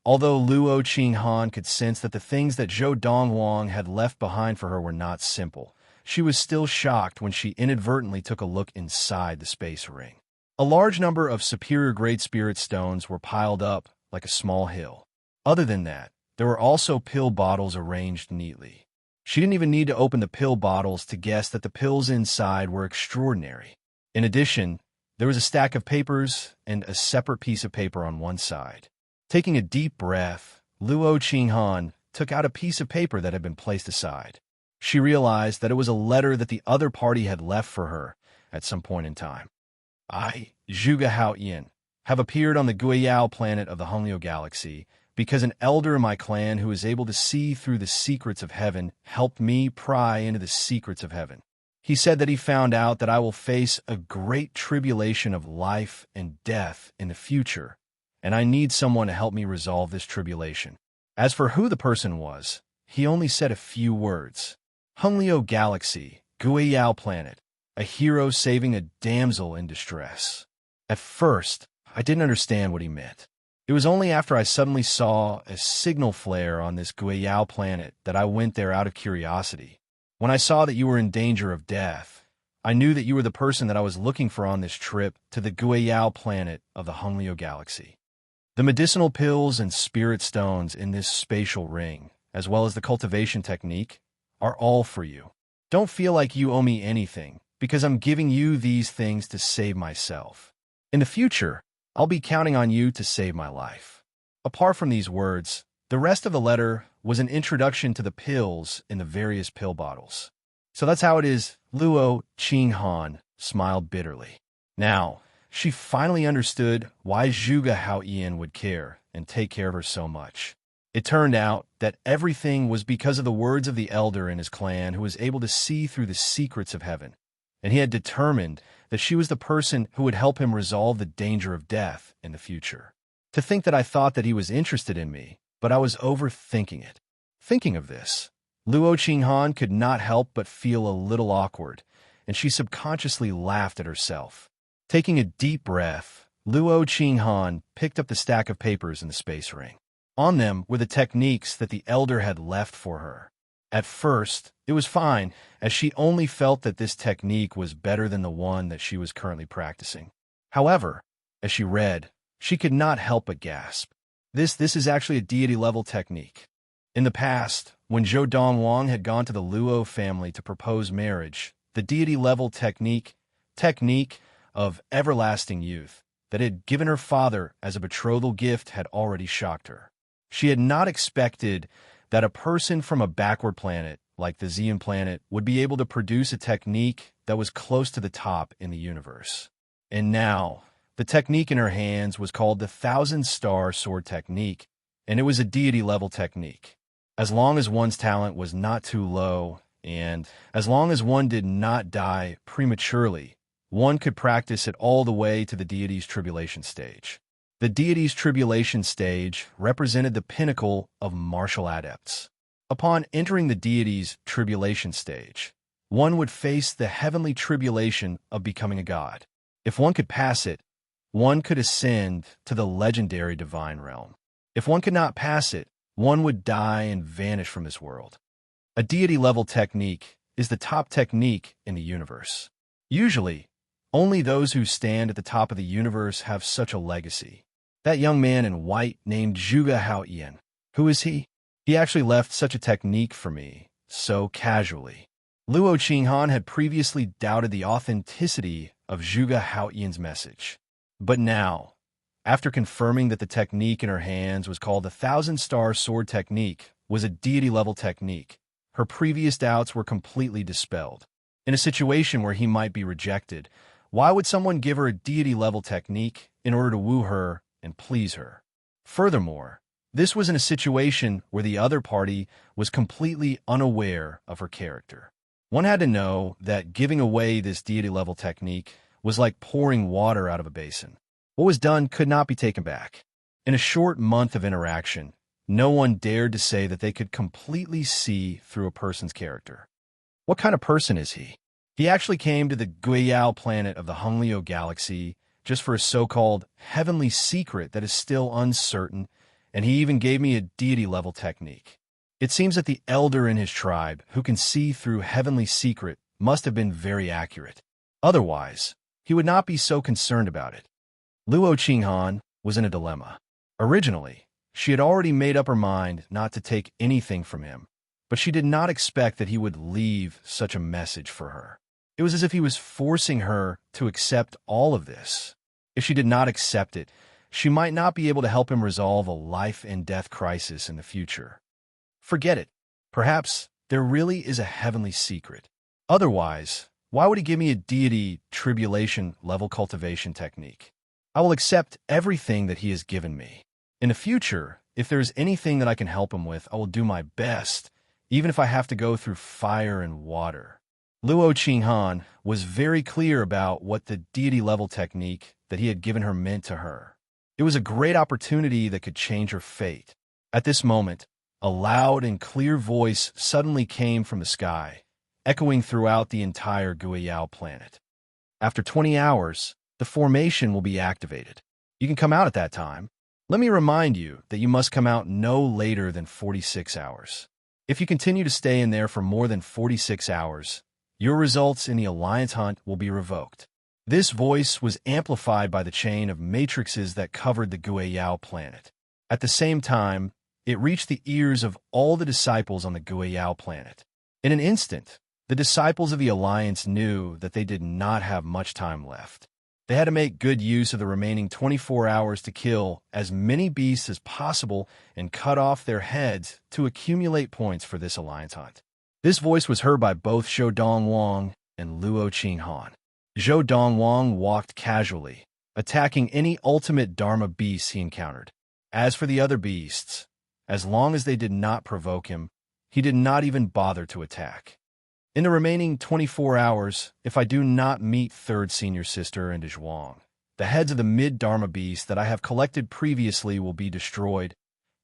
Although Luo Qinghan could sense that the things that Zhou Dongwang had left behind for her were not simple, she was still shocked when she inadvertently took a look inside the space ring. A large number of superior-grade spirit stones were piled up like a small hill. Other than that, there were also pill bottles arranged neatly. She didn't even need to open the pill bottles to guess that the pills inside were extraordinary. In addition, there was a stack of papers and a separate piece of paper on one side. Taking a deep breath, Luo Qinghan took out a piece of paper that had been placed aside. She realized that it was a letter that the other party had left for her at some point in time. I, Zhuge Haoyan, have appeared on the Guiyao planet of the Honglio Galaxy because an elder in my clan who is able to see through the secrets of heaven helped me pry into the secrets of heaven. He said that he found out that I will face a great tribulation of life and death in the future, and I need someone to help me resolve this tribulation. As for who the person was, he only said a few words. Honglio Galaxy, Guiyao planet, a hero saving a damsel in distress. At first, I didn't understand what he meant. It was only after I suddenly saw a signal flare on this Guiyao planet that I went there out of curiosity. When I saw that you were in danger of death, I knew that you were the person that I was looking for on this trip to the Guiyao planet of the Honglio Galaxy. The medicinal pills and spirit stones in this spatial ring, as well as the cultivation technique, are all for you. Don't feel like you owe me anything, because I'm giving you these things to save myself. In the future, I'll be counting on you to save my life. Apart from these words, the rest of the letter was an introduction to the pills in the various pill bottles. So that's how it is, Luo Qinghan smiled bitterly. Now, she finally understood why Zhuge Haoyan would care and take care of her so much. It turned out that everything was because of the words of the elder in his clan who was able to see through the secrets of heaven, and he had determined that she was the person who would help him resolve the danger of death in the future. To think that I thought that he was interested in me, but I was overthinking it. Thinking of this, Luo Qinghan could not help but feel a little awkward, and she subconsciously laughed at herself. Taking a deep breath, Luo Qinghan picked up the stack of papers in the space ring. On them were the techniques that the elder had left for her. At first, it was fine, as she only felt that this technique was better than the one that she was currently practicing. However, as she read, she could not help but gasp. This is actually a deity-level technique. In the past, when Zhou Dongwang had gone to the Luo family to propose marriage, the deity-level technique of everlasting youth that had given her father as a betrothal gift had already shocked her. She had not expected that a person from a backward planet like the Xian planet would be able to produce a technique that was close to the top in the universe. And now, the technique in her hands was called the Thousand-Star Sword Technique, and it was a deity-level technique. As long as one's talent was not too low, and as long as one did not die prematurely, one could practice it all the way to the deity's tribulation stage. The deity's tribulation stage represented the pinnacle of martial adepts. Upon entering the deity's tribulation stage, one would face the heavenly tribulation of becoming a god. If one could pass it, one could ascend to the legendary divine realm. If one could not pass it, one would die and vanish from this world. A deity-level technique is the top technique in the universe. Usually, only those who stand at the top of the universe have such a legacy. That young man in white named Zhuge Haoyan. Who is he? He actually left such a technique for me, so casually. Luo Qinghan had previously doubted the authenticity of Zhuge Haoyan's message. But now, after confirming that the technique in her hands was called the Thousand-Star Sword Technique, was a deity-level technique, her previous doubts were completely dispelled. In a situation where he might be rejected, why would someone give her a deity-level technique in order to woo her and please her? Furthermore, this was in a situation where the other party was completely unaware of her character. One had to know that giving away this deity-level technique was like pouring water out of a basin. What was done could not be taken back. In a short month of interaction, no one dared to say that they could completely see through a person's character. What kind of person is he? He actually came to the Guiyao planet of the Honglio galaxy just for a so-called heavenly secret that is still uncertain, and he even gave me a deity-level technique. It seems that the elder in his tribe, who can see through heavenly secret, must have been very accurate. Otherwise, he would not be so concerned about it. Luo Qinghan was in a dilemma. Originally, she had already made up her mind not to take anything from him, but she did not expect that he would leave such a message for her. It was as if he was forcing her to accept all of this. If she did not accept it, she might not be able to help him resolve a life-and-death crisis in the future. Forget it. Perhaps there really is a heavenly secret. Otherwise, why would he give me a deity tribulation-level cultivation technique? I will accept everything that he has given me. In the future, if there is anything that I can help him with, I will do my best, even if I have to go through fire and water. Luo Qinghan was very clear about what the deity-level technique that he had given her meant to her. It was a great opportunity that could change her fate. At this moment, a loud and clear voice suddenly came from the sky, echoing throughout the entire Guiyao planet. After 20 hours, the formation will be activated. You can come out at that time. Let me remind you that you must come out no later than 46 hours. If you continue to stay in there for more than 46 hours, your results in the Alliance Hunt will be revoked. This voice was amplified by the chain of matrices that covered the Guiyao planet. At the same time, it reached the ears of all the disciples on the Guiyao planet. In an instant, the disciples of the Alliance knew that they did not have much time left. They had to make good use of the remaining 24 hours to kill as many beasts as possible and cut off their heads to accumulate points for this Alliance Hunt. This voice was heard by both Zhou Dongwang and Luo Qinghan. Zhou Dongwang walked casually, attacking any ultimate Dharma beasts he encountered. As for the other beasts, as long as they did not provoke him, he did not even bother to attack. In the remaining 24 hours, if I do not meet Third Senior Sister and Zhuang, the heads of the mid-Dharma beasts that I have collected previously will be destroyed.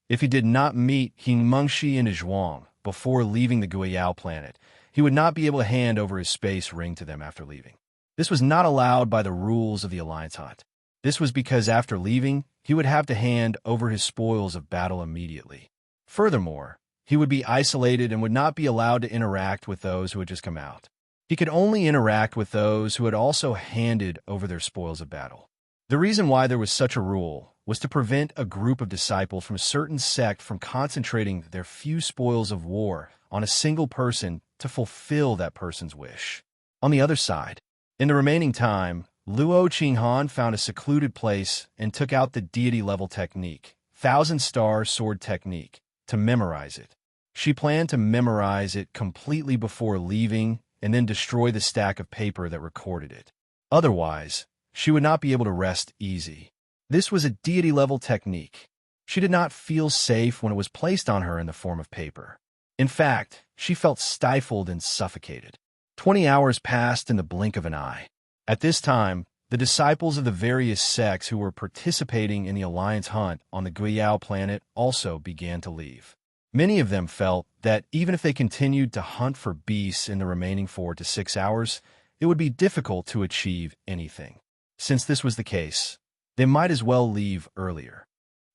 If he did not meet Hing Mengshi and Zhuang before leaving the Guiyao planet, he would not be able to hand over his space ring to them after leaving. This was not allowed by the rules of the Alliance Hunt. This was because after leaving, he would have to hand over his spoils of battle immediately. Furthermore, he would be isolated and would not be allowed to interact with those who had just come out. He could only interact with those who had also handed over their spoils of battle. The reason why there was such a rule was to prevent a group of disciples from a certain sect from concentrating their few spoils of war on a single person to fulfill that person's wish. On the other side, in the remaining time, Luo Qinghan found a secluded place and took out the deity-level technique, Thousand-Star Sword Technique, to memorize it. She planned to memorize it completely before leaving and then destroy the stack of paper that recorded it. Otherwise, she would not be able to rest easy. This was a deity-level technique. She did not feel safe when it was placed on her in the form of paper. In fact, she felt stifled and suffocated. 20 hours passed in the blink of an eye. At this time, The disciples of the various sects who were participating in the Alliance hunt on the Guiyao planet also began to leave. Many of them felt that even if they continued to hunt for beasts in the remaining 4 to 6 hours, it would be difficult to achieve anything. Since this was the case, they might as well leave earlier.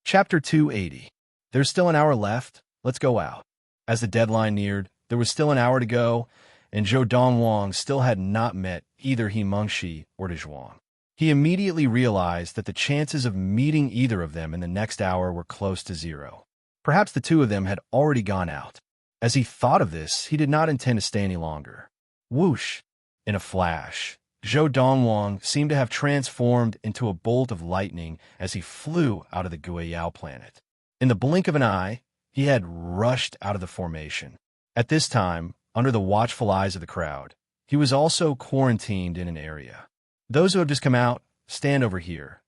Chapter 280. There's still an hour left. Let's go out. As the deadline neared, there was still an hour to go, and Zhou Dongwang still had not met either He Mengshi or Dezhuang. He immediately realized that the chances of meeting either of them in the next hour were close to 0. Perhaps the two of them had already gone out. As he thought of this, he did not intend to stay any longer. Whoosh! In a flash, Zhou Dongwang seemed to have transformed into a bolt of lightning as he flew out of the Guiyao planet. In the blink of an eye, he had rushed out of the formation. At this time, under the watchful eyes of the crowd, he was also quarantined in an area. Those who have just come out, stand over here.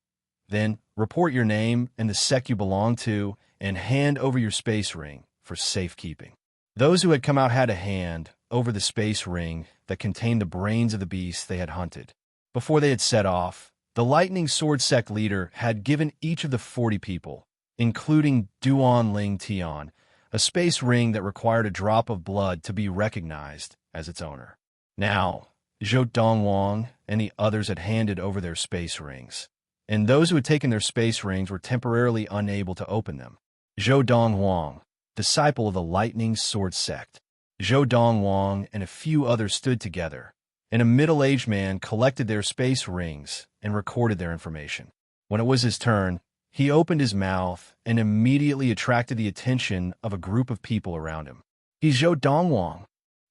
Then, report your name and the sect you belong to, and hand over your space ring for safekeeping. Those who had come out had a hand over the space ring that contained the brains of the beasts they had hunted. Before they had set off, the Lightning Sword Sect leader had given each of the 40 people, including Duan Ling Tian, a space ring that required a drop of blood to be recognized as its owner. Now, Zhou Dongwang and the others had handed over their space rings, and those who had taken their space rings were temporarily unable to open them. Zhou Dongwang, disciple of the Lightning Sword Sect. Zhou Dongwang and a few others stood together, and a middle-aged man collected their space rings and recorded their information. When it was his turn, he opened his mouth and immediately attracted the attention of a group of people around him. He's Zhou Dongwang.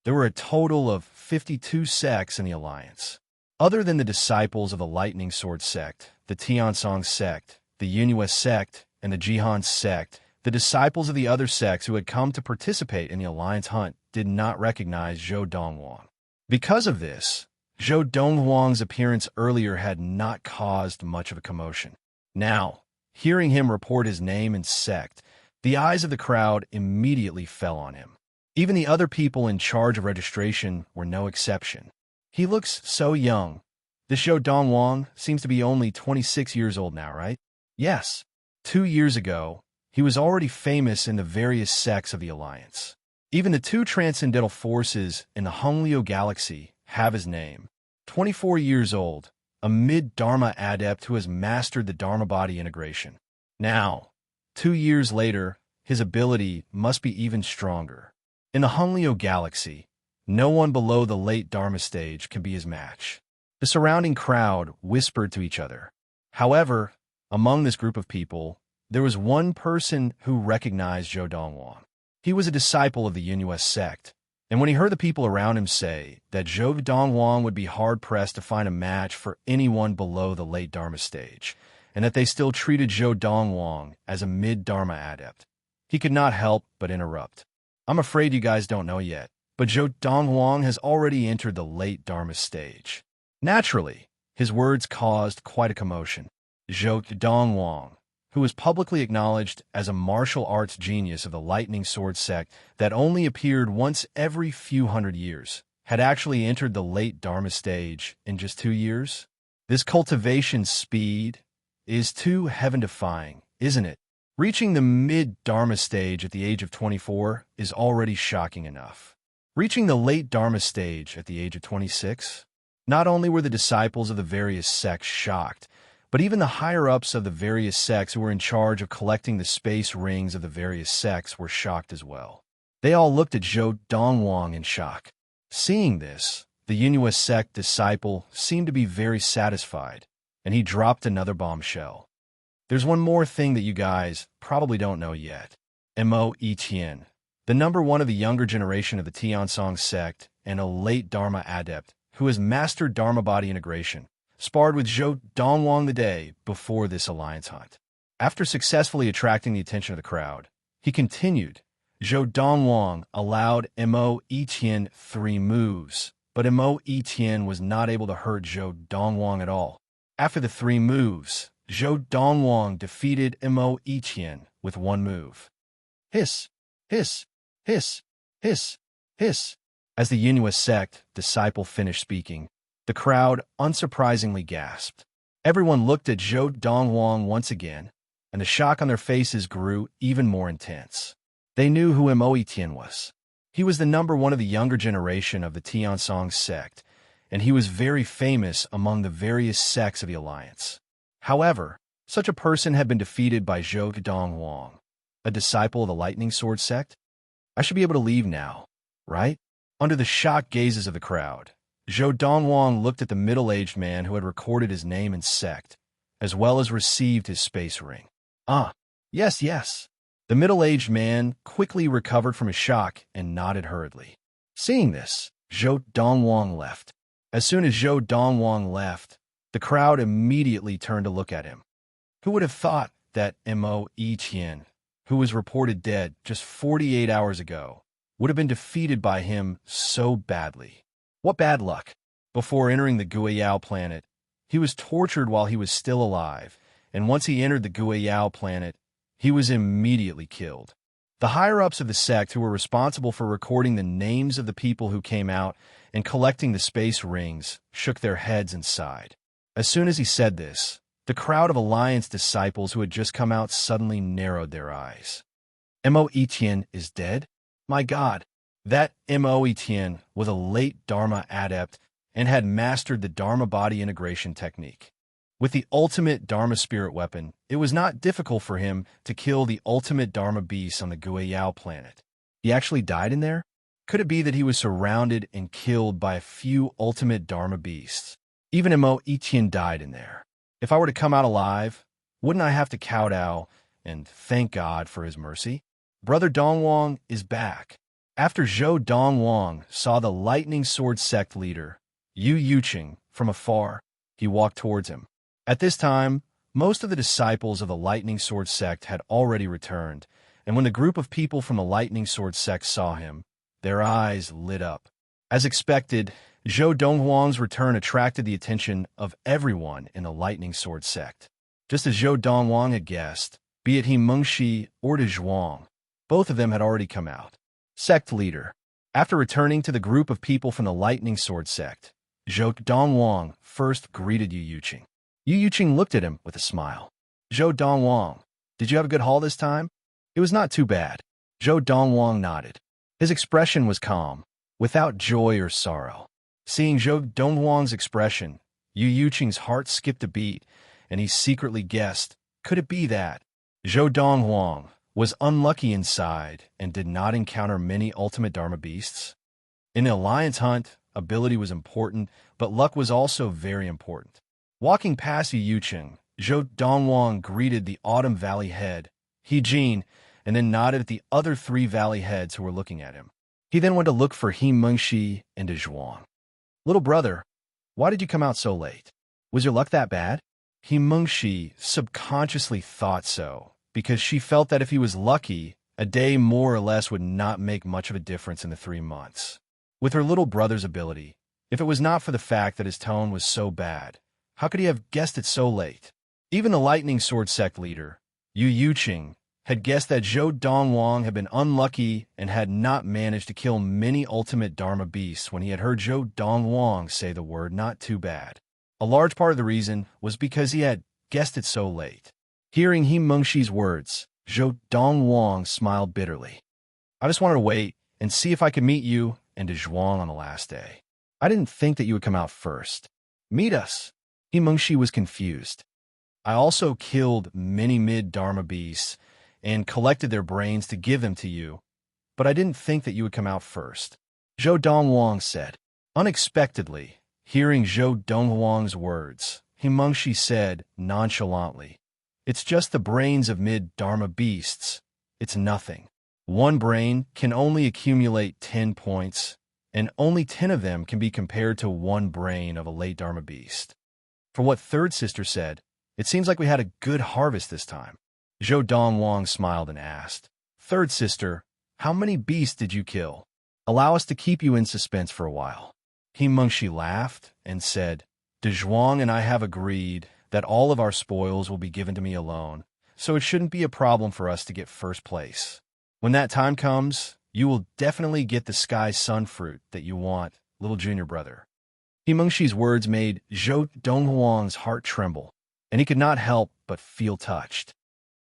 There were a total of 52 sects in the Alliance. Other than the disciples of the Lightning Sword Sect, the Tiansong Sect, the Yunhua Sect, and the Jihan Sect, the disciples of the other sects who had come to participate in the Alliance hunt did not recognize Zhou Dongwang. Because of this, Zhou Dongwang's appearance earlier had not caused much of a commotion. Now, hearing him report his name and sect, the eyes of the crowd immediately fell on him. Even the other people in charge of registration were no exception. He looks so young. This Zhou Dongwang seems to be only 26 years old now, right? Yes. 2 years ago, he was already famous in the various sects of the Alliance. Even the 2 transcendental forces in the Honglio galaxy have his name. 24 years old, a mid-Dharma adept who has mastered the Dharma body integration. Now, 2 years later, his ability must be even stronger. In the Honglio galaxy, no one below the late Dharma stage can be his match. The surrounding crowd whispered to each other. However, among this group of people, there was one person who recognized Zhou Dongwang. He was a disciple of the Yunhua sect, and when he heard the people around him say that Zhou Dongwang would be hard-pressed to find a match for anyone below the late Dharma stage, and that they still treated Zhou Dongwang as a mid-Dharma adept, he could not help but interrupt. I'm afraid you guys don't know yet, but Zhou Dongwang has already entered the late Dharma stage. Naturally, his words caused quite a commotion. Zhou Dongwang, who was publicly acknowledged as a martial arts genius of the Lightning Sword Sect that only appeared once every few hundred years, had actually entered the late Dharma stage in just 2 years? This cultivation speed is too heaven-defying, isn't it? Reaching the mid-Dharma stage at the age of 24 is already shocking enough. Reaching the late Dharma stage at the age of 26? Not only were the disciples of the various sects shocked, but even the higher-ups of the various sects who were in charge of collecting the space rings of the various sects were shocked as well. They all looked at Zhou Dongwang in shock. Seeing this, the Yunhua sect disciple seemed to be very satisfied, and he dropped another bombshell. There's one more thing that you guys probably don't know yet. Mo Etienne, the number 1 of the younger generation of the Tiansong sect and a late Dharma adept who has mastered Dharma body integration, sparred with Zhou Dongwang the day before this alliance hunt. After successfully attracting the attention of the crowd, he continued. Zhou Dongwang allowed Mo Etienne 3 moves, but Mo Etienne was not able to hurt Zhou Dongwang at all. After the 3 moves, Zhou Dongwang defeated Mo Etienne with 1 move. Hiss, hiss, hiss, hiss, hiss. As the Yunhua sect disciple finished speaking, the The crowd unsurprisingly gasped. Everyone looked at Zhou Dongwang once again, and the shock on their faces grew even more intense. They knew who Mo Etienne was. He was the number one of the younger generation of the Tiansong sect, and he was very famous among the various sects of the Alliance. However, such a person had been defeated by Zhou Dongwang, a disciple of the Lightning Sword sect. I should be able to leave now, right? Under the shocked gazes of the crowd, Zhou Dongwang looked at the middle-aged man who had recorded his name and sect, as well as received his space ring. Ah, yes, yes. The middle-aged man quickly recovered from his shock and nodded hurriedly. Seeing this, Zhou Dongwang left. As soon as Zhou Dongwang left, the crowd immediately turned to look at him. Who would have thought that Mo Etienne, who was reported dead just 48 hours ago, would have been defeated by him so badly? What bad luck! Before entering the Guiyao planet, he was tortured while he was still alive, and once he entered the Guiyao planet, he was immediately killed. The higher-ups of the sect who were responsible for recording the names of the people who came out and collecting the space rings shook their heads and sighed. As soon as he said this, the crowd of Alliance disciples who had just come out suddenly narrowed their eyes. Mo Etienne is dead? My God! That Mo Etienne was a late Dharma adept and had mastered the Dharma body integration technique. With the ultimate Dharma spirit weapon, it was not difficult for him to kill the ultimate Dharma beast on the Guiyao planet. He actually died in there? Could it be that he was surrounded and killed by a few ultimate Dharma beasts? Even Mo Etienne died in there. If I were to come out alive, wouldn't I have to kowtow and thank God for his mercy? Brother Dongwang is back. After Zhou Dongwang saw the Lightning Sword sect leader, Yu Yuqing, from afar, he walked towards him. At this time, most of the disciples of the Lightning Sword sect had already returned, and when the group of people from the Lightning Sword sect saw him, their eyes lit up. As expected, Zhou Dongwang's return attracted the attention of everyone in the Lightning Sword sect. Just as Zhou Dongwang had guessed, be it he Mengshi or De Zhuang, both of them had already come out. Sect leader. After returning to the group of people from the Lightning Sword sect, Zhou Dongwang first greeted Yu Yuqing. Yu Yuqing looked at him with a smile. Zhou Dongwang, did you have a good haul this time? It was not too bad. Zhou Dongwang nodded. His expression was calm, without joy or sorrow. Seeing Zhou Dongwang's expression, Yu Yuqing's heart skipped a beat, and he secretly guessed, could it be that Zhou Dongwang was unlucky inside and did not encounter many ultimate Dharma beasts? In the Alliance hunt, ability was important, but luck was also very important. Walking past Yu Yuqing, Zhou Dongwang greeted the Autumn Valley head, He Jin, and then nodded at the other three valley heads who were looking at him. He then went to look for He Mengshi and De Zhuang. Little brother, why did you come out so late? Was your luck that bad? He Mengshi subconsciously thought so, because she felt that if he was lucky, a day more or less would not make much of a difference in the 3 months. With her little brother's ability, if it was not for the fact that his tone was so bad, how could he have guessed it so late? Even the Lightning Sword sect leader, Yu Yuqing, had guessed that Zhou Dongwang had been unlucky and had not managed to kill many ultimate Dharma beasts when he had heard Zhou Dongwang say the word not too bad. A large part of the reason was because he had guessed it so late. Hearing He Mengshi's words, Zhou Dongwang smiled bitterly. I just wanted to wait and see if I could meet you and De Zhuang on the last day. I didn't think that you would come out first. Meet us. He Mengshi was confused. I also killed many mid-Dharma beasts and collected their brains to give them to you, but I didn't think that you would come out first. Zhou Dongwang said. Unexpectedly, hearing Zhou Dongwang's words, He Mengshi said nonchalantly, it's just the brains of mid-Dharma beasts. It's nothing. One brain can only accumulate 10 points, and only 10 of them can be compared to one brain of a late Dharma beast. For what third sister said, it seems like we had a good harvest this time. Zhou Dongwang smiled and asked, Third sister, how many beasts did you kill? Allow us to keep you in suspense for a while. He Mengshi laughed and said, De Zhuang and I have agreed that all of our spoils will be given to me alone, so it shouldn't be a problem for us to get first place. When that time comes, you will definitely get the sky sun fruit that you want, little junior brother. Mengxi's words made Zhou Donghuang's heart tremble, and he could not help but feel touched.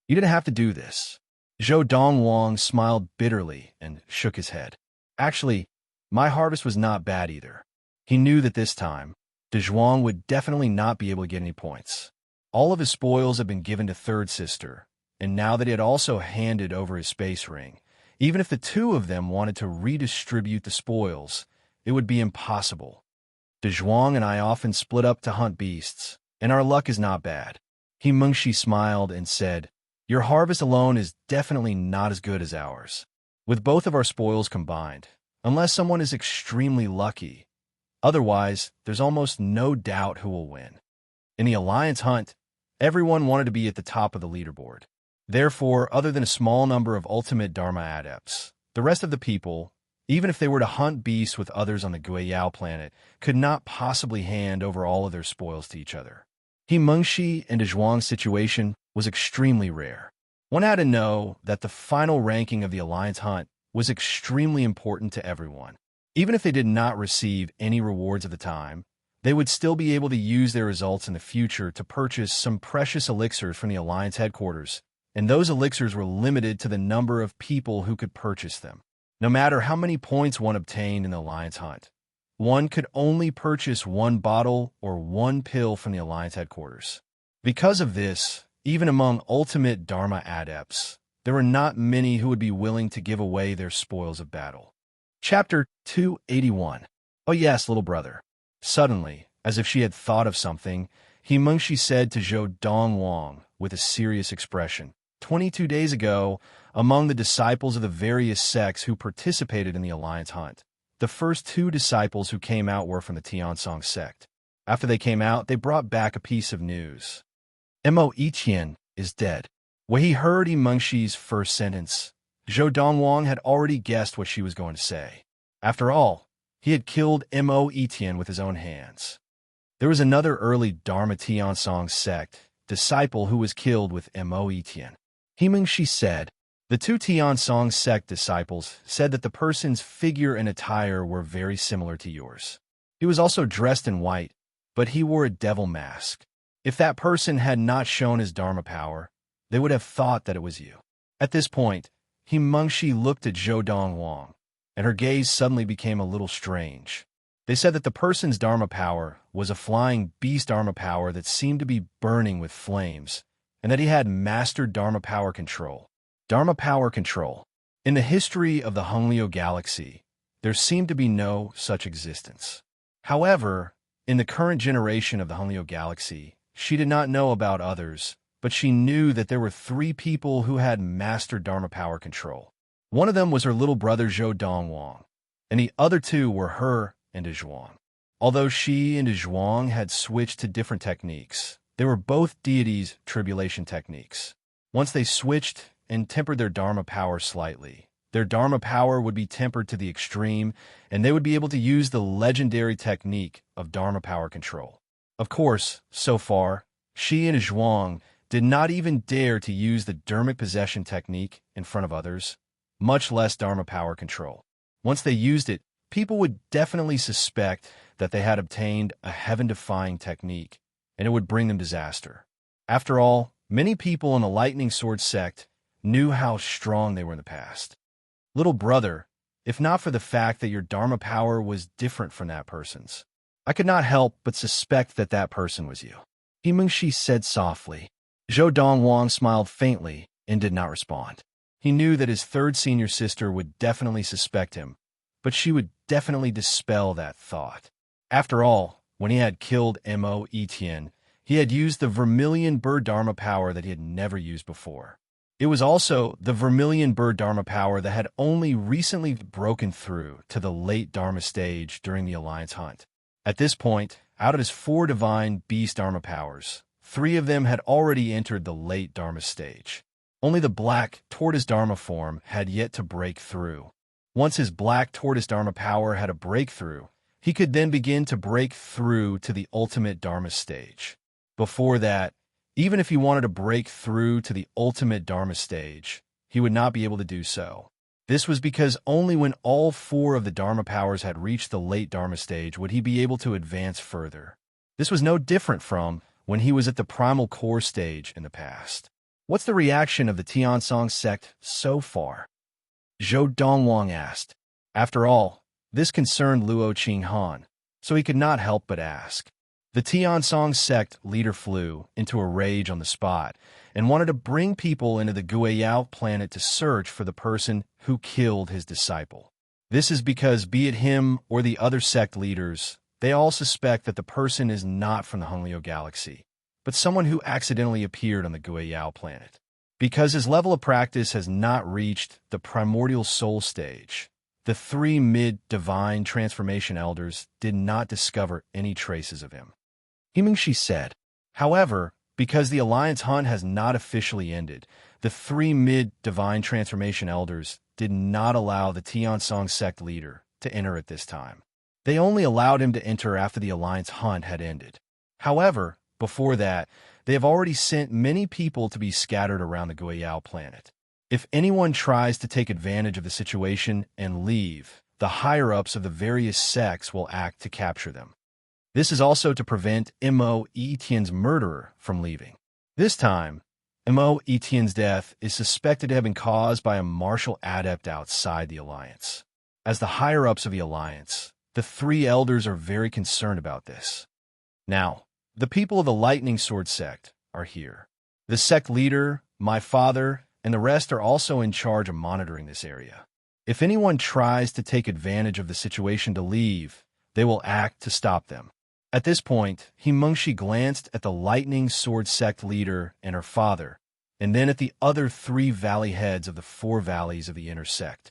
You didn't have to do this. Zhou Donghuang smiled bitterly and shook his head. Actually, my harvest was not bad either. He knew that this time, De Zhuang would definitely not be able to get any points. All of his spoils had been given to Third Sister, and now that he had also handed over his space ring, even if the two of them wanted to redistribute the spoils, it would be impossible. De Zhuang and I often split up to hunt beasts, and our luck is not bad. Mengxi smiled and said, Your harvest alone is definitely not as good as ours. With both of our spoils combined, unless someone is extremely lucky, otherwise, there's almost no doubt who will win. In the alliance hunt, everyone wanted to be at the top of the leaderboard. Therefore, other than a small number of ultimate Dharma adepts, the rest of the people, even if they were to hunt beasts with others on the Guiyao planet, could not possibly hand over all of their spoils to each other. Mengxi and De Zhuang's situation was extremely rare. One had to know that the final ranking of the alliance hunt was extremely important to everyone. Even if they did not receive any rewards at the time, they would still be able to use their results in the future to purchase some precious elixirs from the alliance headquarters, and those elixirs were limited to the number of people who could purchase them. No matter how many points one obtained in the alliance hunt, one could only purchase one bottle or one pill from the alliance headquarters. Because of this, even among ultimate Dharma adepts, there were not many who would be willing to give away their spoils of battle. Chapter 281. Oh yes, little brother. Suddenly, as if she had thought of something, Mengxi said to Zhou Donghuang with a serious expression, 22 days ago, among the disciples of the various sects who participated in the alliance hunt, the first two disciples who came out were from the Tiansong sect. After they came out, they brought back a piece of news. Mo Yiqian is dead. When he heard Mengxi's first sentence, Zhou Donghuang had already guessed what she was going to say. After all, he had killed Mo Yiqian with his own hands. There was another early Dharma Tiansong sect disciple who was killed with Mo Yiqian. Mengxi said, the two Tiansong sect disciples said that the person's figure and attire were very similar to yours. He was also dressed in white, but he wore a devil mask. If that person had not shown his Dharma power, they would have thought that it was you. At this point, Mengxi looked at Zhou Donghuang, and her gaze suddenly became a little strange. They said that the person's Dharma power was a flying beast Dharma power that seemed to be burning with flames, and that he had mastered Dharma power control. Dharma power control. In the history of the Honglio galaxy, there seemed to be no such existence. However, in the current generation of the Honglio galaxy, she did not know about others, but she knew that there were 3 people who had mastered Dharma power control. One of them was her little brother Zhou Donghuang, and the other 2 were her and De Zhuang. Although she and De Zhuang had switched to different techniques, they were both deities' tribulation techniques. Once they switched and tempered their Dharma power slightly, their Dharma power would be tempered to the extreme, and they would be able to use the legendary technique of Dharma power control. Of course, so far, she and De Zhuang did not even dare to use the Dharmic possession technique in front of others, much less Dharma power control. Once they used it, people would definitely suspect that they had obtained a heaven-defying technique, and it would bring them disaster. After all, many people in the Lightning Sword sect knew how strong they were in the past. Little brother, if not for the fact that your Dharma power was different from that person's, I could not help but suspect that that person was you. Mengxi said softly. Zhou Donghuang smiled faintly and did not respond. He knew that his third senior sister would definitely suspect him, but she would definitely dispel that thought. After all, when he had killed Mo Yiqian, he had used the Vermilion Bird Dharma power that he had never used before. It was also the Vermilion Bird Dharma power that had only recently broken through to the late Dharma stage during the Alliance hunt. At this point, out of his 4 divine beast Dharma powers, 3 of them had already entered the late Dharma stage. Only the black tortoise Dharma form had yet to break through. Once his black tortoise Dharma power had a breakthrough, he could then begin to break through to the ultimate Dharma stage. Before that, even if he wanted to break through to the ultimate Dharma stage, he would not be able to do so. This was because only when all four of the Dharma powers had reached the late Dharma stage would he be able to advance further. This was no different from when he was at the primal core stage in the past. What's the reaction of the Tiansong sect so far? Zhou Dongwang asked. After all, this concerned Luo Qinghan, so he could not help but ask. The Tiansong sect leader flew into a rage on the spot and wanted to bring people into the Guiyao planet to search for the person who killed his disciple. This is because, be it him or the other sect leaders, they all suspect that the person is not from the Honglio galaxy, but someone who accidentally appeared on the Guiyao planet. Because his level of practice has not reached the primordial soul stage, the three mid-divine transformation elders did not discover any traces of him. Himingshi said. However, because the Alliance hunt has not officially ended, the three mid-divine transformation elders did not allow the Tiansong sect leader to enter at this time. They only allowed him to enter after the Alliance hunt had ended. However, before that, they have already sent many people to be scattered around the Guiyao planet. If anyone tries to take advantage of the situation and leave, the higher-ups of the various sects will act to capture them. This is also to prevent Mo Etienne's murderer from leaving. This time, Mo Etienne's death is suspected to have been caused by a martial adept outside the Alliance. As the higher-ups of the Alliance, the three elders are very concerned about this. Now, the people of the Lightning Sword sect are here. The sect leader, my father, and the rest are also in charge of monitoring this area. If anyone tries to take advantage of the situation to leave, they will act to stop them. At this point, Himengshi glanced at the Lightning Sword sect leader and her father, and then at the other three valley heads of the four valleys of the inner sect.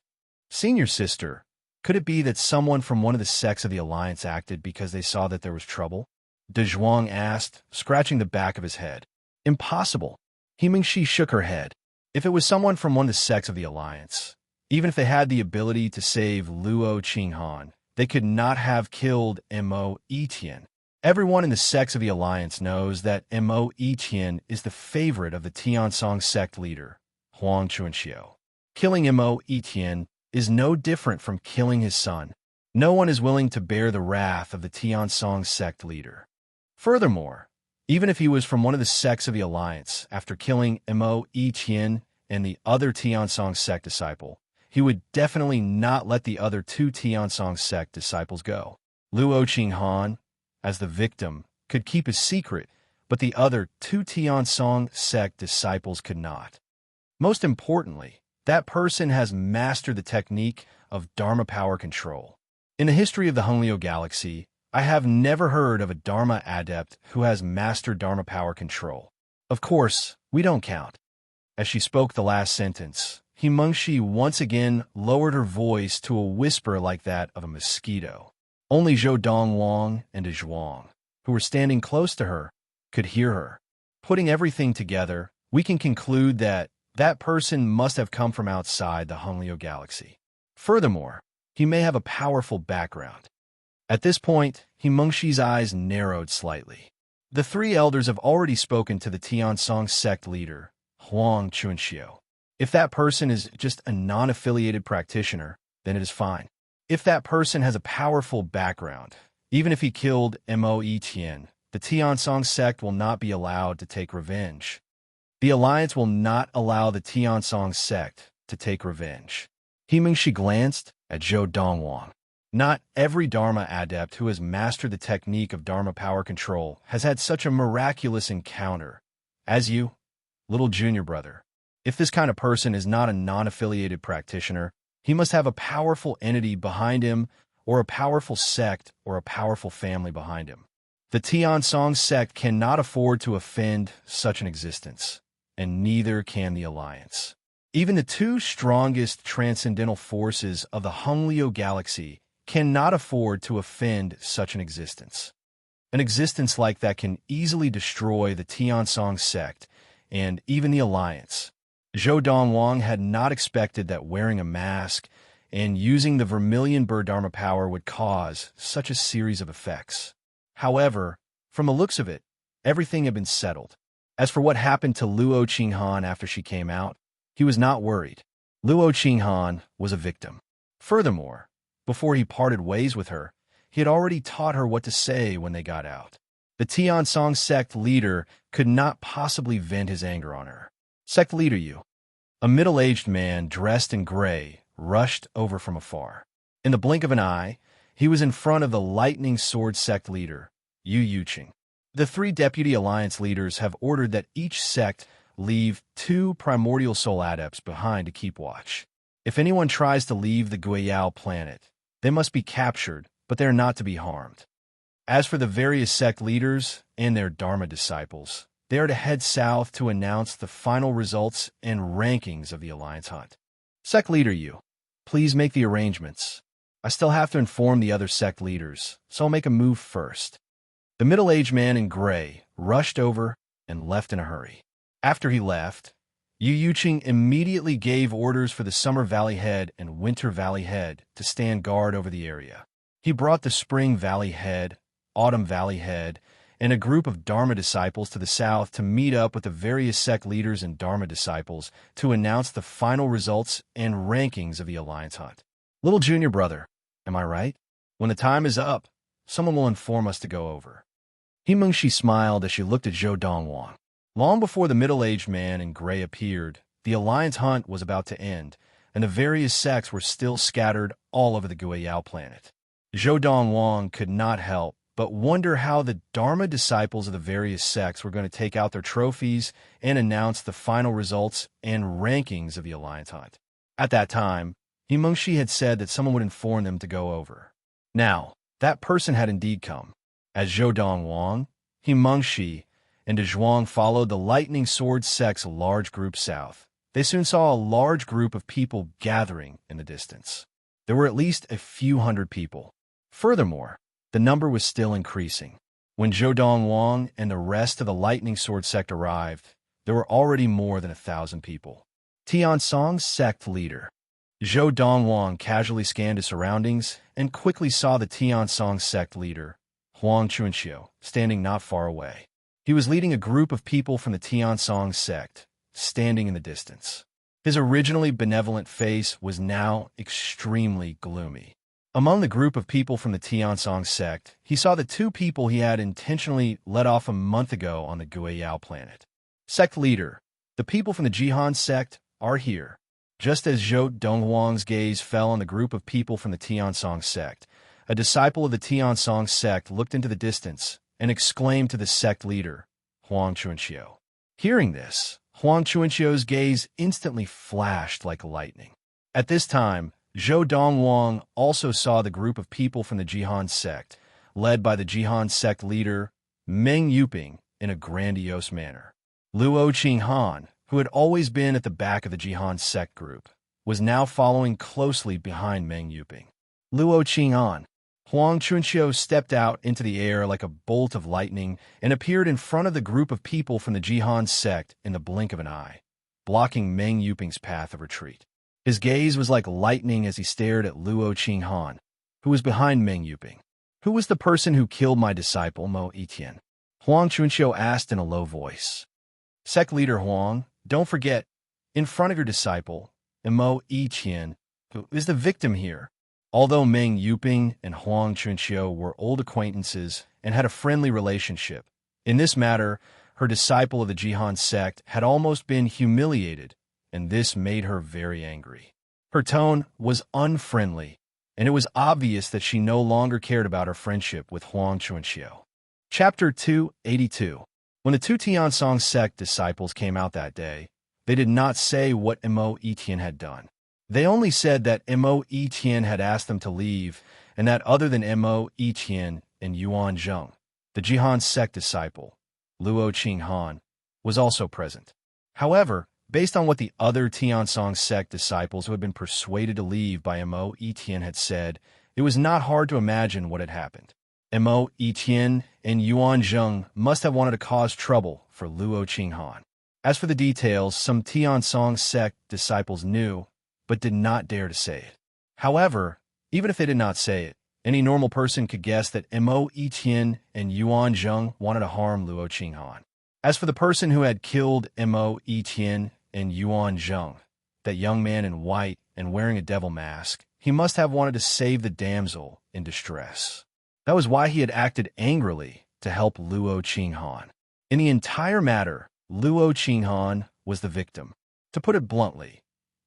Senior sister, could it be that someone from one of the sects of the Alliance acted because they saw that there was trouble? De Zhuang asked, scratching the back of his head. Impossible. Himengshi shook her head. If it was someone from one of the sects of the Alliance, even if they had the ability to save Luo Qinghan, they could not have killed Mo Etienne. Everyone in the sects of the Alliance knows that Mo Etienne is the favorite of the Tiansong sect leader, Huang Chuanxiu. Killing Mo Etienne is no different from killing his son. No one is willing to bear the wrath of the Tiansong sect leader. Furthermore, even if he was from one of the sects of the Alliance, after killing Mo Etienne and the other Tiansong sect disciple, he would definitely not let the other two Tiansong sect disciples go. Luo Qinghan, as the victim, could keep his secret, but the other two Tiansong sect disciples could not. Most importantly, that person has mastered the technique of Dharma power control. In the history of the Honglio galaxy, I have never heard of a Dharma adept who has mastered Dharma power control. Of course, we don't count. As she spoke the last sentence, Himengshi once again lowered her voice to a whisper like that of a mosquito. Only Zhou Dongwang and De Zhuang, who were standing close to her, could hear her. Putting everything together, we can conclude that that person must have come from outside the Honglio galaxy. Furthermore, he may have a powerful background. At this point, Himengshi's eyes narrowed slightly. The three elders have already spoken to the Tiansong sect leader, Huang Chuanxiu. If that person is just a non-affiliated practitioner, then it is fine. If that person has a powerful background, even if he killed Mo Etienne, the Tiansong sect will not be allowed to take revenge. The Alliance will not allow the Tiansong sect to take revenge. Himengshi glanced at Zhou Dongwang. Not every Dharma adept who has mastered the technique of Dharma power control has had such a miraculous encounter as you, little junior brother. If this kind of person is not a non-affiliated practitioner, he must have a powerful entity behind him, or a powerful sect, or a powerful family behind him. The Tiansong sect cannot afford to offend such an existence, and neither can the Alliance. Even the two strongest transcendental forces of the Honglio galaxy cannot afford to offend such an existence. An existence like that can easily destroy the Tiansong sect and even the Alliance. Zhou Dongwang had not expected that wearing a mask and using the vermilion bird Dharma power would cause such a series of effects. However, from the looks of it, everything had been settled. As for what happened to Luo Qinghan after she came out, he was not worried. Luo Qinghan was a victim. Furthermore, before he parted ways with her, he had already taught her what to say when they got out. The Tiansong sect leader could not possibly vent his anger on her. Sect leader Yu, a middle-aged man dressed in gray, rushed over from afar. In the blink of an eye, he was in front of the lightning sword sect leader, Yu Yuqing. The 3 deputy alliance leaders have ordered that each sect leave 2 primordial soul adepts behind to keep watch. If anyone tries to leave the Guiyao planet, they must be captured, but they are not to be harmed. As for the various sect leaders and their Dharma disciples, they are to head south to announce the final results and rankings of the alliance hunt. Sect leader Yu, please make the arrangements. I still have to inform the other sect leaders, so I'll make a move first. The middle-aged man in gray rushed over and left in a hurry. After he left, Yu Yuqing immediately gave orders for the Summer Valley Head and Winter Valley Head to stand guard over the area. He brought the Spring Valley Head, Autumn Valley Head, and a group of Dharma disciples to the south to meet up with the various sect leaders and Dharma disciples to announce the final results and rankings of the alliance hunt. Little junior brother, am I right? When the time is up, someone will inform us to go over. He Mengshi smiled as she looked at Zhou Dongwang. Long before the middle-aged man in gray appeared, the alliance hunt was about to end, and the various sects were still scattered all over the Guiyao planet. Zhou Dongwang could not help but wonder how the Dharma disciples of the various sects were going to take out their trophies and announce the final results and rankings of the alliance hunt. At that time, Himengshi had said that someone would inform them to go over. Now, that person had indeed come. As Zhou Dongwang, Himengshi, and Zhuang followed the Lightning Sword sect's large group south, they soon saw a large group of people gathering in the distance. There were at least a few hundred people. Furthermore, the number was still increasing. When Zhou Dongwang and the rest of the Lightning Sword sect arrived, there were already more than 1,000 people. Tiansong's sect leader. Zhou Dongwang casually scanned his surroundings and quickly saw the Tiansong sect leader, Huang Chunqiu, standing not far away. He was leading a group of people from the Tiansong sect, standing in the distance. His originally benevolent face was now extremely gloomy. Among the group of people from the Tiansong sect, he saw the 2 people he had intentionally let off a month ago on the Guiyao planet. Sect leader, the people from the Jihan sect are here. Just as Zhou Donghuang's gaze fell on the group of people from the Tiansong sect, a disciple of the Tiansong sect looked into the distance and exclaimed to the sect leader, Huang Chunqiu. Hearing this, Huang Chunqiu's gaze instantly flashed like lightning. At this time, Zhou Dongwang also saw the group of people from the Jihan sect, led by the Jihan sect leader, Meng Yuping, in a grandiose manner. Luo Qinghan, who had always been at the back of the Jihan sect group, was now following closely behind Meng Yuping. Luo Qinghan, Huang Chunqiu stepped out into the air like a bolt of lightning and appeared in front of the group of people from the Jihan sect in the blink of an eye, blocking Meng Yuping's path of retreat. His gaze was like lightning as he stared at Luo Qinghan, who was behind Meng Yuping. Who was the person who killed my disciple, Mo Etian? Huang Chunqiu asked in a low voice. Sect leader Huang, don't forget, in front of your disciple, Mo Etian, who is the victim here. Although Meng Yuping and Huang Chunqiu were old acquaintances and had a friendly relationship, in this matter, her disciple of the Jihan sect had almost been humiliated, and this made her very angry. Her tone was unfriendly, and it was obvious that she no longer cared about her friendship with Huang Chunqiu. Chapter 282. When the 2 Tiansong sect disciples came out that day, they did not say what Mo Etian had done. They only said that Mo Etian had asked them to leave, and that other than Mo Etian and Yuan Zheng, the Jihan sect disciple, Luo Qinghan, was also present. However, based on what the other Tiansong sect disciples who had been persuaded to leave by Mo Etian had said, it was not hard to imagine what had happened. Mo Etian and Yuan Zheng must have wanted to cause trouble for Luo Qinghan. As for the details, some Tiansong sect disciples knew, but did not dare to say it. However, even if they did not say it, any normal person could guess that Mo Etian and Yuan Zheng wanted to harm Luo Qinghan. As for the person who had killed Mo Etian and Yuan Zheng, that young man in white and wearing a devil mask, he must have wanted to save the damsel in distress. That was why he had acted angrily to help Luo Qinghan. In the entire matter, Luo Qinghan was the victim. To put it bluntly,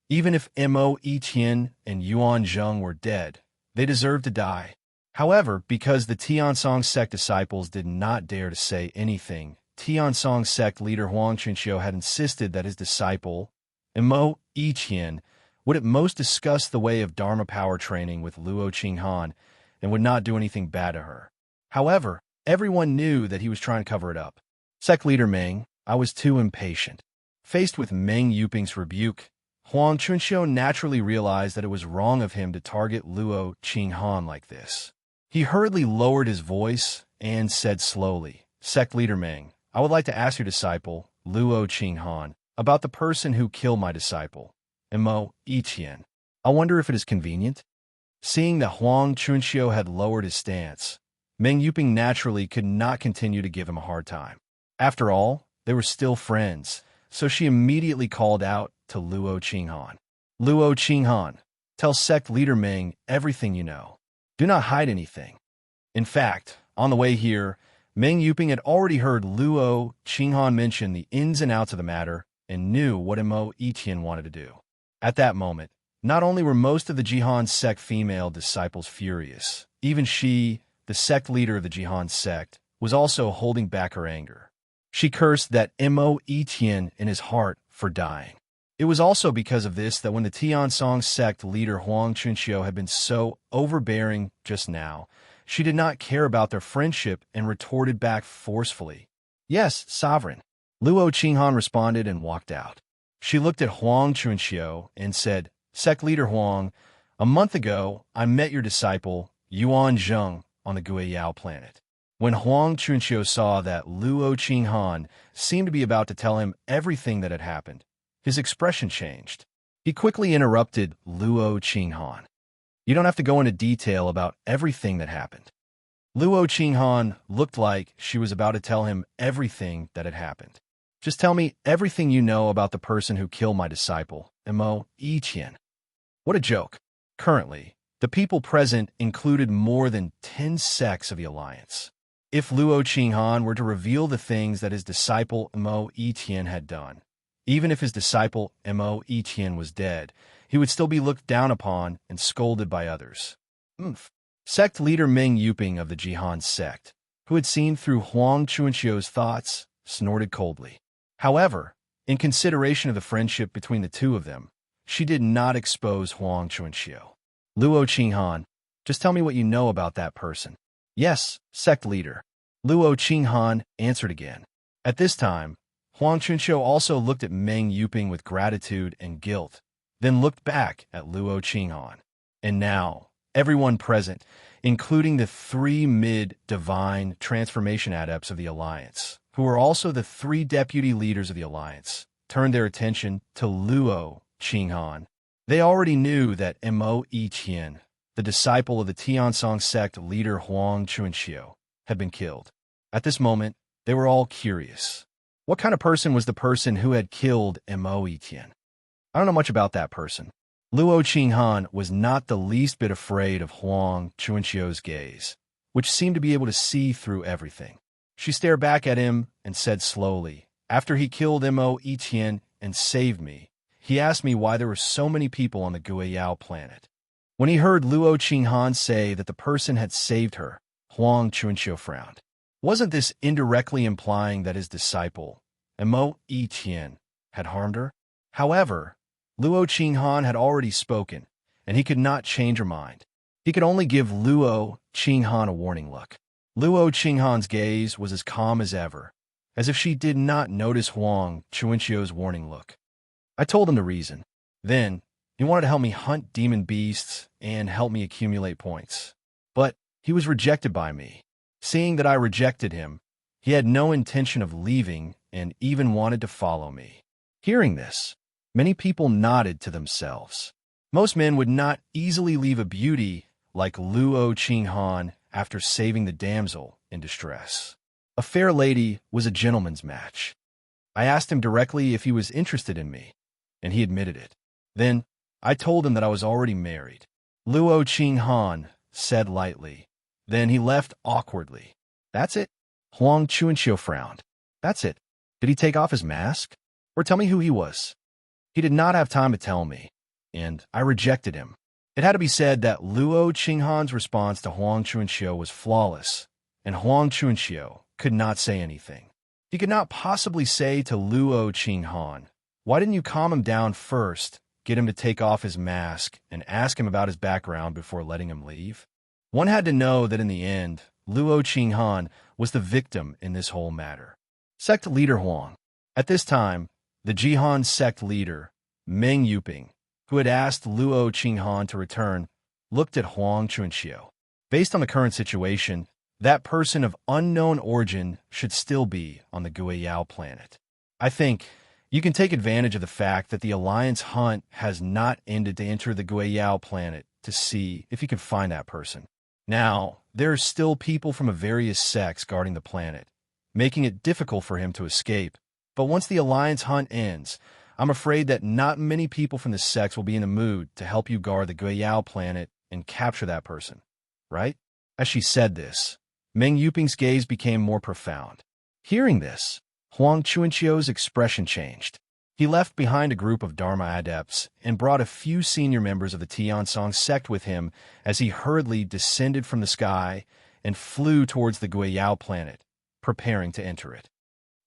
even if Mo Etian and Yuan Zheng were dead, they deserved to die. However, because the Tiansong sect disciples did not dare to say anything, Tiansong sect leader Huang Chunxiu had insisted that his disciple, Mo Etian, would at most discuss the way of Dharma power training with Luo Qinghan and would not do anything bad to her. However, everyone knew that he was trying to cover it up. Sect leader Meng, I was too impatient. Faced with Meng Yuping's rebuke, Huang Chunxiu naturally realized that it was wrong of him to target Luo Qinghan like this. He hurriedly lowered his voice and said slowly, Sect leader Meng, I would like to ask your disciple, Luo Qinghan, about the person who killed my disciple, Mo Etian. I wonder if it is convenient? Seeing that Huang Chunxiu had lowered his stance, Meng Yuping naturally could not continue to give him a hard time. After all, they were still friends, so she immediately called out to Luo Qinghan. Luo Qinghan, tell sect leader Meng everything you know. Do not hide anything. In fact, on the way here, Meng Yuping had already heard Luo Qinghan mention the ins and outs of the matter and knew what Mo Etian wanted to do. At that moment, not only were most of the Jihan sect female disciples furious, even she, the sect leader of the Jihan sect, was also holding back her anger. She cursed that Mo Etian in his heart for dying. It was also because of this that when the Tiansong sect leader Huang Chunxiu had been so overbearing just now, she did not care about their friendship and retorted back forcefully. Yes, sovereign. Luo Qinghan responded and walked out. She looked at Huang Chunxiu and said, Sect leader Huang, a month ago, I met your disciple, Yuan Zheng, on the Guiyao planet. When Huang Chunxiu saw that Luo Qinghan seemed to be about to tell him everything that had happened, his expression changed. He quickly interrupted Luo Qinghan. You don't have to go into detail about everything that happened. Luo Qinghan looked like she was about to tell him everything that had happened. Just tell me everything you know about the person who killed my disciple, Mo Etian. What a joke. Currently, the people present included more than 10 sects of the Alliance. If Luo Qinghan were to reveal the things that his disciple Mo Etian had done, even if his disciple Mo Etian was dead, he would still be looked down upon and scolded by others. Sect leader Meng Yuping of the Jihan sect, who had seen through Huang Chunxiu's thoughts, snorted coldly. However, in consideration of the friendship between the two of them, she did not expose Huang Chunxiu. Luo Qinghan, just tell me what you know about that person. Yes, sect leader. Luo Qinghan answered again. At this time, Huang Chunxiu also looked at Meng Yuping with gratitude and guilt, then looked back at Luo Qinghan. And now, everyone present, including the 3 mid-divine transformation adepts of the Alliance, who were also the 3 deputy leaders of the Alliance, turned their attention to Luo Qinghan. They already knew that Mo Etian, the disciple of the Tiansong sect leader Huang Chunxiu, had been killed. At this moment, they were all curious. What kind of person was the person who had killed Mo Etian? I don't know much about that person. Luo Qinghan was not the least bit afraid of Huang Chunxiu's gaze, which seemed to be able to see through everything. She stared back at him and said slowly, After he killed Mo Etian and saved me, he asked me why there were so many people on the Guiyao planet. When he heard Luo Qinghan say that the person had saved her, Huang Chunxiu frowned. Wasn't this indirectly implying that his disciple, Mo Etian, had harmed her? However, Luo Qinghan had already spoken, and he could not change her mind. He could only give Luo Qinghan a warning look. Luo Qinghan's gaze was as calm as ever, as if she did not notice Huang Chunxiu's warning look. I told him the reason. Then, he wanted to help me hunt demon beasts and help me accumulate points. But he was rejected by me. Seeing that I rejected him, he had no intention of leaving and even wanted to follow me. Hearing this, many people nodded to themselves. Most men would not easily leave a beauty like Luo Qinghan after saving the damsel in distress. A fair lady was a gentleman's match. I asked him directly if he was interested in me, and he admitted it. Then I told him that I was already married. Luo Qinghan said lightly. Then he left awkwardly. That's it? Huang Chuanxiu frowned. That's it. Did he take off his mask? Or tell me who he was? He did not have time to tell me, and I rejected him. It had to be said that Luo Qinghan's response to Huang Chuanxiu was flawless, and Huang Chuanxiu could not say anything. He could not possibly say to Luo Qinghan, "Why didn't you calm him down first, get him to take off his mask, and ask him about his background before letting him leave?" One had to know that in the end, Luo Qinghan was the victim in this whole matter. Sect leader Huang. At this time, the Jihan sect leader, Meng Yuping, who had asked Luo Qinghan to return, looked at Huang Chuanxiu. Based on the current situation, that person of unknown origin should still be on the Guiyao planet. I think you can take advantage of the fact that the Alliance hunt has not ended to enter the Guiyao planet to see if you can find that person. Now, there are still people from various sects guarding the planet, making it difficult for him to escape. But once the Alliance hunt ends, I'm afraid that not many people from the sects will be in the mood to help you guard the Guiyao planet and capture that person, right? As she said this, Meng Yuping's gaze became more profound. Hearing this, Huang Chuanxiu's expression changed. He left behind a group of Dharma adepts and brought a few senior members of the Tiansong sect with him as he hurriedly descended from the sky and flew towards the Guiyao planet, preparing to enter it.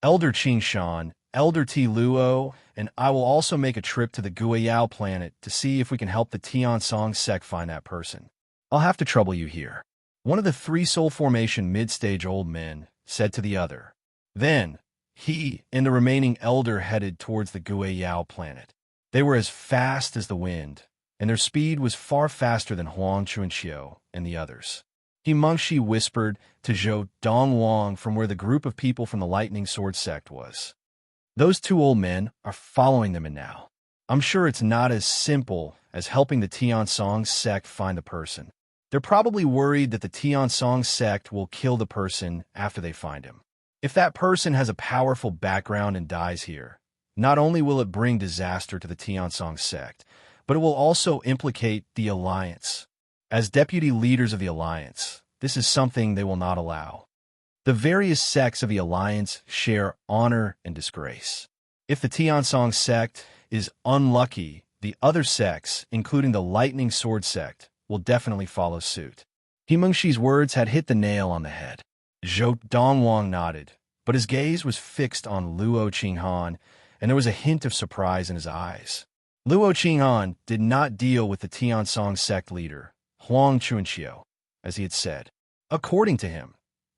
Elder Qingshan, Elder Ti Luo, and I will also make a trip to the Guiyao planet to see if we can help the Tiansong sect find that person. I'll have to trouble you here. One of the three soul formation mid-stage old men said to the other. Then, he and the remaining elder headed towards the Guiyao planet. They were as fast as the wind, and their speed was far faster than Huang Chuanxiu and the others. He Mengshi whispered to Zhou Dongwang from where the group of people from the Lightning Sword sect was. Those two old men are following them in now. I'm sure it's not as simple as helping the Tiansong sect find the person. They're probably worried that the Tiansong sect will kill the person after they find him. If that person has a powerful background and dies here, not only will it bring disaster to the Tiansong sect, but it will also implicate the Alliance. As deputy leaders of the Alliance, this is something they will not allow. The various sects of the Alliance share honor and disgrace. If the Tiansong sect is unlucky, the other sects, including the Lightning Sword sect, will definitely follow suit. He Mengshi's words had hit the nail on the head. Zhou Dongwang nodded, but his gaze was fixed on Luo Qinghan, and there was a hint of surprise in his eyes. Luo Qinghan did not deal with the Tiansong sect leader, Huang Chuanxiu, as he had said. According to him,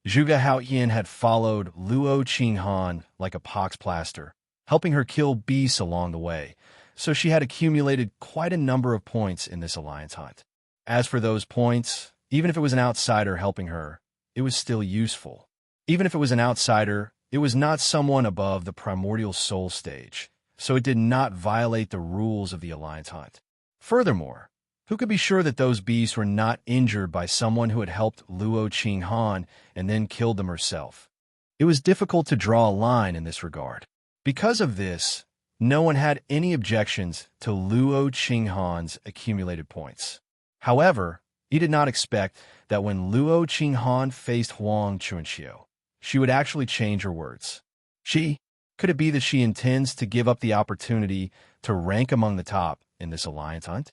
Zhuge Haoyin had followed Luo Qinghan like a pox plaster, helping her kill beasts along the way, so she had accumulated quite a number of points in this alliance hunt. As for those points, even if it was an outsider helping her, it was still useful. Even if it was an outsider, it was not someone above the primordial soul stage, so it did not violate the rules of the alliance hunt. Furthermore, who could be sure that those beasts were not injured by someone who had helped Luo Qinghan and then killed them herself? It was difficult to draw a line in this regard. Because of this, no one had any objections to Luo Qinghan's accumulated points. However, he did not expect that when Luo Qinghan faced Huang Chuanxiu, she would actually change her words. Could it be that she intends to give up the opportunity to rank among the top in this alliance hunt?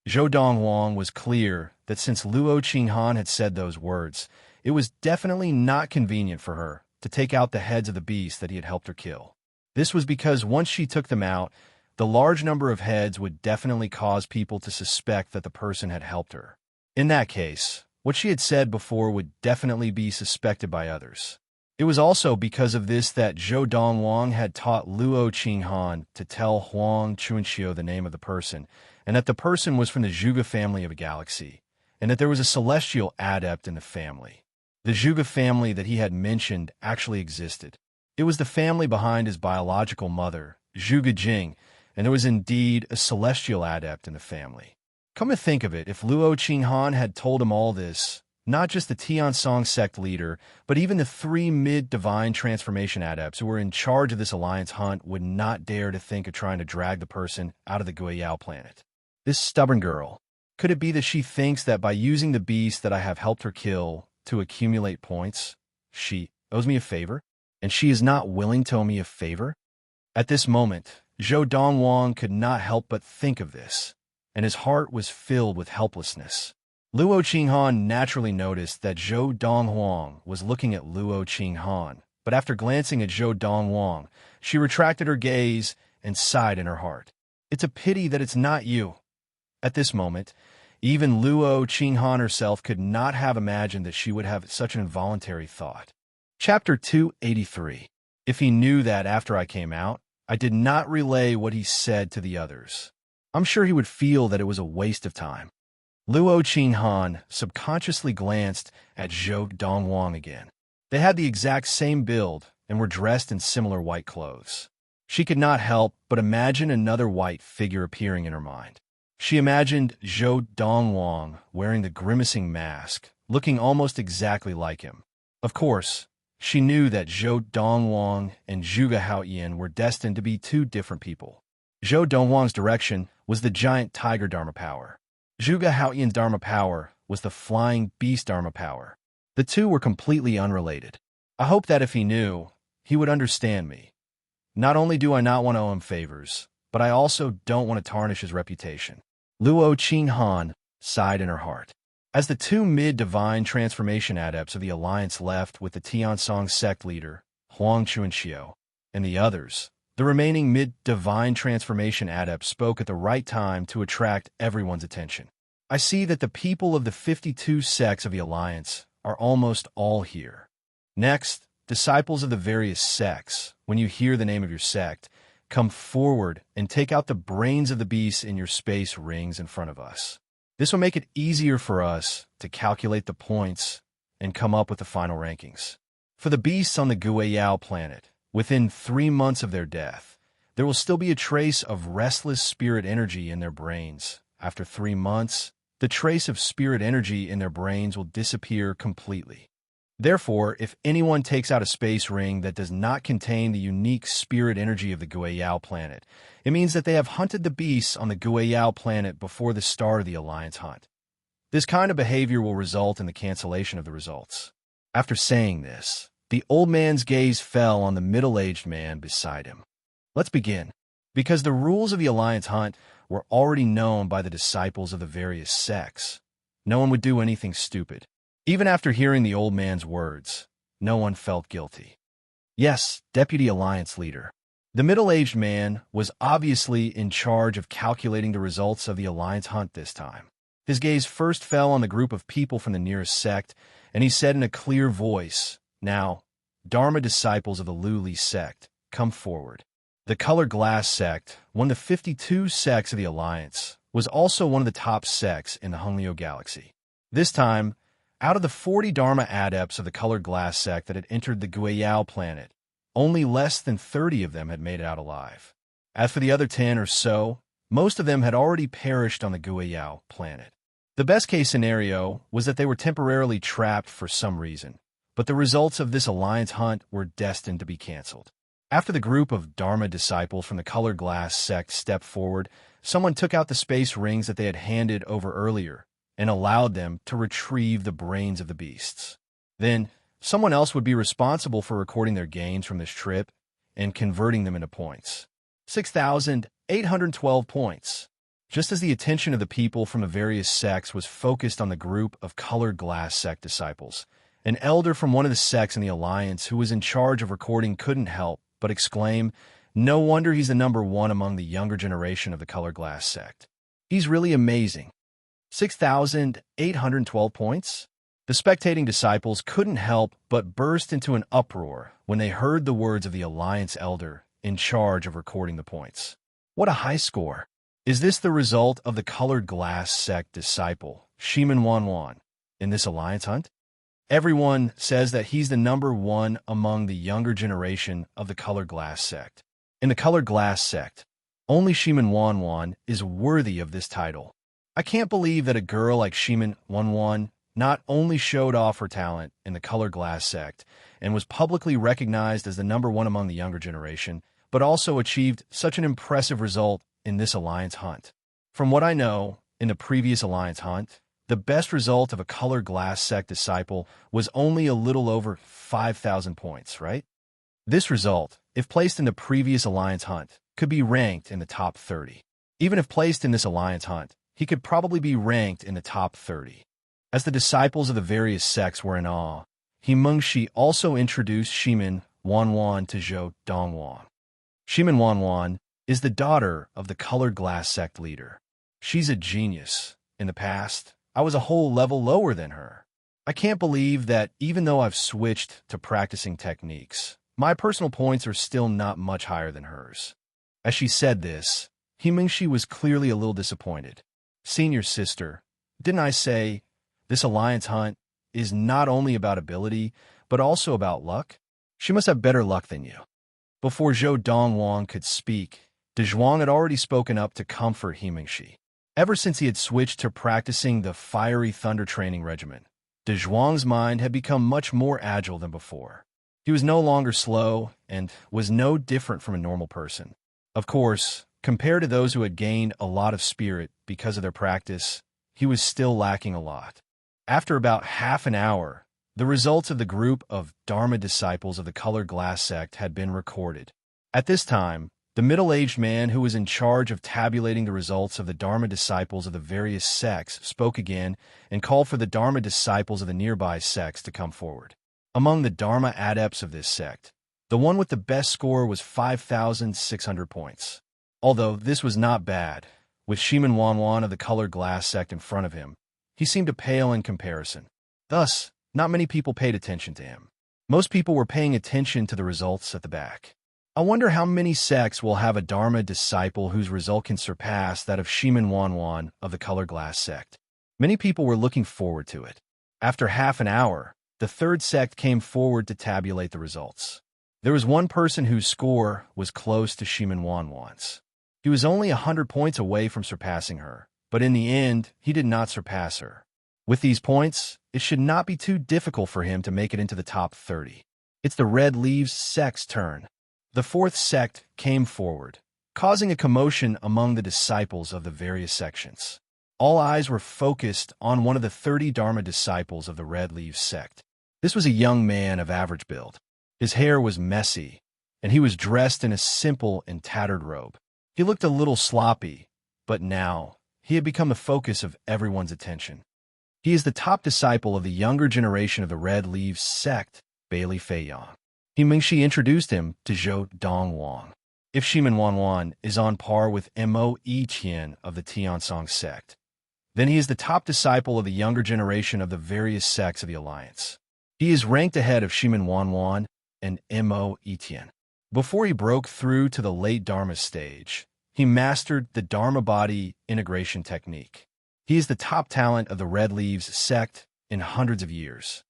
Zhou Dongwang was clear that since Luo Qinghan had said those words, it was definitely not convenient for her to take out the heads of the beasts that he had helped her kill. This was because once she took them out, the large number of heads would definitely cause people to suspect that the person had helped her. In that case, what she had said before would definitely be suspected by others. It was also because of this that Zhou Dongwang had taught Luo Qinghan to tell Huang Chuanxiu the name of the person, and that the person was from the Zhuge family of a galaxy, and that there was a celestial adept in the family. The Zhuge family that he had mentioned actually existed. It was the family behind his biological mother, Zhuge Jing, and there was indeed a celestial adept in the family. Come to think of it, if Luo Qinghan had told him all this, not just the Tian Song sect leader, but even the 3 mid-divine transformation adepts who were in charge of this alliance hunt would not dare to think of trying to drag the person out of the Guiyao planet. This stubborn girl. Could it be that she thinks that by using the beast that I have helped her kill to accumulate points, she owes me a favor? And she is not willing to owe me a favor? At this moment, Zhou Dongwang could not help but think of this, and his heart was filled with helplessness. Luo Qinghan naturally noticed that Zhou Donghuang was looking at Luo Qinghan, but after glancing at Zhou Dongwang, she retracted her gaze and sighed in her heart. It's a pity that it's not you. At this moment, even Luo Qinghan herself could not have imagined that she would have such an involuntary thought. Chapter 283. If he knew that after I came out, I did not relay what he said to the others, I'm sure he would feel that it was a waste of time. Luo Qinghan subconsciously glanced at Zhou Dongwang again. They had the exact same build and were dressed in similar white clothes. She could not help but imagine another white figure appearing in her mind. She imagined Zhou Dongwang wearing the grimacing mask, looking almost exactly like him. Of course, she knew that Zhou Dongwang and Zhuge Haoyan were destined to be two different people. Zhou Dongwang's direction was the giant tiger Dharma power. Zhuge Haoyan's Dharma power was the flying beast Dharma power. The two were completely unrelated. I hope that if he knew, he would understand me. Not only do I not want to owe him favors, but I also don't want to tarnish his reputation. Luo Qinghan sighed in her heart. As the 2 mid-divine transformation adepts of the Alliance left with the Tiansong sect leader, Huang Chuanxiu, and the others, the remaining mid-divine transformation adepts spoke at the right time to attract everyone's attention. I see that the people of the 52 sects of the Alliance are almost all here. Next, disciples of the various sects, when you hear the name of your sect, come forward and take out the brains of the beasts in your space rings in front of us. This will make it easier for us to calculate the points and come up with the final rankings. For the beasts on the Guiyao planet, within 3 months of their death, there will still be a trace of restless spirit energy in their brains. After 3 months, the trace of spirit energy in their brains will disappear completely. Therefore, if anyone takes out a space ring that does not contain the unique spirit energy of the Guiyao planet, it means that they have hunted the beasts on the Guiyao planet before the start of the Alliance hunt. This kind of behavior will result in the cancellation of the results. After saying this, the old man's gaze fell on the middle-aged man beside him. Let's begin. Because the rules of the Alliance hunt were already known by the disciples of the various sects, no one would do anything stupid. Even after hearing the old man's words, no one felt guilty. Yes, Deputy Alliance Leader. The middle-aged man was obviously in charge of calculating the results of the Alliance hunt this time. His gaze first fell on the group of people from the nearest sect, and he said in a clear voice, "Now, Dharma disciples of the Luli sect, come forward." The Colored Glass sect, one of the 52 sects of the Alliance, was also one of the top sects in the Honglio galaxy. This time, out of the 40 Dharma adepts of the Colored Glass sect that had entered the Guiyao planet, only less than 30 of them had made it out alive. As for the other 10 or so, most of them had already perished on the Guiyao planet. The best-case scenario was that they were temporarily trapped for some reason, but the results of this Alliance hunt were destined to be canceled. After the group of Dharma disciples from the Colored Glass sect stepped forward, someone took out the space rings that they had handed over earlier and allowed them to retrieve the brains of the beasts. Then, someone else would be responsible for recording their gains from this trip and converting them into points. 6,812 points. Just as the attention of the people from the various sects was focused on the group of Colored Glass sect disciples, an elder from one of the sects in the Alliance who was in charge of recording couldn't help but exclaim, "No wonder he's the number one among the younger generation of the Colored Glass sect. He's really amazing." 6,812 points? The spectating disciples couldn't help but burst into an uproar when they heard the words of the Alliance elder in charge of recording the points. What a high score! Is this the result of the Colored Glass sect disciple, Shiman Wanwan, in this Alliance hunt? Everyone says that he's the number one among the younger generation of the Colored Glass sect. In the Colored Glass sect, only Shiman Wanwan is worthy of this title. I can't believe that a girl like Shiman Wanwan not only showed off her talent in the colored glass sect and was publicly recognized as the #1 among the younger generation, but also achieved such an impressive result in this alliance hunt. From what I know, in the previous alliance hunt, the best result of a colored glass sect disciple was only a little over 5,000 points, right? This result, if placed in the previous alliance hunt, could be ranked in the top 30. Even if placed in this alliance hunt, he could probably be ranked in the top 30. As the disciples of the various sects were in awe, Mengshi also introduced Shimin Wanwan to Zhou Dongwang. Shimin Wanwan is the daughter of the colored glass sect leader. She's a genius. In the past, I was a whole level lower than her. I can't believe that even though I've switched to practicing techniques, my personal points are still not much higher than hers. As she said this, Mengshi was clearly a little disappointed. Senior sister, didn't I say this alliance hunt is not only about ability, but also about luck? She must have better luck than you. Before Zhou Dongwang could speak, De Zhuang had already spoken up to comfort Mengshi. Ever since he had switched to practicing the fiery thunder training regimen, De Zhuang's mind had become much more agile than before. He was no longer slow and was no different from a normal person. Of course, compared to those who had gained a lot of spirit because of their practice, he was still lacking a lot. After about half an hour, the results of the group of Dharma disciples of the colored glass sect had been recorded. At this time, the middle-aged man who was in charge of tabulating the results of the Dharma disciples of the various sects spoke again and called for the Dharma disciples of the nearby sects to come forward. Among the Dharma adepts of this sect, the one with the best score was 5,600 points. Although this was not bad, with Shimin Wanwan of the colored glass sect in front of him, he seemed to pale in comparison. Thus, not many people paid attention to him. Most people were paying attention to the results at the back. I wonder how many sects will have a Dharma disciple whose result can surpass that of Shimin Wanwan of the colored glass sect. Many people were looking forward to it. After half an hour, the third sect came forward to tabulate the results. There was one person whose score was close to Shimin Wanwan's. He was only 100 points away from surpassing her, but in the end, he did not surpass her. With these points, it should not be too difficult for him to make it into the top 30. It's the Red Leaves sect's turn. The fourth sect came forward, causing a commotion among the disciples of the various sections. All eyes were focused on one of the 30 Dharma disciples of the Red Leaves sect. This was a young man of average build. His hair was messy, and he was dressed in a simple and tattered robe. He looked a little sloppy, but now he had become the focus of everyone's attention. He is the top disciple of the younger generation of the Red Leaves sect, Bailey Feiyang. Mengshi introduced him to Zhou Dongwang. If Shimin Wanwan is on par with Mo Tian of the Tiansong sect, then he is the top disciple of the younger generation of the various sects of the alliance. He is ranked ahead of Shimin Wanwan and Mo Tian. Before he broke through to the late Dharma stage, he mastered the Dharma body integration technique. He is the top talent of the Red Leaves sect in hundreds of years.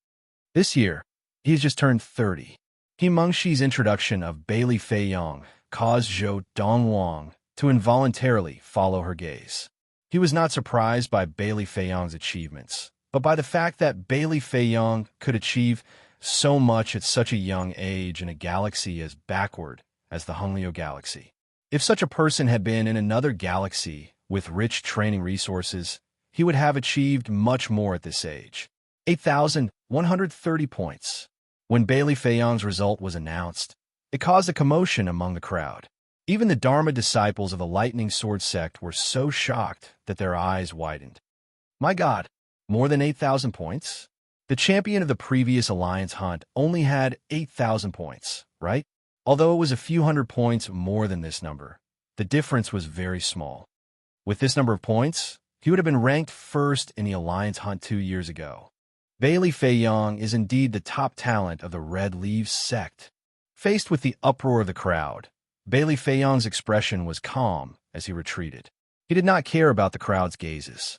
This year, he has just turned 30. Mengshi's introduction of Bailey Feiyang caused Zhou Dongwang to involuntarily follow her gaze. He was not surprised by Bailey Feiyang's achievements, but by the fact that Bailey Feiyang could achieve so much at such a young age in a galaxy as backward as the Hunglio galaxy. If such a person had been in another galaxy with rich training resources, he would have achieved much more at this age. 8,130 points. When Bailey Feiyang's result was announced, it caused a commotion among the crowd. Even the Dharma disciples of the Lightning Sword sect were so shocked that their eyes widened. My God, more than 8,000 points? The champion of the previous alliance hunt only had 8,000 points, right? Although it was a few hundred points more than this number, the difference was very small. With this number of points, he would have been ranked first in the alliance hunt 2 years ago. Bailey Feiyang is indeed the top talent of the Red Leaves sect. Faced with the uproar of the crowd, Bailey Feiyang's expression was calm as he retreated. He did not care about the crowd's gazes.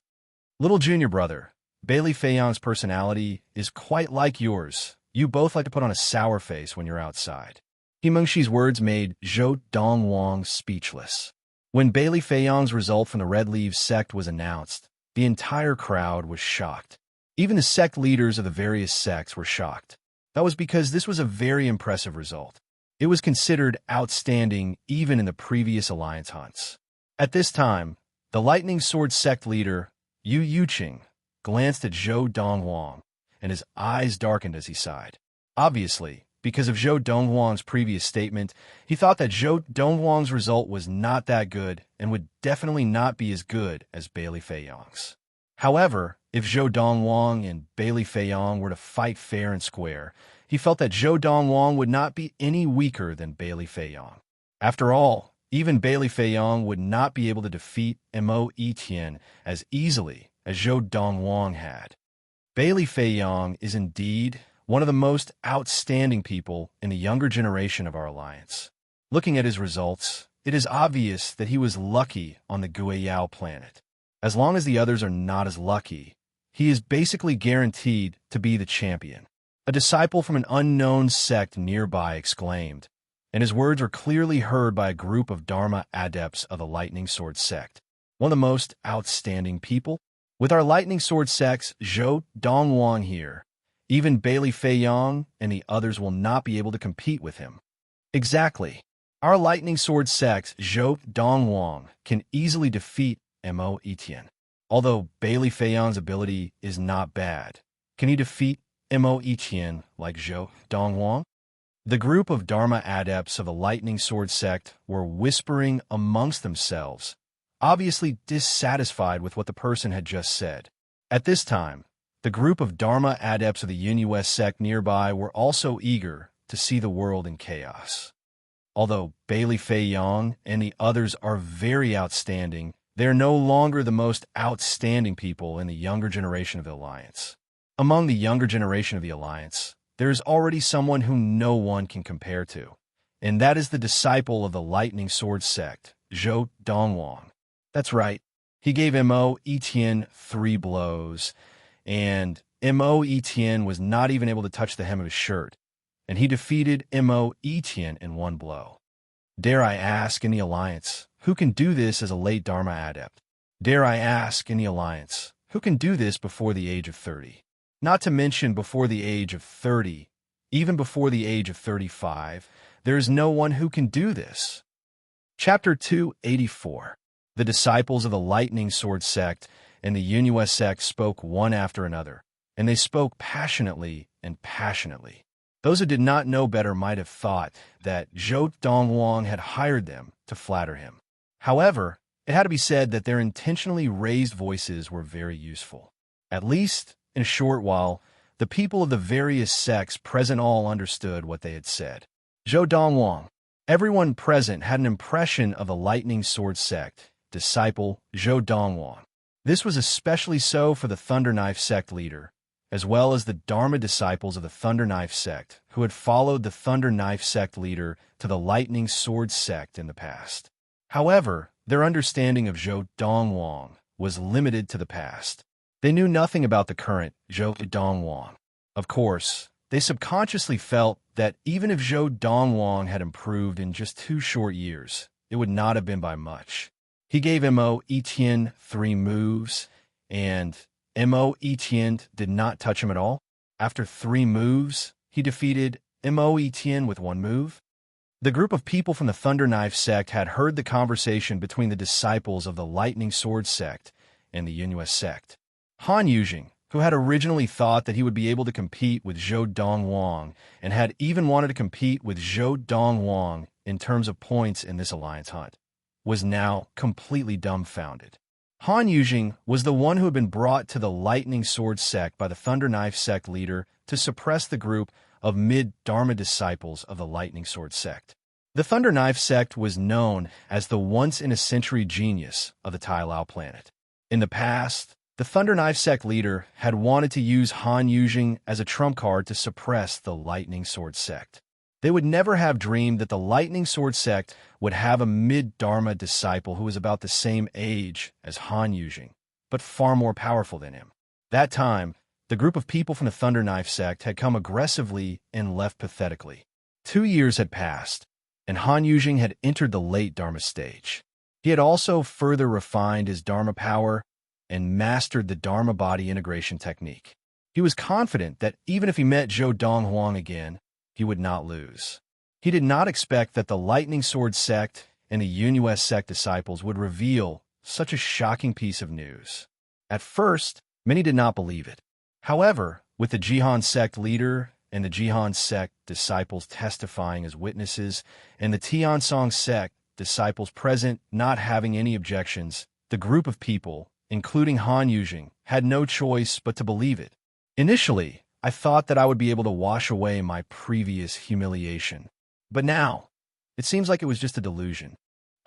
Little junior brother, Bailey Feiyang's personality is quite like yours. You both like to put on a sour face when you're outside. Mengshi's words made Zhou Dongwang speechless. When Bailey Feiyang's result from the Red Leaves sect was announced, the entire crowd was shocked. Even the sect leaders of the various sects were shocked. That was because this was a very impressive result. It was considered outstanding even in the previous alliance hunts. At this time, the Lightning Sword sect leader, Yu Yuqing, glanced at Zhou Dongwang, and his eyes darkened as he sighed. Obviously, because of Zhou Dongwang's previous statement, he thought that Zhou Dongwang's result was not that good and would definitely not be as good as Bailey Feiyang's. However, if Zhou Dongwang and Bailey Feiyang were to fight fair and square, he felt that Zhou Dongwang would not be any weaker than Bailey Feiyang. After all, even Bailey Feiyang would not be able to defeat Mo Etienne as easily as Zhou Dongwang had. Bailey Feiyang is indeed one of the most outstanding people in the younger generation of our alliance. Looking at his results, it is obvious that he was lucky on the Guiyao planet. As long as the others are not as lucky, he is basically guaranteed to be the champion. A disciple from an unknown sect nearby exclaimed, and his words were clearly heard by a group of Dharma adepts of the Lightning Sword sect. One of the most outstanding people? With our Lightning Sword sect's Zhou Dongwang here, even Bailey Feiyang and the others will not be able to compete with him. Exactly. Our Lightning Sword sect's Zhou Dongwang can easily defeat Mo Etienne. Although Bailey Feiyang's ability is not bad, can he defeat Mo Etienne like Zhou Dongwang? The group of Dharma adepts of the Lightning Sword sect were whispering amongst themselves, obviously dissatisfied with what the person had just said. At this time, the group of Dharma adepts of the Yun sect nearby were also eager to see the world in chaos. Although Bailey Feiyang and the others are very outstanding, they are no longer the most outstanding people in the younger generation of the Alliance. Among the younger generation of the Alliance, there is already someone whom no one can compare to, and that is the disciple of the Lightning Sword sect, Zhou Dongwang. That's right, he gave Mo Etienne 3 blows, and Mo Etienne was not even able to touch the hem of his shirt, and he defeated Mo Etienne in 1 blow. Dare I ask in the Alliance, who can do this as a late Dharma adept? Dare I ask in the Alliance, who can do this before the age of 30? Not to mention before the age of 30, even before the age of 35, there is no one who can do this. Chapter 284. The disciples of the Lightning Sword sect and the Yun sect spoke one after another, and they spoke passionately and passionately. Those who did not know better might have thought that Zhou Dongwang had hired them to flatter him. However, it had to be said that their intentionally raised voices were very useful. At least, in a short while, the people of the various sects present all understood what they had said. Zhou Dongwang. Everyone present had an impression of the Lightning Sword sect, disciple Zhou Dongwang. This was especially so for the Thunder Knife sect leader, as well as the Dharma disciples of the Thunder Knife sect, who had followed the Thunder Knife sect leader to the Lightning Sword sect in the past. However, their understanding of Zhou Dongwang was limited to the past. They knew nothing about the current Zhou Dongwang. Of course, they subconsciously felt that even if Zhou Dongwang had improved in just 2 short years, it would not have been by much. He gave Mo Etienne 3 moves, and Mo Etienne did not touch him at all. After 3 moves, he defeated Mo Etienne with 1 move. The group of people from the Thunder Knife sect had heard the conversation between the disciples of the Lightning Sword sect and the Yun sect. Han Yujing, who had originally thought that he would be able to compete with Zhou Dongwang and had even wanted to compete with Zhou Dongwang in terms of points in this alliance hunt, was now completely dumbfounded. Han Yujing was the one who had been brought to the Lightning Sword sect by the Thunder Knife sect leader to suppress the group of mid-Dharma disciples of the Lightning Sword sect. The Thunder Knife sect was known as the once-in-a-century genius of the Tai Lao planet. In the past, the Thunder Knife sect leader had wanted to use Han Yujing as a trump card to suppress the Lightning Sword sect. They would never have dreamed that the Lightning Sword sect would have a mid-Dharma disciple who was about the same age as Han Yujing, but far more powerful than him. That time, the group of people from the Thunder Knife sect had come aggressively and left pathetically. 2 years had passed, and Han Yujing had entered the late Dharma stage. He had also further refined his Dharma power and mastered the Dharma body integration technique. He was confident that even if he met Zhou Donghuang again, he would not lose. He did not expect that the Lightning Sword sect and the Yunus sect disciples would reveal such a shocking piece of news. At first, many did not believe it. However, with the Jihan sect leader and the Jihan sect disciples testifying as witnesses, and the Tiansong sect disciples present not having any objections, the group of people, including Han Yujing, had no choice but to believe it. Initially, I thought that I would be able to wash away my previous humiliation. But now, it seems like it was just a delusion.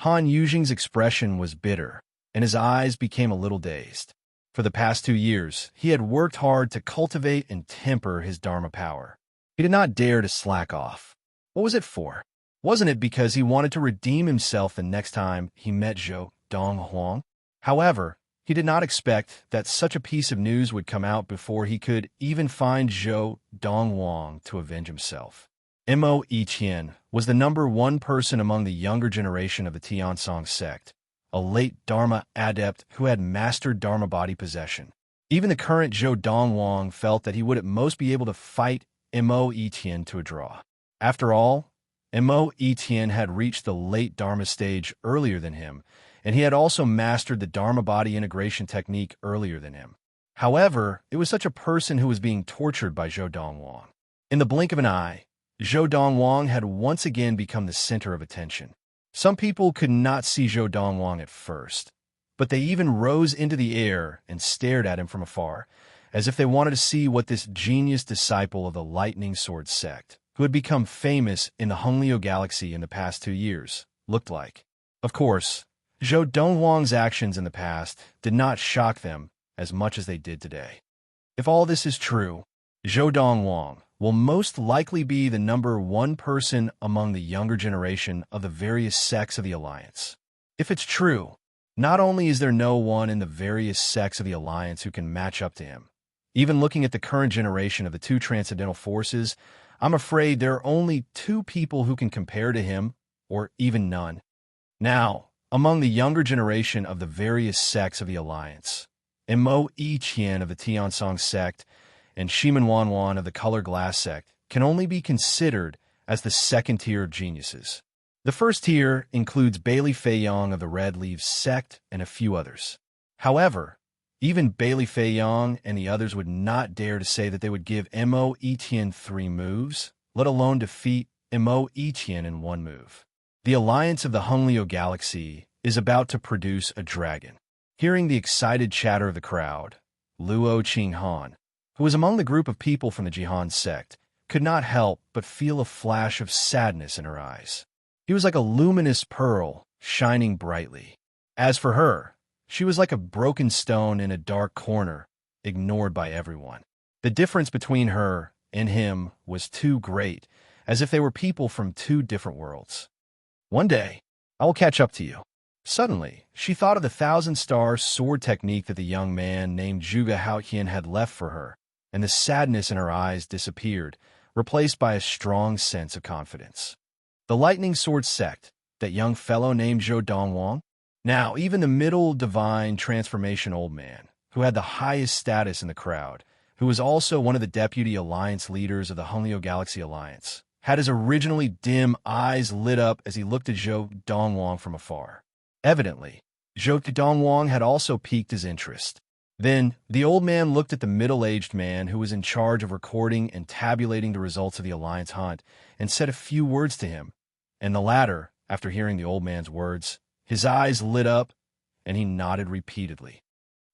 Han Yujing's expression was bitter, and his eyes became a little dazed. For the past 2 years, he had worked hard to cultivate and temper his Dharma power. He did not dare to slack off. What was it for? Wasn't it because he wanted to redeem himself the next time he met Zhou Donghuang? However, he did not expect that such a piece of news would come out before he could even find Zhou Donghuang to avenge himself. Mo Yiqian was the #1 person among the younger generation of the Tiansong sect, a late Dharma adept who had mastered Dharma body possession. Even the current Zhou Donghuang felt that he would at most be able to fight Mo Yiqian to a draw. After all, Mo Yiqian had reached the late Dharma stage earlier than him, and he had also mastered the Dharma body integration technique earlier than him. However, it was such a person who was being tortured by Zhou Donghuang. In the blink of an eye, Zhou Donghuang had once again become the center of attention. Some people could not see Zhou Donghuang at first, but they even rose into the air and stared at him from afar, as if they wanted to see what this genius disciple of the Lightning Sword sect, who had become famous in the Honglio galaxy in the past 2 years, looked like. Of course, Zhou Donghuang's actions in the past did not shock them as much as they did today. If all this is true, Zhou Donghuang will most likely be the #1 person among the younger generation of the various sects of the Alliance. If it's true, not only is there no one in the various sects of the Alliance who can match up to him, even looking at the current generation of the 2 transcendental forces, I'm afraid there are only 2 people who can compare to him, or even none. Now, among the younger generation of the various sects of the Alliance, Mo Yiqian of the Tiansong sect and Shimen Wanwan of the Color Glass sect can only be considered as the second tier of geniuses. The first tier includes Bailey Feiyong of the Red Leaves sect and a few others. However, even Bailey Feiyong and the others would not dare to say that they would give Mo Yiqian 3 moves, let alone defeat Mo Yiqian in 1 move. The Alliance of the Honglio Galaxy is about to produce a dragon. Hearing the excited chatter of the crowd, Luo Qinghan, who was among the group of people from the Jihan sect, could not help but feel a flash of sadness in her eyes. He was like a luminous pearl, shining brightly. As for her, she was like a broken stone in a dark corner, ignored by everyone. The difference between her and him was too great, as if they were people from 2 different worlds. One day, I will catch up to you. Suddenly, she thought of the 1,000-star sword technique that the young man named Zhuge Haotian had left for her, and the sadness in her eyes disappeared, replaced by a strong sense of confidence. The Lightning Sword sect, that young fellow named Zhou Donghuang? Now, even the middle divine transformation old man, who had the highest status in the crowd, who was also one of the deputy alliance leaders of the Honglio Galaxy Alliance, had his originally dim eyes lit up as he looked at Zhou Donghuang from afar. Evidently, Zhou Donghuang had also piqued his interest. Then, the old man looked at the middle-aged man who was in charge of recording and tabulating the results of the Alliance hunt and said a few words to him, and the latter, after hearing the old man's words, his eyes lit up and he nodded repeatedly.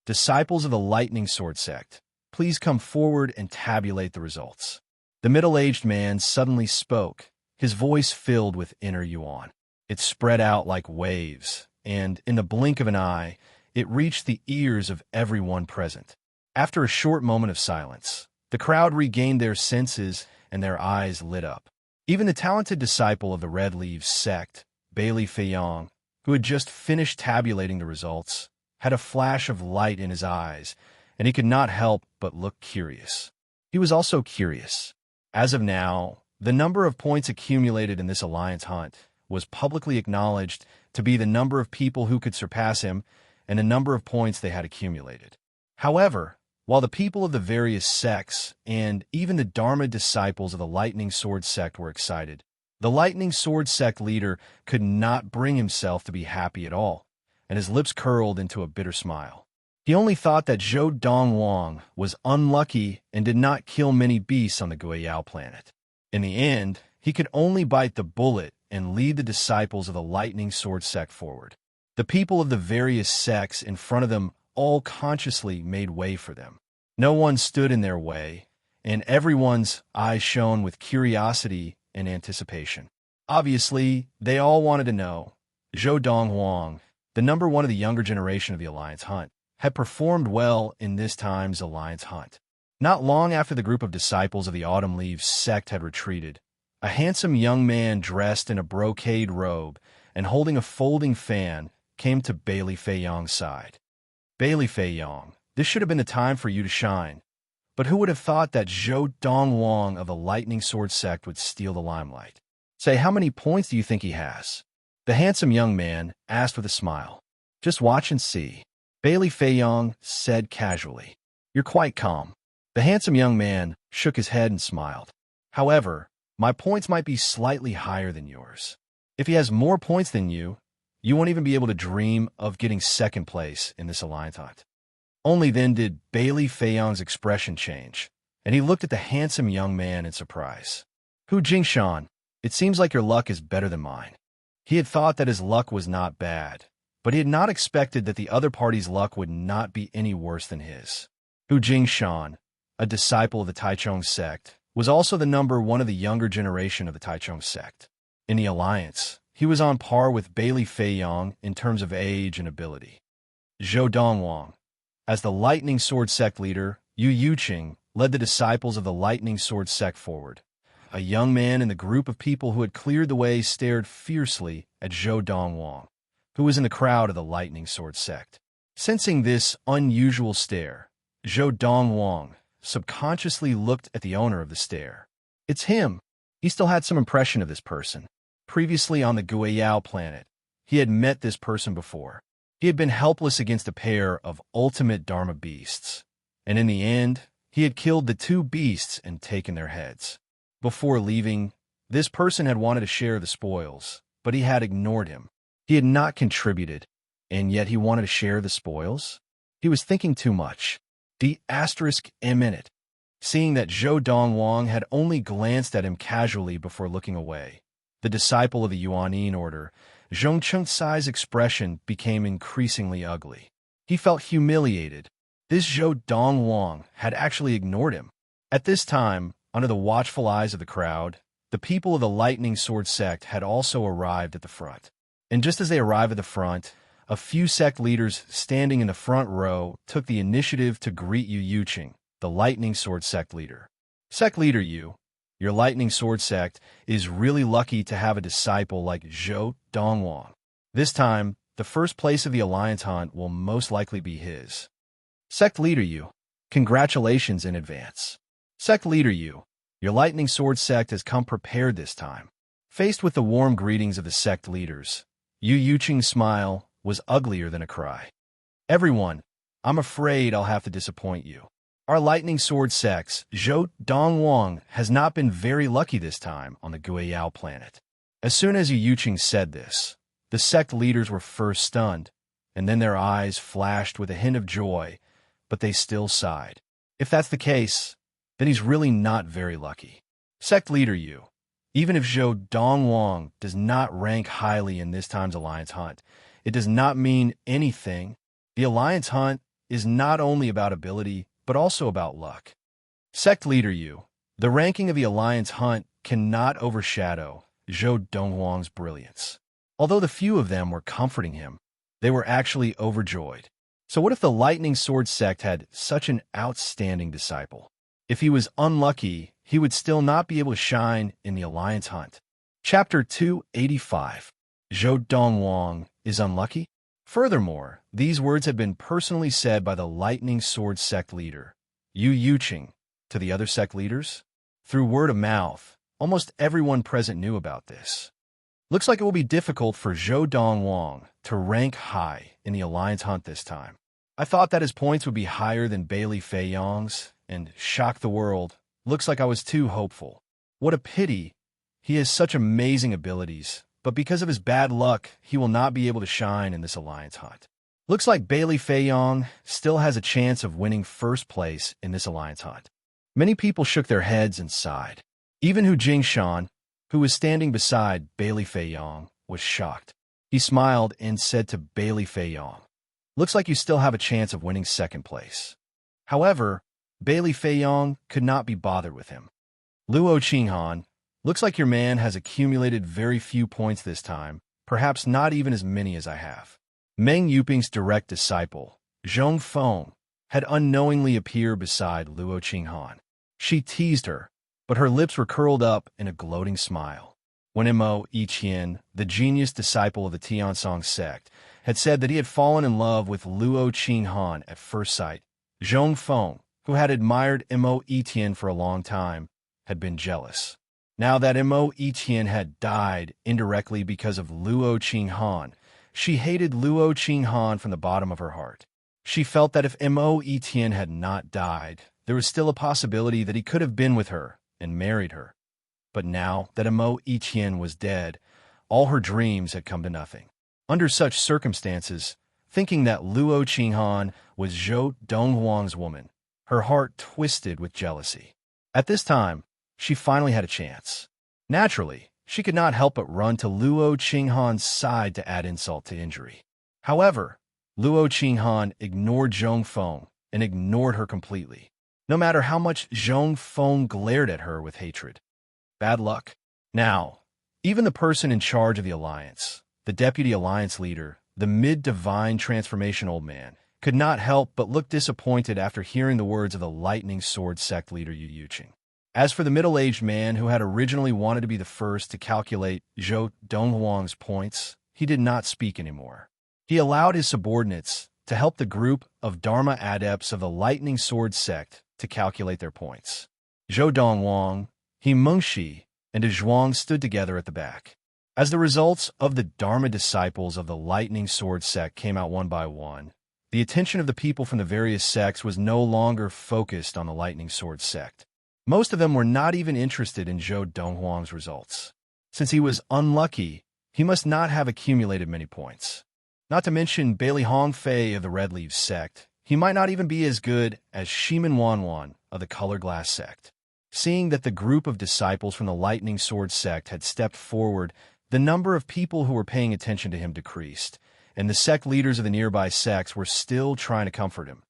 Disciples of the Lightning Sword sect, please come forward and tabulate the results. The middle-aged man suddenly spoke, his voice filled with inner yuan. It spread out like waves, and in the blink of an eye, it reached the ears of everyone present. After a short moment of silence, the crowd regained their senses and their eyes lit up. Even the talented disciple of the Red Leaves sect, Bailey Feiyong, who had just finished tabulating the results, had a flash of light in his eyes, and he could not help but look curious. He was also curious. As of now, the number of points accumulated in this alliance hunt was publicly acknowledged to be the number of people who could surpass him and the number of points they had accumulated. However, While the people of the various sects and even the Dharma disciples of the Lightning Sword sect were excited, the Lightning Sword sect leader could not bring himself to be happy at all, and his lips curled into a bitter smile. He only thought that Zhou Dongwang was unlucky and did not kill many beasts on the Guiyao planet. In the end, he could only bite the bullet and lead the disciples of the Lightning Sword sect forward. The people of the various sects in front of them all consciously made way for them. No one stood in their way, and everyone's eyes shone with curiosity and anticipation. Obviously, they all wanted to know. Zhou Donghuang, the number one of the younger generation of the Alliance Hunt, had performed well in this time's Alliance Hunt. Not long after the group of disciples of the Autumn Leaves sect had retreated, a handsome young man dressed in a brocade robe and holding a folding fan came to Bailey Feiyong's side. Bailey Feiyong, this should have been the time for you to shine. But who would have thought that Zhou Dongwang of the Lightning Sword sect would steal the limelight? Say, how many points do you think he has? The handsome young man asked with a smile. Just watch and see. Bailey Feiyong said casually. You're quite calm. The handsome young man shook his head and smiled. However, my points might be slightly higher than yours. If he has more points than you won't even be able to dream of getting second place in this Alliance Hunt. Only then did Bailey Feiyong's expression change, and he looked at the handsome young man in surprise. Hu Jingshan, it seems like your luck is better than mine. He had thought that his luck was not bad, but he had not expected that the other party's luck would not be any worse than his. Hu Jingshan, a disciple of the Taichung sect, was also the number one of the younger generation of the Taichung sect. In the alliance, he was on par with Bailey Feiyong in terms of age and ability. Zhou Dongwang, as the Lightning Sword sect leader, Yu Yuqing led the disciples of the Lightning Sword sect forward. A young man in the group of people who had cleared the way stared fiercely at Zhou Dongwang, who was in the crowd of the Lightning Sword sect. Sensing this unusual stare, Zhou Dongwang subconsciously looked at the owner of the stare. It's him. He still had some impression of this person. Previously on the Guiyao planet, he had met this person before. He had been helpless against a pair of ultimate Dharma beasts, and in the end, he had killed the two beasts and taken their heads. Before leaving, this person had wanted to share the spoils, but he had ignored him. He had not contributed, and yet he wanted to share the spoils? He was thinking too much. D*M. Seeing that Zhou Dongwang had only glanced at him casually before looking away, the disciple of the Yuanyin order, Zhong Chengcai's expression became increasingly ugly. He felt humiliated. This Zhou Dongwang had actually ignored him. At this time, under the watchful eyes of the crowd, the people of the Lightning Sword sect had also arrived at the front. And just as they arrived at the front, a few sect leaders standing in the front row took the initiative to greet Yu Yuqing, the Lightning Sword sect leader. Sect leader Yu, your Lightning Sword sect is really lucky to have a disciple like Zhou Dongwang. This time, the first place of the Alliance Hunt will most likely be his. Sect leader Yu, congratulations in advance. Sect leader Yu, your Lightning Sword sect has come prepared this time. Faced with the warm greetings of the sect leaders, Yu Yuqing's smile was uglier than a cry. Everyone, I'm afraid I'll have to disappoint you. Our Lightning Sword sect's Zhou Dongwang has not been very lucky this time on the Guiyao planet. As soon as Yu Yuqing said this, the sect leaders were first stunned, and then their eyes flashed with a hint of joy, but they still sighed. If that's the case, then he's really not very lucky. Sect leader Yu, even if Zhou Dongwang does not rank highly in this time's Alliance Hunt, it does not mean anything. The Alliance Hunt is not only about ability, but also about luck. Sect leader Yu, the ranking of the Alliance Hunt cannot overshadow Zhou Dongwang's brilliance. Although the few of them were comforting him, they were actually overjoyed. So what if the Lightning Sword sect had such an outstanding disciple? If he was unlucky, he would still not be able to shine in the Alliance Hunt. Chapter 285. Zhou Dongwang is unlucky? Furthermore, these words had been personally said by the Lightning Sword sect leader, Yu Yuqing, to the other sect leaders. Through word of mouth, almost everyone present knew about this. Looks like it will be difficult for Zhou Dongwang to rank high in the Alliance Hunt this time. I thought that his points would be higher than Bailey Fei Yong's, and shock the world. Looks like I was too hopeful. What a pity. He has such amazing abilities, but because of his bad luck, he will not be able to shine in this alliance hunt. Looks like Bailey Fei Yong still has a chance of winning first place in this alliance hunt. Many people shook their heads and sighed. Even Hu Jingshan, who was standing beside Bailey Fei Yong, was shocked. He smiled and said to Bailey Fei Yong, "Looks like you still have a chance of winning second place." However, Bailey Fei Yong could not be bothered with him. Luo Qinghan, looks like your man has accumulated very few points this time, perhaps not even as many as I have. Meng Yuping's direct disciple, Zhong Feng, had unknowingly appeared beside Luo Qinghan. She teased her, but her lips were curled up in a gloating smile. When Mo Yiqian, the genius disciple of the Tiansong sect, had said that he had fallen in love with Luo Qinghan at first sight, Zhong Feng, who had admired Mo Yiqian for a long time, had been jealous. Now that Mo Yiqian had died indirectly because of Luo Qinghan, she hated Luo Qinghan from the bottom of her heart. She felt that if Mo Yiqian had not died, there was still a possibility that he could have been with her and married her. But now that Mo Yiqian was dead, all her dreams had come to nothing. Under such circumstances, thinking that Luo Qinghan was Zhou Donghuang's woman, her heart twisted with jealousy. At this time, she finally had a chance. Naturally, she could not help but run to Luo Qinghan's side to add insult to injury. However, Luo Qinghan ignored Zhong Feng and ignored her completely, no matter how much Zhong Feng glared at her with hatred. Bad luck. Now, even the person in charge of the alliance, the deputy alliance leader, the mid-divine transformation old man, could not help but look disappointed after hearing the words of the lightning sword sect leader Yu Yuqing. As for the middle-aged man who had originally wanted to be the first to calculate Zhou Donghuang's points, he did not speak anymore. He allowed his subordinates to help the group of Dharma adepts of the lightning sword sect to calculate their points. Zhou Donghuang, He Mengshi, and Zhuang stood together at the back. As the results of the Dharma disciples of the lightning sword sect came out one by one, the attention of the people from the various sects was no longer focused on the lightning sword sect. Most of them were not even interested in Zhou Donghuang's results. Since he was unlucky, he must not have accumulated many points. Not to mention Bailey Hongfei of the Red Leaves sect, he might not even be as good as Shimen Wanwan of the Color Glass sect. Seeing that the group of disciples from the Lightning Sword sect had stepped forward, the number of people who were paying attention to him decreased, and the sect leaders of the nearby sects were still trying to comfort him.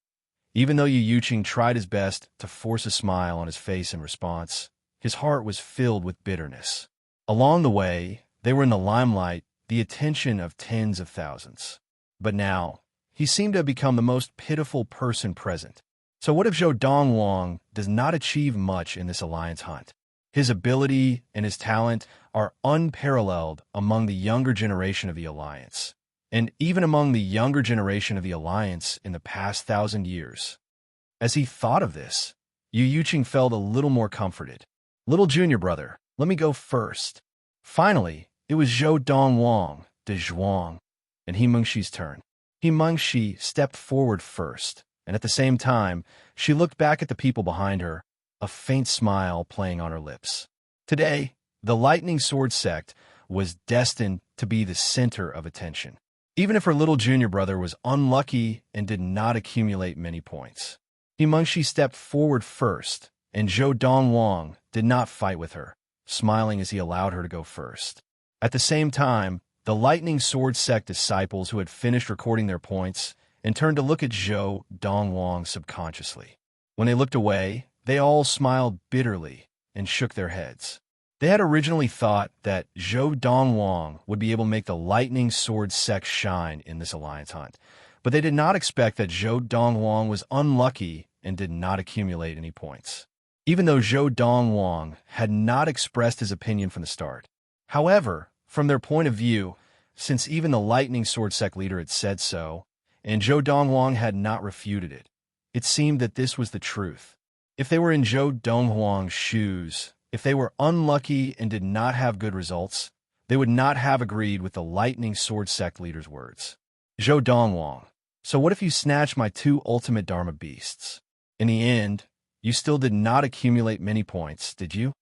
Even though Yu Yuqing tried his best to force a smile on his face in response, his heart was filled with bitterness. Along the way, they were in the limelight, the attention of tens of thousands. But now, he seemed to have become the most pitiful person present. So what if Zhou Donghuang does not achieve much in this alliance hunt? His ability and his talent are unparalleled among the younger generation of the alliance, and even among the younger generation of the alliance in the past 1,000 years. As he thought of this, Yu Yuqing felt a little more comforted. Little junior brother, let me go first. Finally, it was Zhou Donghuang, de Zhuang, and He Mengshi's turn. He Mengshi stepped forward first, and at the same time, she looked back at the people behind her, a faint smile playing on her lips. Today, the Lightning Sword sect was destined to be the center of attention, even if her little junior brother was unlucky and did not accumulate many points. He Mengshi stepped forward first, and Zhou Donghuang did not fight with her, smiling as he allowed her to go first. At the same time, the Lightning Sword sect disciples who had finished recording their points and turned to look at Zhou Donghuang subconsciously. When they looked away, they all smiled bitterly and shook their heads. They had originally thought that Zhou Donghuang would be able to make the Lightning Sword sect shine in this alliance hunt, but they did not expect that Zhou Donghuang was unlucky and did not accumulate any points, even though Zhou Donghuang had not expressed his opinion from the start. However, from their point of view, since even the Lightning Sword sect leader had said so, and Zhou Donghuang had not refuted it, it seemed that this was the truth. If they were in Zhou Donghuang's shoes, if they were unlucky and did not have good results, they would not have agreed with the Lightning Sword sect leader's words. Zhou Donghuang, So what if you snatched my two ultimate Dharma beasts? In the end, you still did not accumulate many points, did you?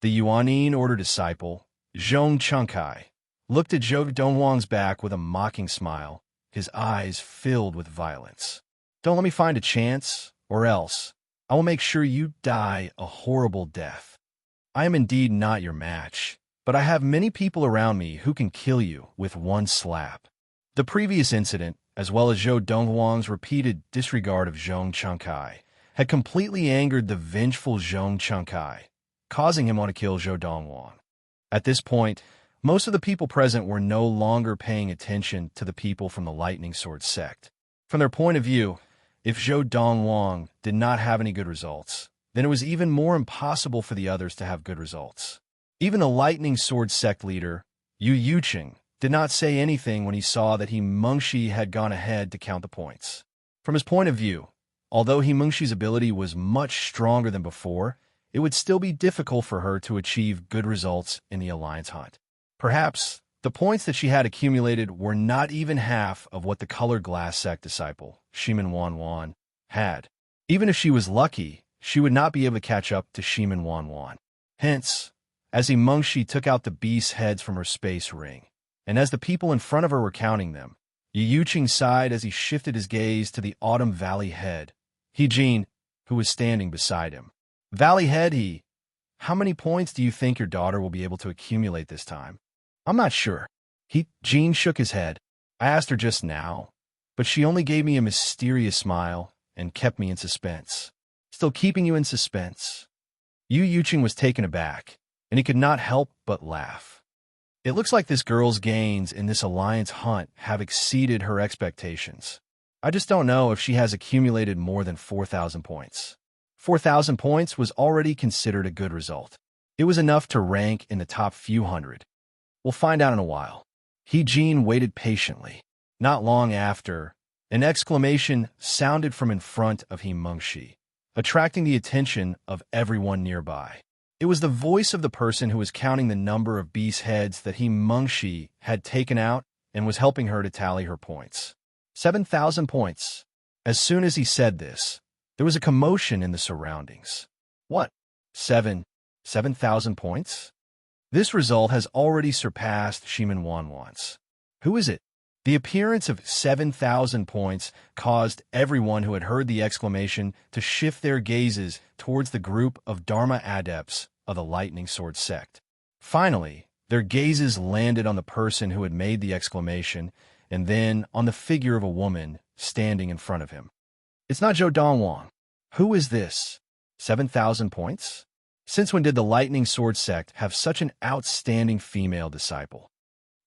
The Yuanyin order disciple, Zhong Chunkai, looked at Zhou Dongwang's back with a mocking smile, his eyes filled with violence. Don't let me find a chance, or else I will make sure you die a horrible death. I am indeed not your match, but I have many people around me who can kill you with one slap. The previous incident, as well as Zhou Dongwang's repeated disregard of Zhong Chunkai, had completely angered the vengeful Zhong Chunkai, causing him to kill Zhou Dongwang. At this point, most of the people present were no longer paying attention to the people from the Lightning Sword sect. From their point of view, if Zhou Dongwang did not have any good results, then it was even more impossible for the others to have good results. Even the Lightning Sword sect leader, Yu Yuqing, did not say anything when he saw that He Mengshi had gone ahead to count the points. From his point of view, although He Mengshi's ability was much stronger than before, it would still be difficult for her to achieve good results in the alliance hunt. Perhaps the points that she had accumulated were not even half of what the colored glass sect disciple, Shimen Wanwan, had. Even if she was lucky, she would not be able to catch up to Shimen Wanwan. Hence, as He Mengshi took out the beast's heads from her space ring, and as the people in front of her were counting them, Yu Yuqing sighed as he shifted his gaze to the Autumn Valley head, He Jin, who was standing beside him. Valley head, how many points do you think your daughter will be able to accumulate this time? I'm not sure. Jean shook his head. I asked her just now, but she only gave me a mysterious smile and kept me in suspense. Still keeping you in suspense? Yu Yuqing was taken aback, and he could not help but laugh. It looks like this girl's gains in this alliance hunt have exceeded her expectations. I just don't know if she has accumulated more than 4,000 points. 4,000 points was already considered a good result. It was enough to rank in the top few hundred. We'll find out in a while. He Jin waited patiently. Not long after, an exclamation sounded from in front of He Mengshi, attracting the attention of everyone nearby. It was the voice of the person who was counting the number of beast heads that He Mengshi had taken out and was helping her to tally her points. 7,000 points. As soon as he said this, there was a commotion in the surroundings. What? 7,000 points? This result has already surpassed Shimen Wanwan's. Who is it? The appearance of 7,000 points caused everyone who had heard the exclamation to shift their gazes towards the group of Dharma adepts of the Lightning Sword sect. Finally, their gazes landed on the person who had made the exclamation and then on the figure of a woman standing in front of him. It's not Zhou Dongwang. Who is this? 7,000 points? Since when did the Lightning Sword sect have such an outstanding female disciple?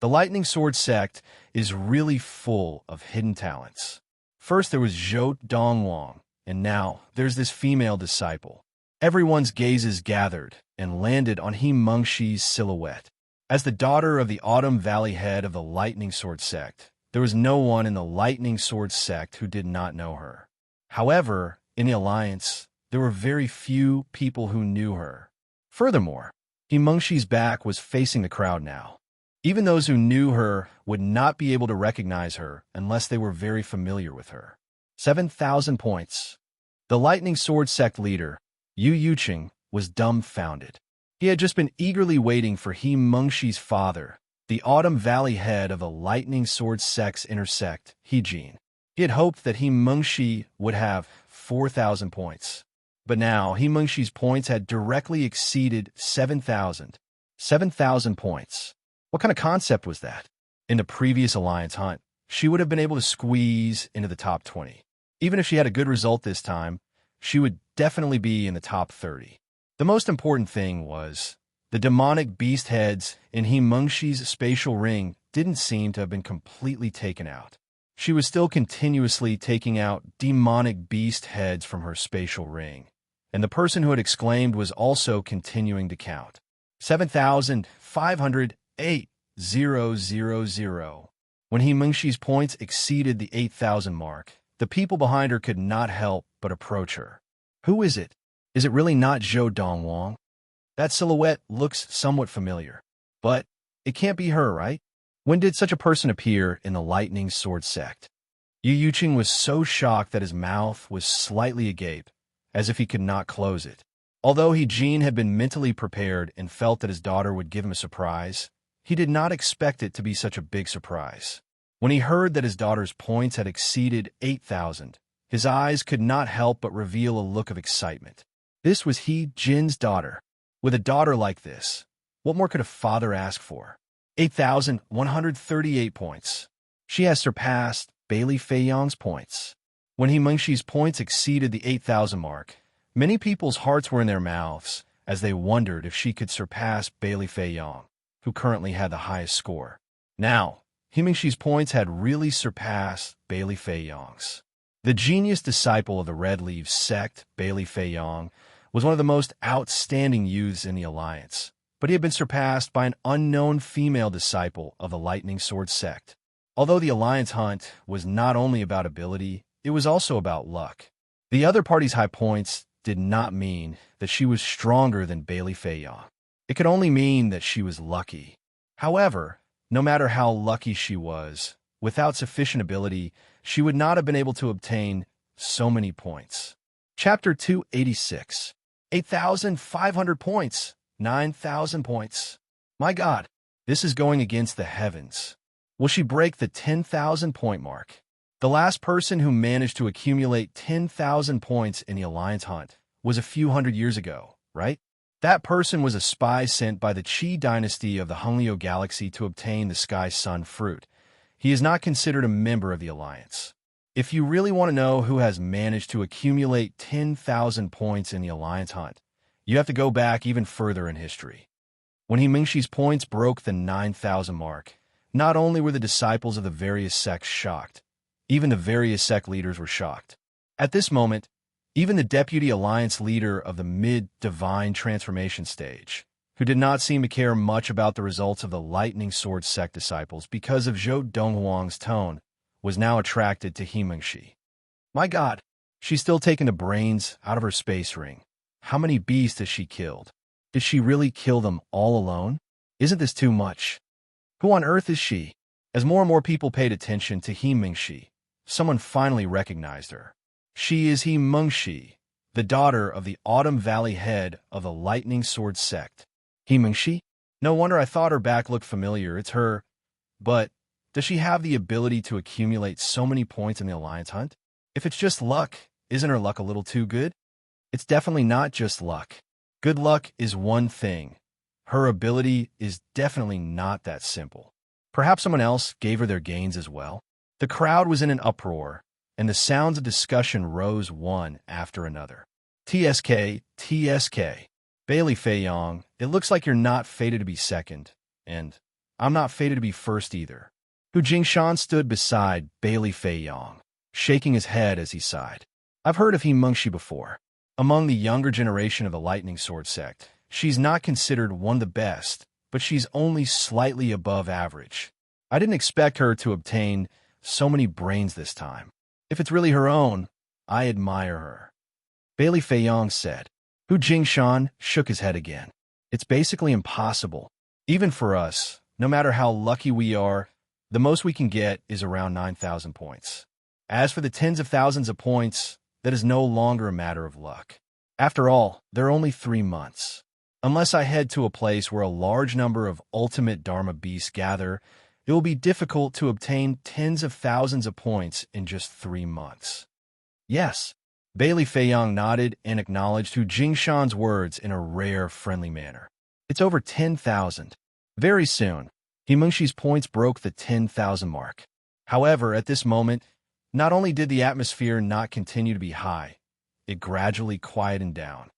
The Lightning Sword sect is really full of hidden talents. First there was Zhou Dongwang, and now there's this female disciple. Everyone's gazes gathered and landed on He Mengshi's silhouette. As the daughter of the Autumn Valley head of the Lightning Sword sect, there was no one in the Lightning Sword sect who did not know her. However, in the alliance, there were very few people who knew her. Furthermore, He Mengshi's back was facing the crowd now. Even those who knew her would not be able to recognize her unless they were very familiar with her. 7,000 points. The Lightning Sword sect leader, Yu Yuqing, was dumbfounded. He had just been eagerly waiting for He Mengshi's father, the Autumn Valley head of the Lightning Sword sect's intersect, He Jin. He had hoped that He Mengshi would have 4,000 points. But now, He Mengshi's points had directly exceeded 7,000. 7,000 points. What kind of concept was that? In the previous alliance hunt, she would have been able to squeeze into the top 20. Even if she had a good result this time, she would definitely be in the top 30. The most important thing was, the demonic beast heads in He Mengshi's spatial ring didn't seem to have been completely taken out. She was still continuously taking out demonic beast heads from her spatial ring, and the person who had exclaimed was also continuing to count. 7,508,000. When He Mengshi's points exceeded the 8,000 mark, the people behind her could not help but approach her. Who is it? Is it really not Zhou Dongwang? That silhouette looks somewhat familiar, but it can't be her, right? When did such a person appear in the Lightning Sword sect? Yu Yuqing was so shocked that his mouth was slightly agape, as if he could not close it. Although Jin had been mentally prepared and felt that his daughter would give him a surprise, he did not expect it to be such a big surprise. When he heard that his daughter's points had exceeded 8,000, his eyes could not help but reveal a look of excitement. This was Jin's daughter. With a daughter like this, what more could a father ask for? 8,138 points. She has surpassed Bailey Feiyang's points. When Mengxi's points exceeded the 8,000 mark, many people's hearts were in their mouths as they wondered if she could surpass Bailey Feiyang, who currently had the highest score. Now, Mengxi's points had really surpassed Bailey Feiyang's. The genius disciple of the Red Leaves sect, Bailey Feiyang, was one of the most outstanding youths in the Alliance, but he had been surpassed by an unknown female disciple of the Lightning Sword sect. Although the Alliance hunt was not only about ability, it was also about luck. The other party's high points did not mean that she was stronger than Bailey Feiyang. It could only mean that she was lucky. However, no matter how lucky she was, without sufficient ability, she would not have been able to obtain so many points. Chapter 286. 8,500 points. 9,000 points. My God, this is going against the heavens. Will she break the 10,000 point mark? The last person who managed to accumulate 10,000 points in the Alliance hunt was a few hundred years ago, right? That person was a spy sent by the Qi dynasty of the Honglio galaxy to obtain the Sky Sun fruit. He is not considered a member of the Alliance. If you really want to know who has managed to accumulate 10,000 points in the Alliance hunt, you have to go back even further in history. When Mengxi's points broke the 9,000 mark, not only were the disciples of the various sects shocked, even the various sect leaders were shocked. At this moment, even the deputy alliance leader of the mid-divine transformation stage, who did not seem to care much about the results of the Lightning Sword sect disciples because of Zhou Donghuang's tone, was now attracted to Mengxi. My God, she's still taking the brains out of her space ring. How many beasts has she killed? Did she really kill them all alone? Isn't this too much? Who on earth is she? As more and more people paid attention to Mengxi, someone finally recognized her. She is Mengxi, the daughter of the Autumn Valley head of the Lightning Sword sect. Mengxi? No wonder I thought her back looked familiar. It's her. But does she have the ability to accumulate so many points in the Alliance hunt? If it's just luck, isn't her luck a little too good? It's definitely not just luck. Good luck is one thing. Her ability is definitely not that simple. Perhaps someone else gave her their gains as well. The crowd was in an uproar, and the sounds of discussion rose one after another. TSK, TSK. Bailey Feiyang, it looks like you're not fated to be second, and I'm not fated to be first either. Hu Jingshan stood beside Bailey Feiyang, shaking his head as he sighed. I've heard of Mengxi before. Among the younger generation of the Lightning Sword sect, she's not considered one of the best, but she's only slightly above average. I didn't expect her to obtain so many brains this time. If it's really her own, I admire her. Bailey Feiyang said. Hu Jingshan shook his head again. It's basically impossible. Even for us, no matter how lucky we are, the most we can get is around 9,000 points. As for the tens of thousands of points, that is no longer a matter of luck. After all, there are only 3 months. Unless I head to a place where a large number of ultimate Dharma beasts gather, it will be difficult to obtain tens of thousands of points in just 3 months. Yes. Bailey Feiyang nodded and acknowledged Hu Jingshan's words in a rare, friendly manner. It's over 10,000. Very soon, Mengxi's points broke the 10,000 mark. However, at this moment, not only did the atmosphere not continue to be high, it gradually quieted down.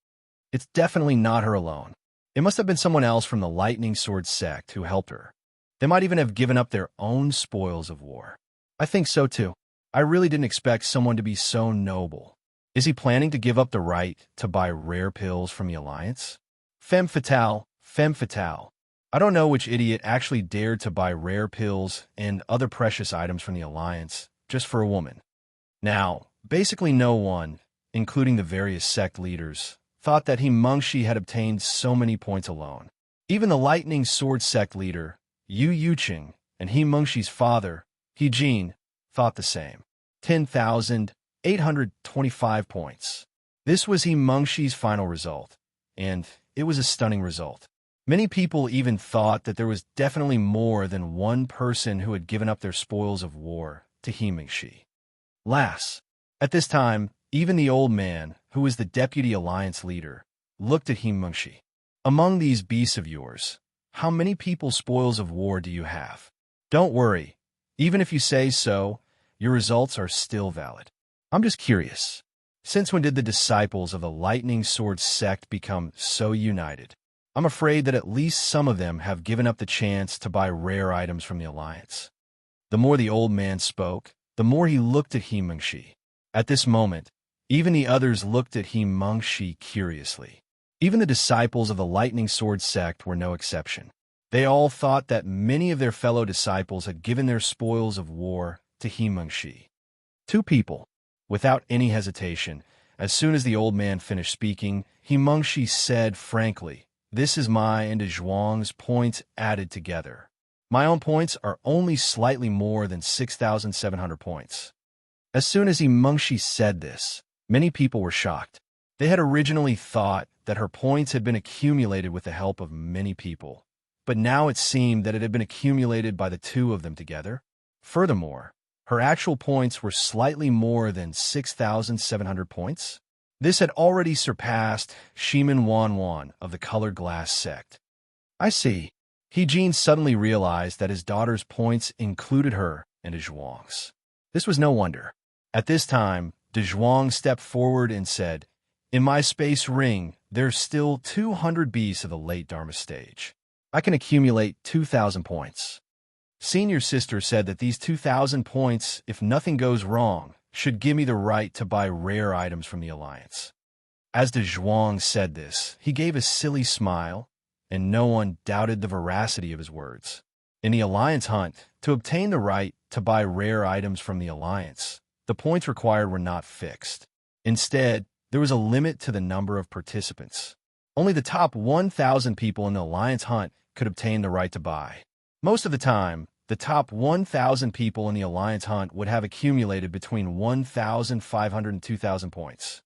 It's definitely not her alone. It must have been someone else from the Lightning Sword sect who helped her. They might even have given up their own spoils of war. I think so too. I really didn't expect someone to be so noble. Is he planning to give up the right to buy rare pills from the Alliance? Femme fatale, femme fatale. I don't know which idiot actually dared to buy rare pills and other precious items from the Alliance just for a woman. Now, basically no one, including the various sect leaders, thought that Mengxi had obtained so many points alone. Even the Lightning Sword sect leader, Yu Yuqing, and Mengxi's father, Jin, thought the same. 10,825 points. This was He Mengxi's final result, and it was a stunning result. Many people even thought that there was definitely more than one person who had given up their spoils of war to He Mengxi. Last, at this time, even the old man, who was the deputy alliance leader, looked at He Mengxi. Among these beasts of yours, how many people's spoils of war do you have? Don't worry, even if you say so, your results are still valid. I'm just curious. Since when did the disciples of the Lightning Sword sect become so united? I'm afraid that at least some of them have given up the chance to buy rare items from the Alliance. The more the old man spoke, the more he looked at He Mengxi. At this moment, even the others looked at He Mengxi curiously. Even the disciples of the Lightning Sword sect were no exception. They all thought that many of their fellow disciples had given their spoils of war to He Mengxi. Two people, without any hesitation, as soon as the old man finished speaking, He Mengxi said frankly, "This is my and Zhuang's points added together. My own points are only slightly more than 6,700 points." As soon as He Mengxi said this, many people were shocked. They had originally thought that her points had been accumulated with the help of many people, but now it seemed that it had been accumulated by the two of them together. Furthermore, her actual points were slightly more than 6,700 points. This had already surpassed Shimen Wanwan of the Colored Glass sect. I see. He Jin suddenly realized that his daughter's points included her and Zhuang's. This was no wonder. At this time, Zhuang stepped forward and said, "In my space ring, there's still 200 beasts of the late Dharma stage. I can accumulate 2,000 points." Senior sister said that these 2,000 points, if nothing goes wrong, should give me the right to buy rare items from the Alliance. As Zhuang said this, he gave a silly smile, and no one doubted the veracity of his words. In the Alliance hunt, to obtain the right to buy rare items from the Alliance, the points required were not fixed. Instead, there was a limit to the number of participants. Only the top 1,000 people in the Alliance hunt could obtain the right to buy. Most of the time, the top 1,000 people in the Alliance hunt would have accumulated between 1,500 and 2,000 points.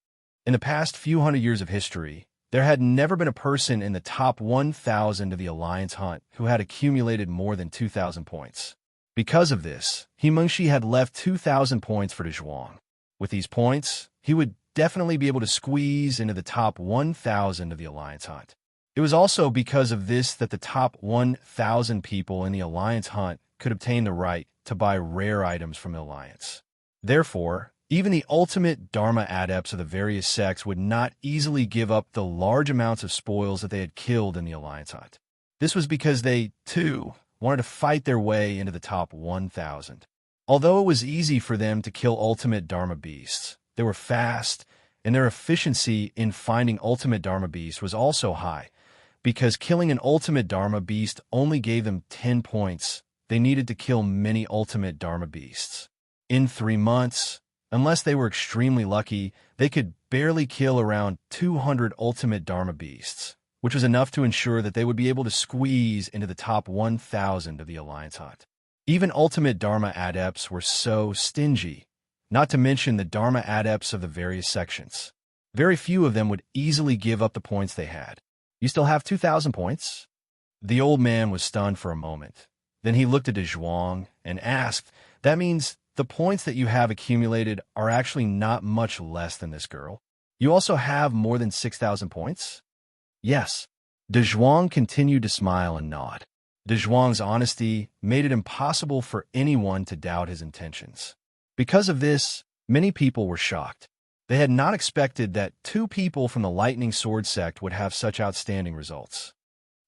In the past few hundred years of history, there had never been a person in the top 1,000 of the Alliance hunt who had accumulated more than 2,000 points. Because of this, He Mengxi had left 2,000 points for Zhuang. With these points, he would definitely be able to squeeze into the top 1,000 of the Alliance hunt. It was also because of this that the top 1,000 people in the Alliance hunt could obtain the right to buy rare items from the Alliance. Therefore, even the ultimate Dharma adepts of the various sects would not easily give up the large amounts of spoils that they had killed in the Alliance hunt. This was because they, too, wanted to fight their way into the top 1,000. Although it was easy for them to kill ultimate Dharma beasts, they were fast, and their efficiency in finding ultimate Dharma beasts was also high. Because killing an ultimate Dharma beast only gave them 10 points, they needed to kill many ultimate Dharma beasts. In 3 months, unless they were extremely lucky, they could barely kill around 200 ultimate Dharma beasts, which was enough to ensure that they would be able to squeeze into the top 1,000 of the Alliance hunt. Even ultimate Dharma adepts were so stingy, not to mention the Dharma adepts of the various sections. Very few of them would easily give up the points they had. "You still have 2,000 points?" The old man was stunned for a moment. Then he looked at Zhuang and asked, "That means the points that you have accumulated are actually not much less than this girl? You also have more than 6,000 points?" "Yes." Zhuang continued to smile and nod. Zhuang's honesty made it impossible for anyone to doubt his intentions. Because of this, many people were shocked. They had not expected that 2 people from the Lightning Sword sect would have such outstanding results.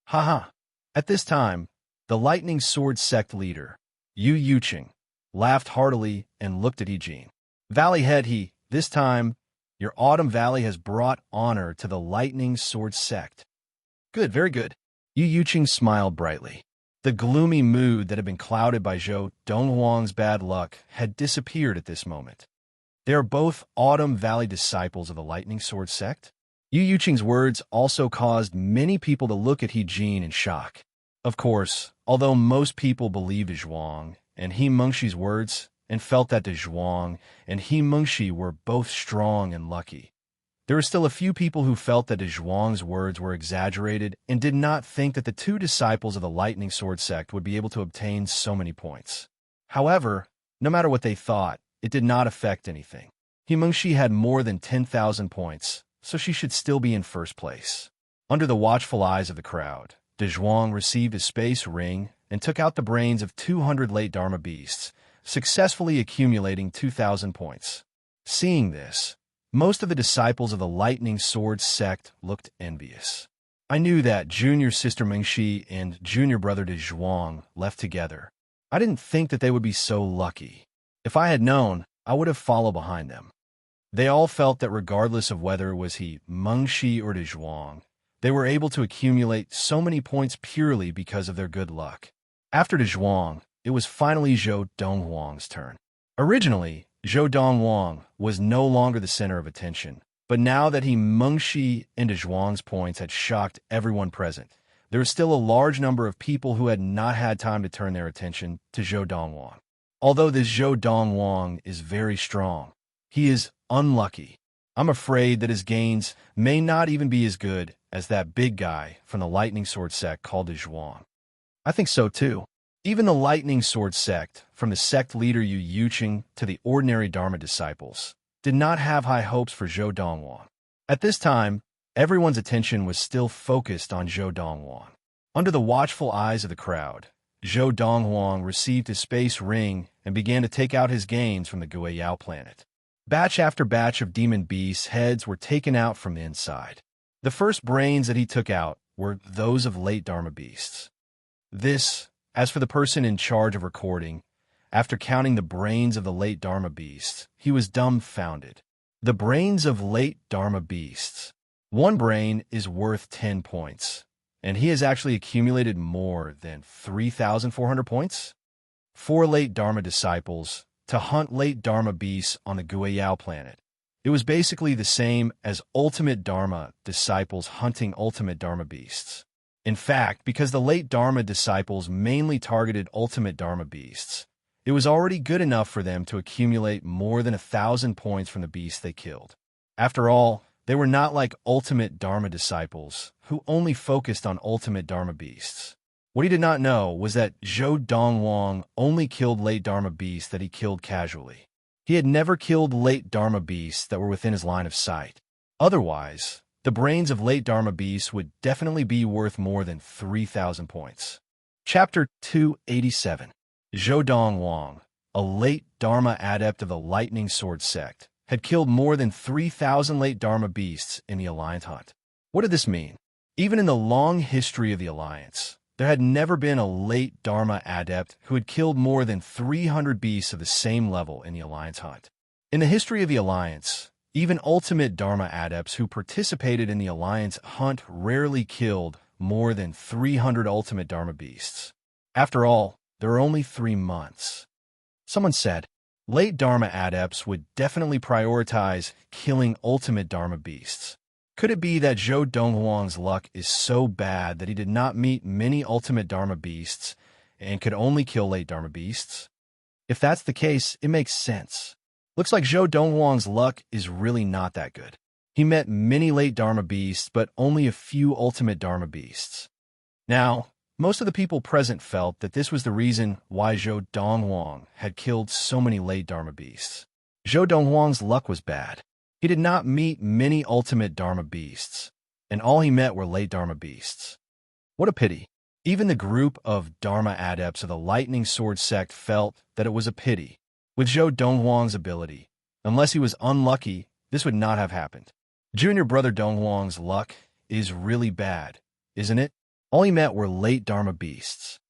Haha. At this time, the Lightning Sword sect leader, Yu Yuqing, laughed heartily and looked at He Jin. "Valley Head, this time, your Autumn Valley has brought honor to the Lightning Sword sect." "Good, very good." Yu Yuqing smiled brightly. The gloomy mood that had been clouded by Zhou Donghuang's bad luck had disappeared at this moment. "They are both Autumn Valley disciples of the Lightning Sword sect?" Yu Yuqing's words also caused many people to look at He Jin in shock. Of course, although most people believed Zhuang and He Mengxi's words, and felt that De Zhuang and He Mengshi were both strong and lucky. There were still a few people who felt that De Zhuang's words were exaggerated and did not think that the two disciples of the Lightning Sword sect would be able to obtain so many points. However, no matter what they thought, it did not affect anything. He Mengshi had more than 10,000 points, so she should still be in first place. Under the watchful eyes of the crowd, De Zhuang received a space ring and took out the brains of 200 late Dharma beasts, successfully accumulating 2,000 points. Seeing this, most of the disciples of the Lightning Sword sect looked envious. I knew that junior sister Mengshi and junior brother De Zhuang left together. I didn't think that they would be so lucky. If I had known, I would have followed behind them. They all felt that regardless of whether it was He Mengshi or De Zhuang, they were able to accumulate so many points purely because of their good luck. After De Zhuang, it was finally Zhou Donghuang's turn. Originally, Zhou Donghuang was no longer the center of attention, but now that He Mengshi and De Zhuang's points had shocked everyone present, there was still a large number of people who had not had time to turn their attention to Zhou Donghuang. Although this Zhou Donghuang is very strong, he is unlucky. I'm afraid that his gains may not even be as good as that big guy from the Lightning Sword sect called De Zhuang. I think so too. Even the Lightning Sword sect, from the sect leader Yu Yuqing to the ordinary Dharma disciples, did not have high hopes for Zhou Donghuang. At this time, everyone's attention was still focused on Zhou Donghuang. Under the watchful eyes of the crowd, Zhou Donghuang received his space ring and began to take out his gains from the Guiyao planet. Batch after batch of demon beasts' heads were taken out from the inside. The first brains that he took out were those of late Dharma beasts. As for the person in charge of recording, after counting the brains of the late Dharma beasts, he was dumbfounded. The brains of late Dharma beasts. One brain is worth 10 points, and he has actually accumulated more than 3,400 points. 4 late Dharma disciples to hunt late Dharma beasts on the Guiyao planet. It was basically the same as ultimate Dharma disciples hunting ultimate Dharma beasts. In fact, because the late Dharma disciples mainly targeted ultimate Dharma beasts, it was already good enough for them to accumulate more than 1,000 points from the beasts they killed. After all, they were not like ultimate Dharma disciples, who only focused on ultimate Dharma beasts. What he did not know was that Zhou Donghuang only killed late Dharma beasts that he killed casually. He had never killed late Dharma beasts that were within his line of sight. Otherwise, the brains of late Dharma beasts would definitely be worth more than 3,000 points. Chapter 287. Zhou Donghuang, a late Dharma adept of the Lightning Sword sect, had killed more than 3,000 late Dharma beasts in the Alliance hunt. What did this mean? Even in the long history of the Alliance, there had never been a late Dharma adept who had killed more than 300 beasts of the same level in the Alliance hunt. In the history of the Alliance, even ultimate Dharma adepts who participated in the Alliance hunt rarely killed more than 300 ultimate Dharma beasts. After all, there are only 3 months. Someone said, late Dharma adepts would definitely prioritize killing ultimate Dharma beasts. Could it be that Zhou Donghuang's luck is so bad that he did not meet many ultimate Dharma beasts and could only kill late Dharma beasts? If that's the case, it makes sense. Looks like Zhou Donghuang's luck is really not that good. He met many late Dharma beasts, but only a few ultimate Dharma beasts. Now, most of the people present felt that this was the reason why Zhou Donghuang had killed so many late Dharma beasts. Zhou Donghuang's luck was bad. He did not meet many ultimate Dharma beasts, and all he met were late Dharma beasts. What a pity. Even the group of Dharma adepts of the Lightning Sword sect felt that it was a pity. With Zhou Donghuang's ability, unless he was unlucky, this would not have happened. Junior brother Donghuang's luck is really bad, isn't it? All he met were late Dharma beasts.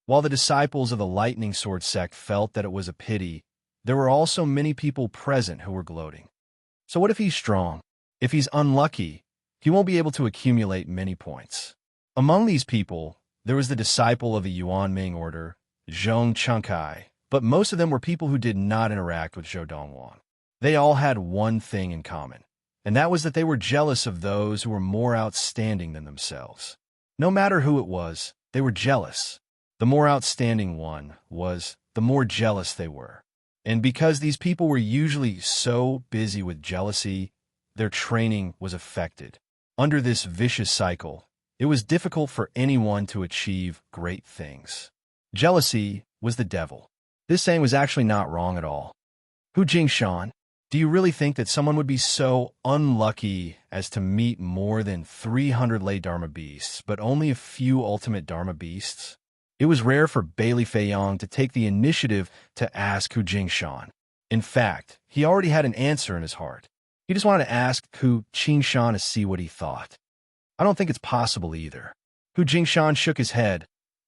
While the disciples of the Lightning Sword sect felt that it was a pity, there were also many people present who were gloating. So what if he's strong? If he's unlucky, he won't be able to accumulate many points. Among these people, there was the disciple of the Yuan Ming order, Zhong Chengkai, but most of them were people who did not interact with Zhou Donghuang. They all had one thing in common, and that was that they were jealous of those who were more outstanding than themselves. No matter who it was, they were jealous. The more outstanding one was, the more jealous they were. And because these people were usually so busy with jealousy, their training was affected. Under this vicious cycle, it was difficult for anyone to achieve great things. Jealousy was the devil. This saying was actually not wrong at all. Hu Jingshan, do you really think that someone would be so unlucky as to meet more than 300 late Dharma beasts, but only a few ultimate Dharma beasts? It was rare for Bailey Feiyong to take the initiative to ask Hu Jingshan. In fact, he already had an answer in his heart. He just wanted to ask Hu Jingshan to see what he thought. I don't think it's possible either. Hu Jingshan shook his head,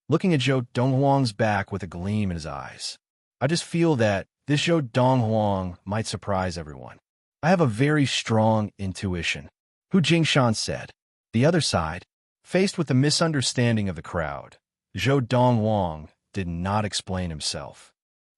looking at Zhou Donghuang's back with a gleam in his eyes. I just feel that this Zhou Donghuang might surprise everyone. I have a very strong intuition, Hu Jingshan said. The other side, faced with the misunderstanding of the crowd, Zhou Donghuang did not explain himself.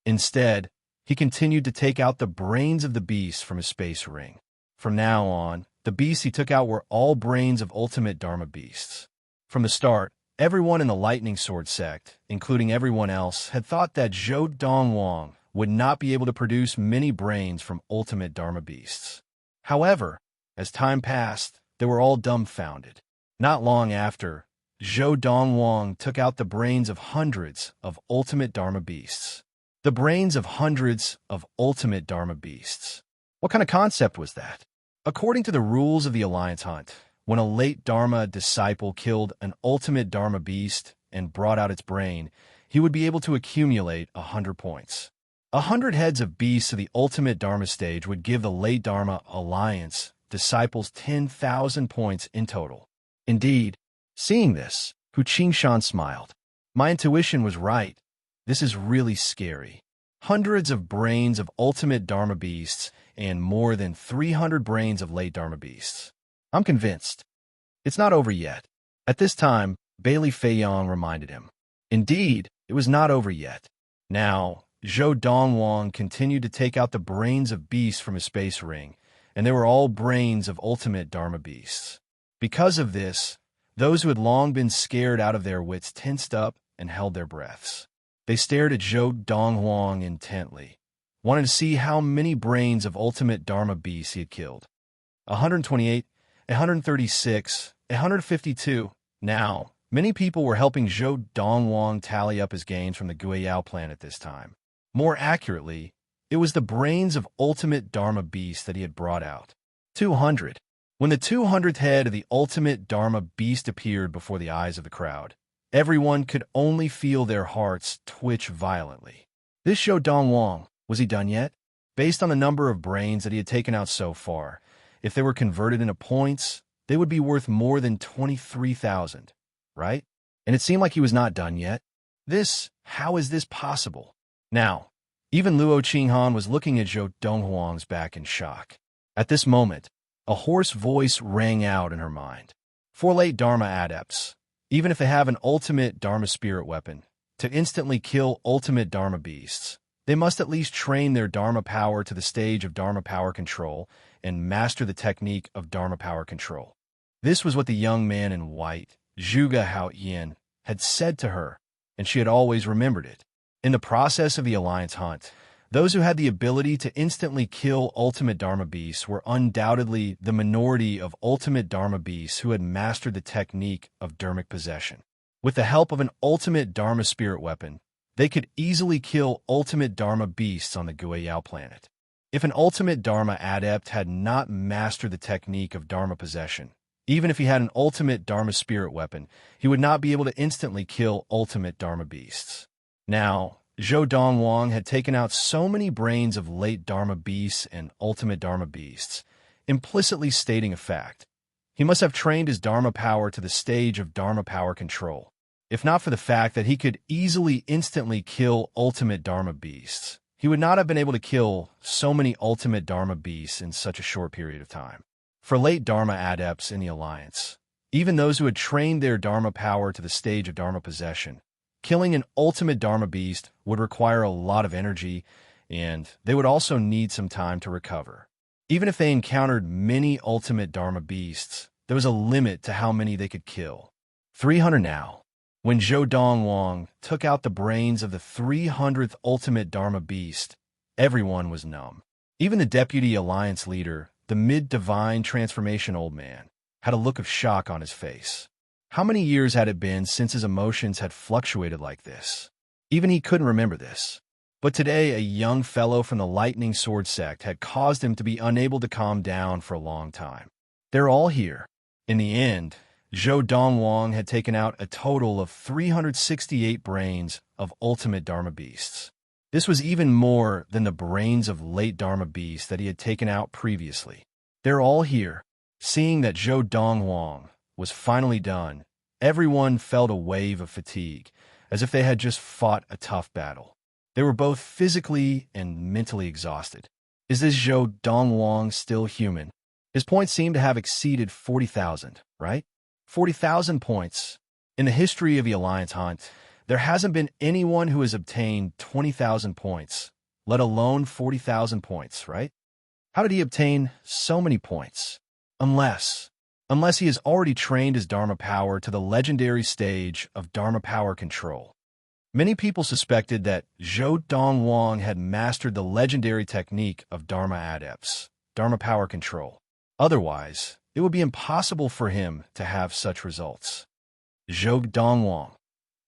Instead, he continued to take out the brains of the beast from his space ring. From now on, the beasts he took out were all brains of ultimate Dharma beasts. From the start, everyone in the Lightning Sword sect, including everyone else, had thought that Zhou Donghuang would not be able to produce many brains from ultimate Dharma beasts. However, as time passed, they were all dumbfounded. Not long after, Zhou Donghuang took out the brains of hundreds of ultimate Dharma beasts. The brains of hundreds of ultimate Dharma beasts. What kind of concept was that? According to the rules of the Alliance Hunt, when a late Dharma disciple killed an ultimate Dharma beast and brought out its brain, he would be able to accumulate 100 points. 100 heads of beasts of the ultimate Dharma stage would give the late Dharma Alliance disciples 10,000 points in total. Indeed, seeing this, Hu Jingshan smiled. My intuition was right. This is really scary. Hundreds of brains of ultimate Dharma beasts and more than 300 brains of late Dharma beasts. I'm convinced. It's not over yet. At this time, Bailey Feiyong reminded him. Indeed, it was not over yet. Now, Zhou Donghuang continued to take out the brains of beasts from his space ring, and they were all brains of ultimate Dharma beasts. Because of this, those who had long been scared out of their wits tensed up and held their breaths. They stared at Zhou Donghuang intently, wanting to see how many brains of ultimate Dharma beasts he had killed. 128, 136, 152. Now, many people were helping Zhou Donghuang tally up his gains from the Guiyao planet this time. More accurately, it was the brains of ultimate Dharma beast that he had brought out. 200. When the 200th head of the ultimate Dharma beast appeared before the eyes of the crowd, everyone could only feel their hearts twitch violently. This Zhou Donghuang, was he done yet? Based on the number of brains that he had taken out so far, if they were converted into points, they would be worth more than 23,000, right? And it seemed like he was not done yet. How is this possible? Now, even Luo Qinghan was looking at Zhou Donghuang's back in shock. At this moment, a hoarse voice rang out in her mind. For late Dharma adepts, even if they have an ultimate Dharma spirit weapon, to instantly kill ultimate Dharma beasts, they must at least train their Dharma power to the stage of Dharma power control and master the technique of Dharma power control. This was what the young man in white, Zhuge Haoyin, had said to her, and she had always remembered it. In the process of the Alliance Hunt, those who had the ability to instantly kill ultimate Dharma beasts were undoubtedly the minority of ultimate Dharma beasts who had mastered the technique of Dharmic possession. With the help of an ultimate Dharma spirit weapon, they could easily kill ultimate Dharma beasts on the Guiyao planet. If an ultimate Dharma adept had not mastered the technique of Dharma possession, even if he had an ultimate Dharma spirit weapon, he would not be able to instantly kill ultimate Dharma beasts. Now, Zhou Donghuang had taken out so many brains of late Dharma beasts and ultimate Dharma beasts, implicitly stating a fact. He must have trained his Dharma power to the stage of Dharma power control. If not for the fact that he could easily instantly kill ultimate Dharma beasts, he would not have been able to kill so many ultimate Dharma beasts in such a short period of time. For late Dharma adepts in the Alliance, even those who had trained their Dharma power to the stage of Dharma possession, killing an ultimate Dharma beast would require a lot of energy, and they would also need some time to recover. Even if they encountered many ultimate Dharma beasts, there was a limit to how many they could kill. 300 now. When Zhou Donghuang took out the brains of the 300th ultimate Dharma beast, everyone was numb. Even the deputy alliance leader, the mid-divine transformation old man, had a look of shock on his face. How many years had it been since his emotions had fluctuated like this? Even he couldn't remember this. But today, a young fellow from the Lightning Sword sect had caused him to be unable to calm down for a long time. They're all here. In the end, Zhou Dongwang had taken out a total of 368 brains of ultimate Dharma beasts. This was even more than the brains of late Dharma beasts that he had taken out previously. They're all here. Seeing that Zhou Dongwang was finally done, everyone felt a wave of fatigue, as if they had just fought a tough battle. They were both physically and mentally exhausted. Is this Zhou Dongwang still human? His points seem to have exceeded 40,000, right? 40,000 points. In the history of the Alliance Hunt, there hasn't been anyone who has obtained 20,000 points, let alone 40,000 points, right? How did he obtain so many points? Unless he has already trained his Dharma power to the legendary stage of Dharma power control. Many people suspected that Zhou Dongwang had mastered the legendary technique of Dharma adepts, Dharma power control. Otherwise, it would be impossible for him to have such results. Zhou Dongwang.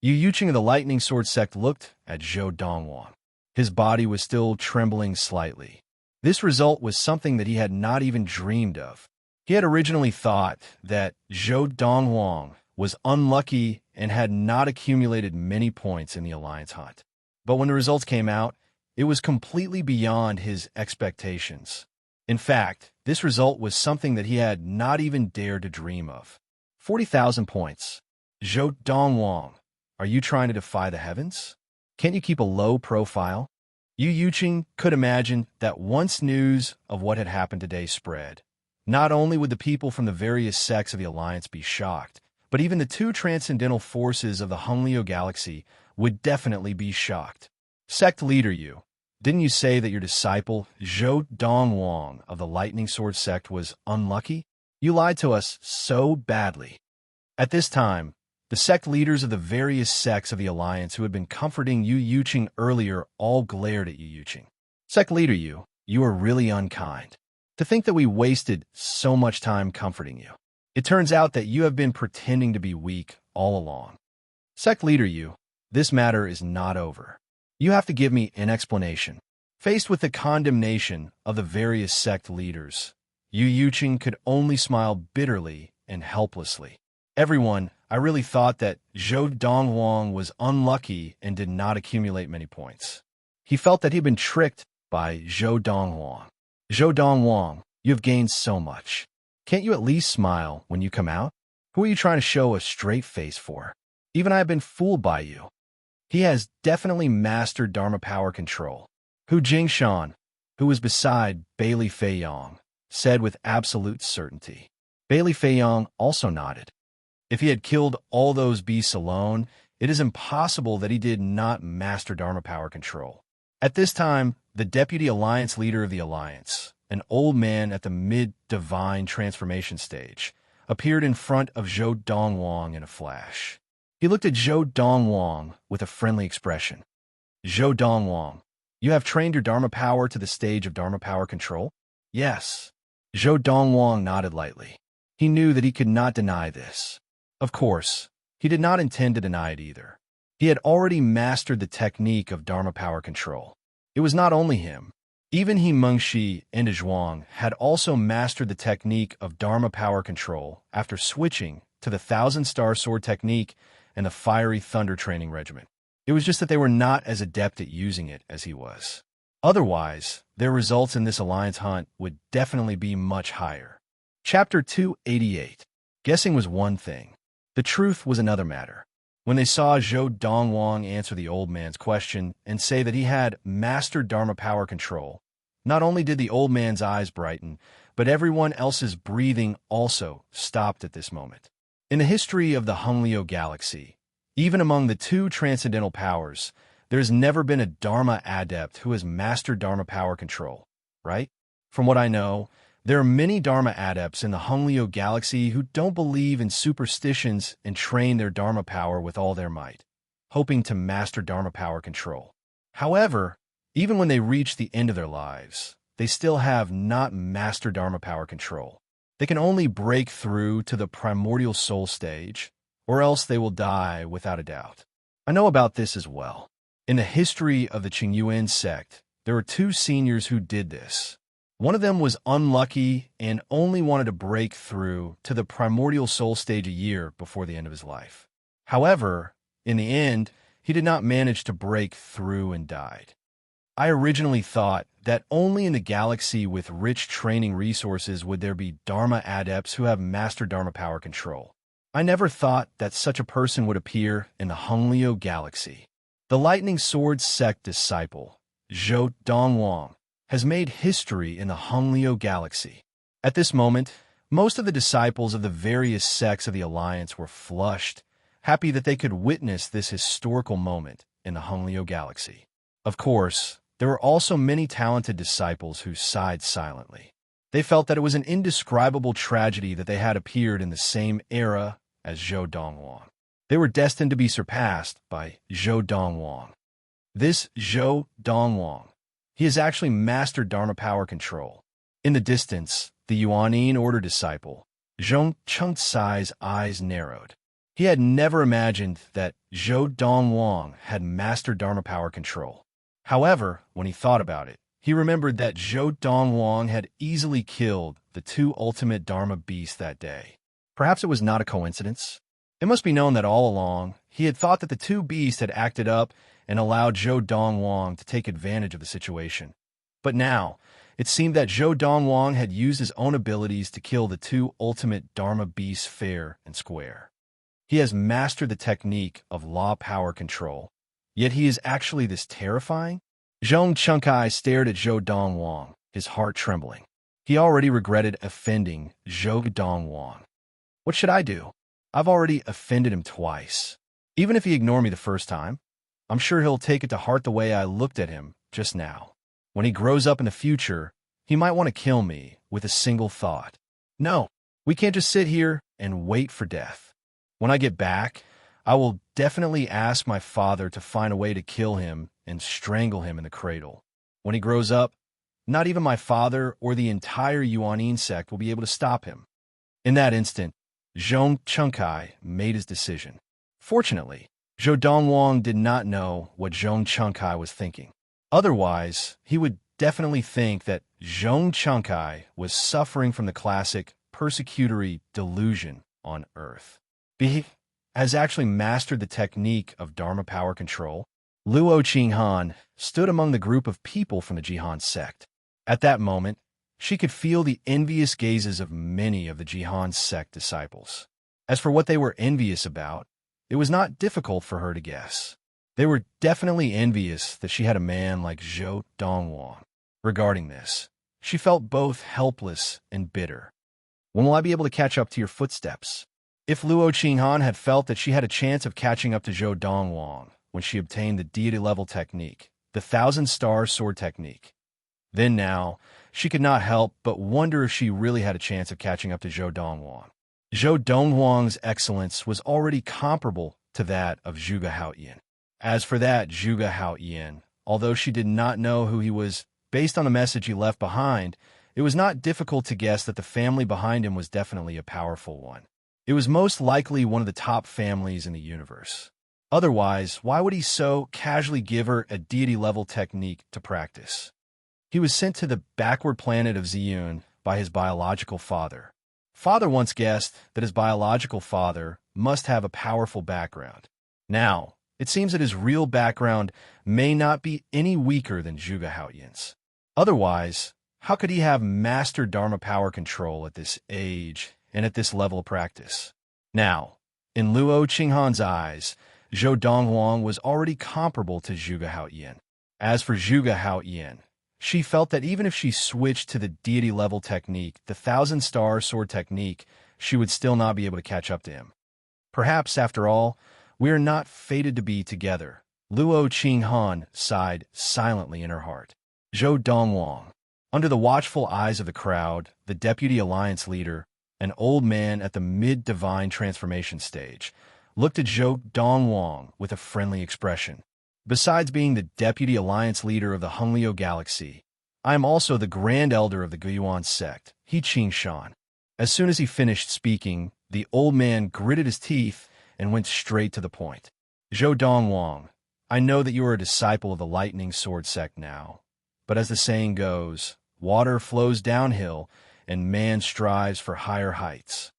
Yu Yuqing of the Lightning Sword sect looked at Zhou Dongwang. His body was still trembling slightly. This result was something that he had not even dreamed of. He had originally thought that Zhou Dongwang was unlucky and had not accumulated many points in the Alliance Hunt. But when the results came out, it was completely beyond his expectations. In fact, this result was something that he had not even dared to dream of. 40,000 points. Zhou Dongwang, are you trying to defy the heavens? Can't you keep a low profile? Yu Yuqing could imagine that once news of what had happened today spread, not only would the people from the various sects of the Alliance be shocked, but even the two transcendental forces of the Honglio Galaxy would definitely be shocked. Sect leader Yu, didn't you say that your disciple, Zhou Dongwang of the Lightning Sword sect, was unlucky? You lied to us so badly. At this time, the sect leaders of the various sects of the Alliance who had been comforting Yu Yuqing earlier all glared at Yu Yuqing. Sect leader Yu, you are really unkind. To think that we wasted so much time comforting you. It turns out that you have been pretending to be weak all along. Sect leader Yu, this matter is not over. You have to give me an explanation. Faced with the condemnation of the various sect leaders, Yu Yuqing could only smile bitterly and helplessly. Everyone, I really thought that Zhou Dongwang was unlucky and did not accumulate many points. He felt that he had been tricked by Zhou Dongwang. Zhou Dongwang, you have gained so much. Can't you at least smile when you come out? Who are you trying to show a straight face for? Even I have been fooled by you. He has definitely mastered Dharma power control. Hu Jingshan, who was beside Bailey Feiyong, said with absolute certainty. Bailey Feiyong also nodded. If he had killed all those beasts alone, it is impossible that he did not master Dharma power control. At this time, the deputy alliance leader of the alliance, an old man at the mid-divine transformation stage, appeared in front of Zhou Dongwang in a flash. He looked at Zhou Dongwang with a friendly expression. Zhou Dongwang, you have trained your Dharma power to the stage of Dharma power control? Yes. Zhou Dongwang nodded lightly. He knew that he could not deny this. Of course, he did not intend to deny it either. He had already mastered the technique of Dharma power control. It was not only him. Even He Mengshi and Zhuang had also mastered the technique of Dharma power control after switching to the Thousand-Star Sword technique and the Fiery Thunder training regimen. It was just that they were not as adept at using it as he was. Otherwise, their results in this alliance hunt would definitely be much higher. Chapter 288. Guessing was one thing. The truth was another matter. When they saw Zhou Dongwang answer the old man's question and say that he had mastered Dharma power control, not only did the old man's eyes brighten, but everyone else's breathing also stopped at this moment. In the history of the Honglio Galaxy, even among the two transcendental powers, there has never been a Dharma adept who has mastered Dharma power control, right? From what I know, there are many Dharma adepts in the Honglio Galaxy who don't believe in superstitions and train their Dharma power with all their might, hoping to master Dharma power control. However, Even when they reach the end of their lives, they still have not master Dharma power control. They can only break through to the primordial soul stage, or else they will die without a doubt. I know about this as well. In the history of the Qingyuan sect, there were two seniors who did this. One of them was unlucky and only wanted to break through to the primordial soul stage a year before the end of his life. However, in the end, he did not manage to break through and died. I originally thought that only in the galaxy with rich training resources would there be Dharma adepts who have master Dharma power control. I never thought that such a person would appear in the Honglio galaxy. The Lightning Sword sect disciple, Zhou Dongwang, has made history in the Honglio galaxy. At this moment, most of the disciples of the various sects of the Alliance were flushed, happy that they could witness this historical moment in the Honglio galaxy. Of course, there were also many talented disciples who sighed silently. They felt that it was an indescribable tragedy that they had appeared in the same era as Zhou Dongwang. They were destined to be surpassed by Zhou Dongwang. This Zhou Dongwang, he has actually mastered Dharma power control. In the distance, the Yuanyin order disciple, Zhong Chengcai's eyes narrowed. He had never imagined that Zhou Dongwang had mastered Dharma power control. However, when he thought about it, he remembered that Zhou Dongwang had easily killed the two ultimate Dharma beasts that day. Perhaps it was not a coincidence. It must be known that all along, he had thought that the two beasts had acted up and allowed Zhou Dongwang to take advantage of the situation. But now, it seemed that Zhou Dongwang had used his own abilities to kill the two ultimate Dharma beasts fair and square. He has mastered the technique of law power control, yet he is actually this terrifying? Zhong Chengcai stared at Zhou Dongwang, his heart trembling. He already regretted offending Zhou Dongwang. What should I do? I've already offended him twice. Even if he ignored me the first time, I'm sure he'll take it to heart the way I looked at him just now. When he grows up in the future, he might want to kill me with a single thought. No, we can't just sit here and wait for death. When I get back, I will definitely ask my father to find a way to kill him and strangle him in the cradle. When he grows up, not even my father or the entire Yuanyin sect will be able to stop him. In that instant, Zhong Chengcai made his decision. Fortunately, Zhou Dongwang did not know what Zhong Chengcai was thinking. Otherwise, he would definitely think that Zhong Chengcai was suffering from the classic persecutory delusion on Earth. He has actually mastered the technique of Dharma power control. Luo Qinghan stood among the group of people from the Jihan sect. At that moment, she could feel the envious gazes of many of the Jihan sect disciples. As for what they were envious about, it was not difficult for her to guess. They were definitely envious that she had a man like Zhou Dongwang. Regarding this, she felt both helpless and bitter. When will I be able to catch up to your footsteps? If Luo Qinghan had felt that she had a chance of catching up to Zhou Dongwang when she obtained the deity-level technique, the Thousand-Star Sword technique, then now, she could not help but wonder if she really had a chance of catching up to Zhou Dongwang. Zhou Dongwang's excellence was already comparable to that of Zhuge Haoyan. As for that Zhuge Haoyan, although she did not know who he was based on the message he left behind, it was not difficult to guess that the family behind him was definitely a powerful one. It was most likely one of the top families in the universe. Otherwise, why would he so casually give her a deity-level technique to practice? He was sent to the backward planet of Ziyun by his biological father. Father once guessed that his biological father must have a powerful background. Now, it seems that his real background may not be any weaker than Zhuge Haoyan's. Otherwise, how could he have mastered Dharma power control at this age and at this level of practice? Now, in Luo Qinghan's eyes, Zhou Dongwang was already comparable to Zhuge Haoyan. As for Zhuge Haoyan, she felt that even if she switched to the deity-level technique, the Thousand-Star Sword technique, she would still not be able to catch up to him. Perhaps, after all, we are not fated to be together. Luo Qinghan sighed silently in her heart. Zhou Dongwang, under the watchful eyes of the crowd, the Deputy Alliance leader, an old man at the mid-divine transformation stage, looked at Zhou Dongwang with a friendly expression. Besides being the deputy alliance leader of the Hunglio Galaxy, I am also the grand elder of the Guyuan sect, He Qing Shan. As soon as he finished speaking, the old man gritted his teeth and went straight to the point. Zhou Dongwang, I know that you are a disciple of the Lightning Sword sect now, but as the saying goes, water flows downhill and man strives for higher heights.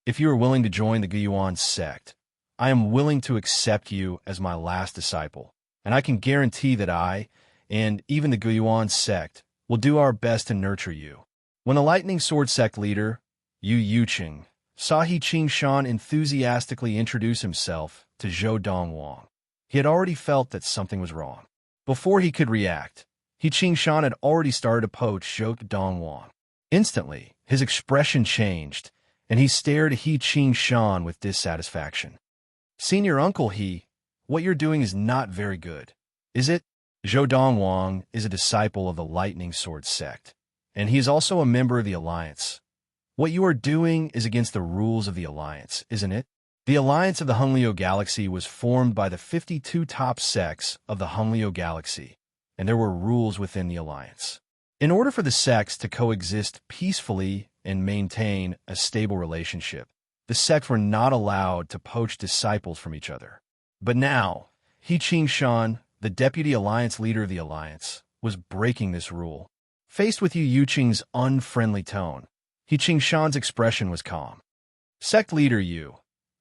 If you are willing to join the Guyuan sect, I am willing to accept you as my last disciple, and I can guarantee that I, and even the Guyuan sect, will do our best to nurture you. When the Lightning Sword sect leader, Yu Yuqing, saw He Qing Shan enthusiastically introduce himself to Zhou Dongwang, he had already felt that something was wrong. Before he could react, He Qing Shan had already started to poach Zhou Dongwang. Instantly, his expression changed, and he stared at He Qing Shan with dissatisfaction. Senior Uncle He, what you're doing is not very good, is it? Zhou Dongwang is a disciple of the Lightning Sword sect, and he is also a member of the Alliance. What you are doing is against the rules of the Alliance, isn't it? The Alliance of the Hunglio Galaxy was formed by the 52 top sects of the Hunglio Galaxy, and there were rules within the Alliance. In order for the sects to coexist peacefully and maintain a stable relationship, the sects were not allowed to poach disciples from each other. But now, He Qing Shan, the deputy alliance leader of the Alliance, was breaking this rule. Faced with Yu Yuqing's unfriendly tone, He Qing Shan's expression was calm. Sect leader Yu,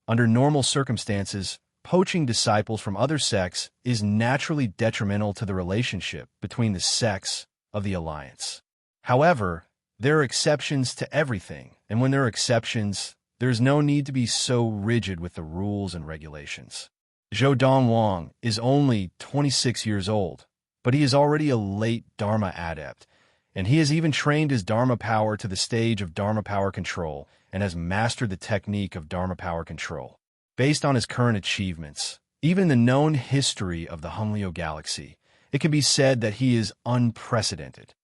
under normal circumstances, poaching disciples from other sects is naturally detrimental to the relationship between the sects of the Alliance. However, there are exceptions to everything, and when there are exceptions, there is no need to be so rigid with the rules and regulations. Zhou Dongwang is only 26 years old, but he is already a late Dharma adept, and he has even trained his Dharma power to the stage of Dharma power control and has mastered the technique of Dharma power control. Based on his current achievements, even in the known history of the Hunglio Galaxy, it can be said that he is unprecedented.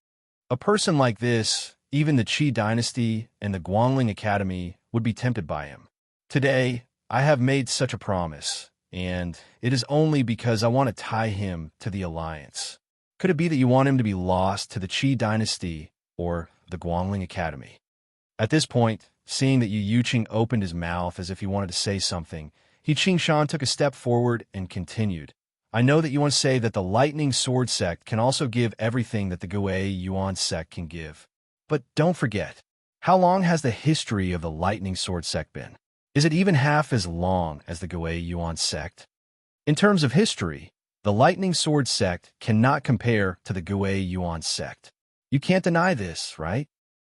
A person like this, even the Qi dynasty and the Guangling Academy would be tempted by him. Today, I have made such a promise, and it is only because I want to tie him to the Alliance. Could it be that you want him to be lost to the Qi dynasty or the Guangling Academy? At this point, seeing that Yu Yuqing opened his mouth as if he wanted to say something, He Qing Shan took a step forward and continued. I know that you want to say that the Lightning Sword sect can also give everything that the Gui Yuan sect can give. But don't forget, how long has the history of the Lightning Sword sect been? Is it even half as long as the Gui Yuan sect? In terms of history, the Lightning Sword sect cannot compare to the Gui Yuan sect. You can't deny this, right?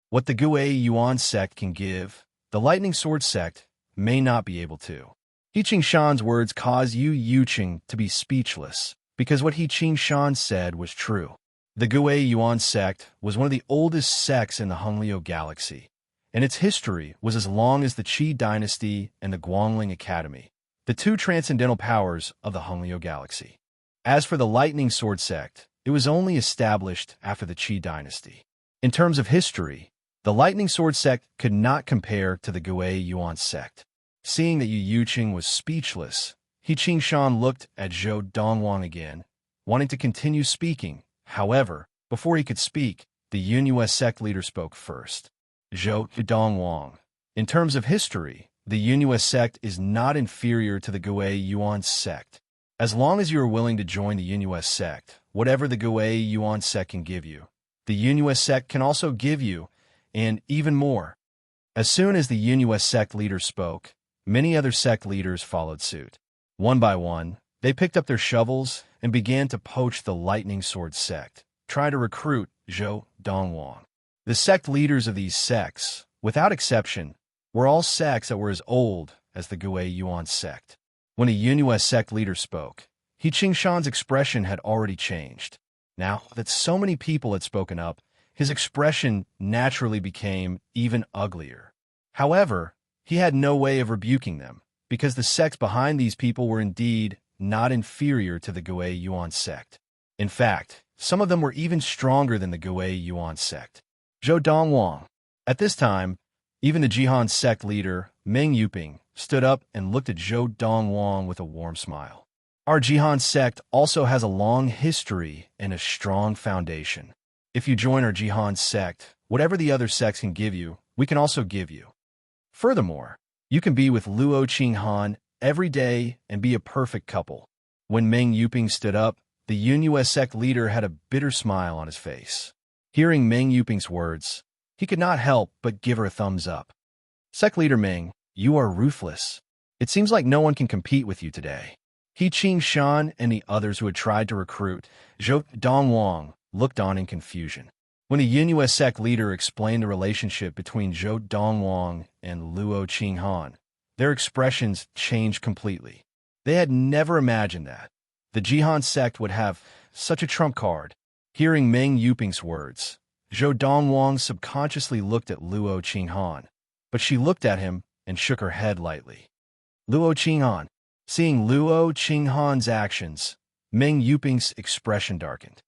What the Gui Yuan sect can give, the Lightning Sword sect may not be able to. He Qing Shan's words caused Yu Yuqing to be speechless, because what He Qing Shan said was true. The Gui Yuan sect was one of the oldest sects in the Hunglio Galaxy, and its history was as long as the Qi dynasty and the Guangling Academy, the two transcendental powers of the Hunglio Galaxy. As for the Lightning Sword sect, it was only established after the Qi dynasty. In terms of history, the Lightning Sword sect could not compare to the Gui Yuan sect. Seeing that Yu Yuqing was speechless, He Qing Shan looked at Zhou Dongwang again, wanting to continue speaking. However, before he could speak, the Yunhua sect leader spoke first. Zhou Dongwang. In terms of history, the Yunhua sect is not inferior to the Gui Yuan sect. As long as you are willing to join the Yunhua sect, whatever the Gui Yuan sect can give you, the Yunhua sect can also give you, and even more. As soon as the Yunhua sect leader spoke, many other sect leaders followed suit. One by one, they picked up their shovels and began to poach the Lightning Sword sect, trying to recruit Zhou Dongwang. The sect leaders of these sects, without exception, were all sects that were as old as the Gui Yuan sect. When a Yunhua sect leader spoke, He Qing Shan's expression had already changed. Now that so many people had spoken up, his expression naturally became even uglier. However, he had no way of rebuking them, because the sects behind these people were indeed not inferior to the Gui Yuan sect. In fact, some of them were even stronger than the Gui Yuan sect. Zhou Dongwang. At this time, even the Jihan sect leader, Meng Yuping, stood up and looked at Zhou Dongwang with a warm smile. Our Jihan sect also has a long history and a strong foundation. If you join our Jihan sect, whatever the other sects can give you, we can also give you. Furthermore, you can be with Luo Qinghan every day and be a perfect couple. When Meng Yuping stood up, the Yunhua sect leader had a bitter smile on his face. Hearing Meng Yuping's words, he could not help but give her a thumbs up. Sect leader Meng, you are ruthless. It seems like no one can compete with you today. He Qing Shan and the others who had tried to recruit Zhou Dongwang looked on in confusion. When the Yunhua sect leader explained the relationship between Zhou Dongwang and Luo Qinghan, their expressions changed completely. They had never imagined that the Jihan sect would have such a trump card. Hearing Meng Yuping's words, Zhou Dongwang subconsciously looked at Luo Qinghan, but she looked at him and shook her head lightly. Luo Qinghan. Seeing Luo Qinghan's actions, Meng Yuping's expression darkened.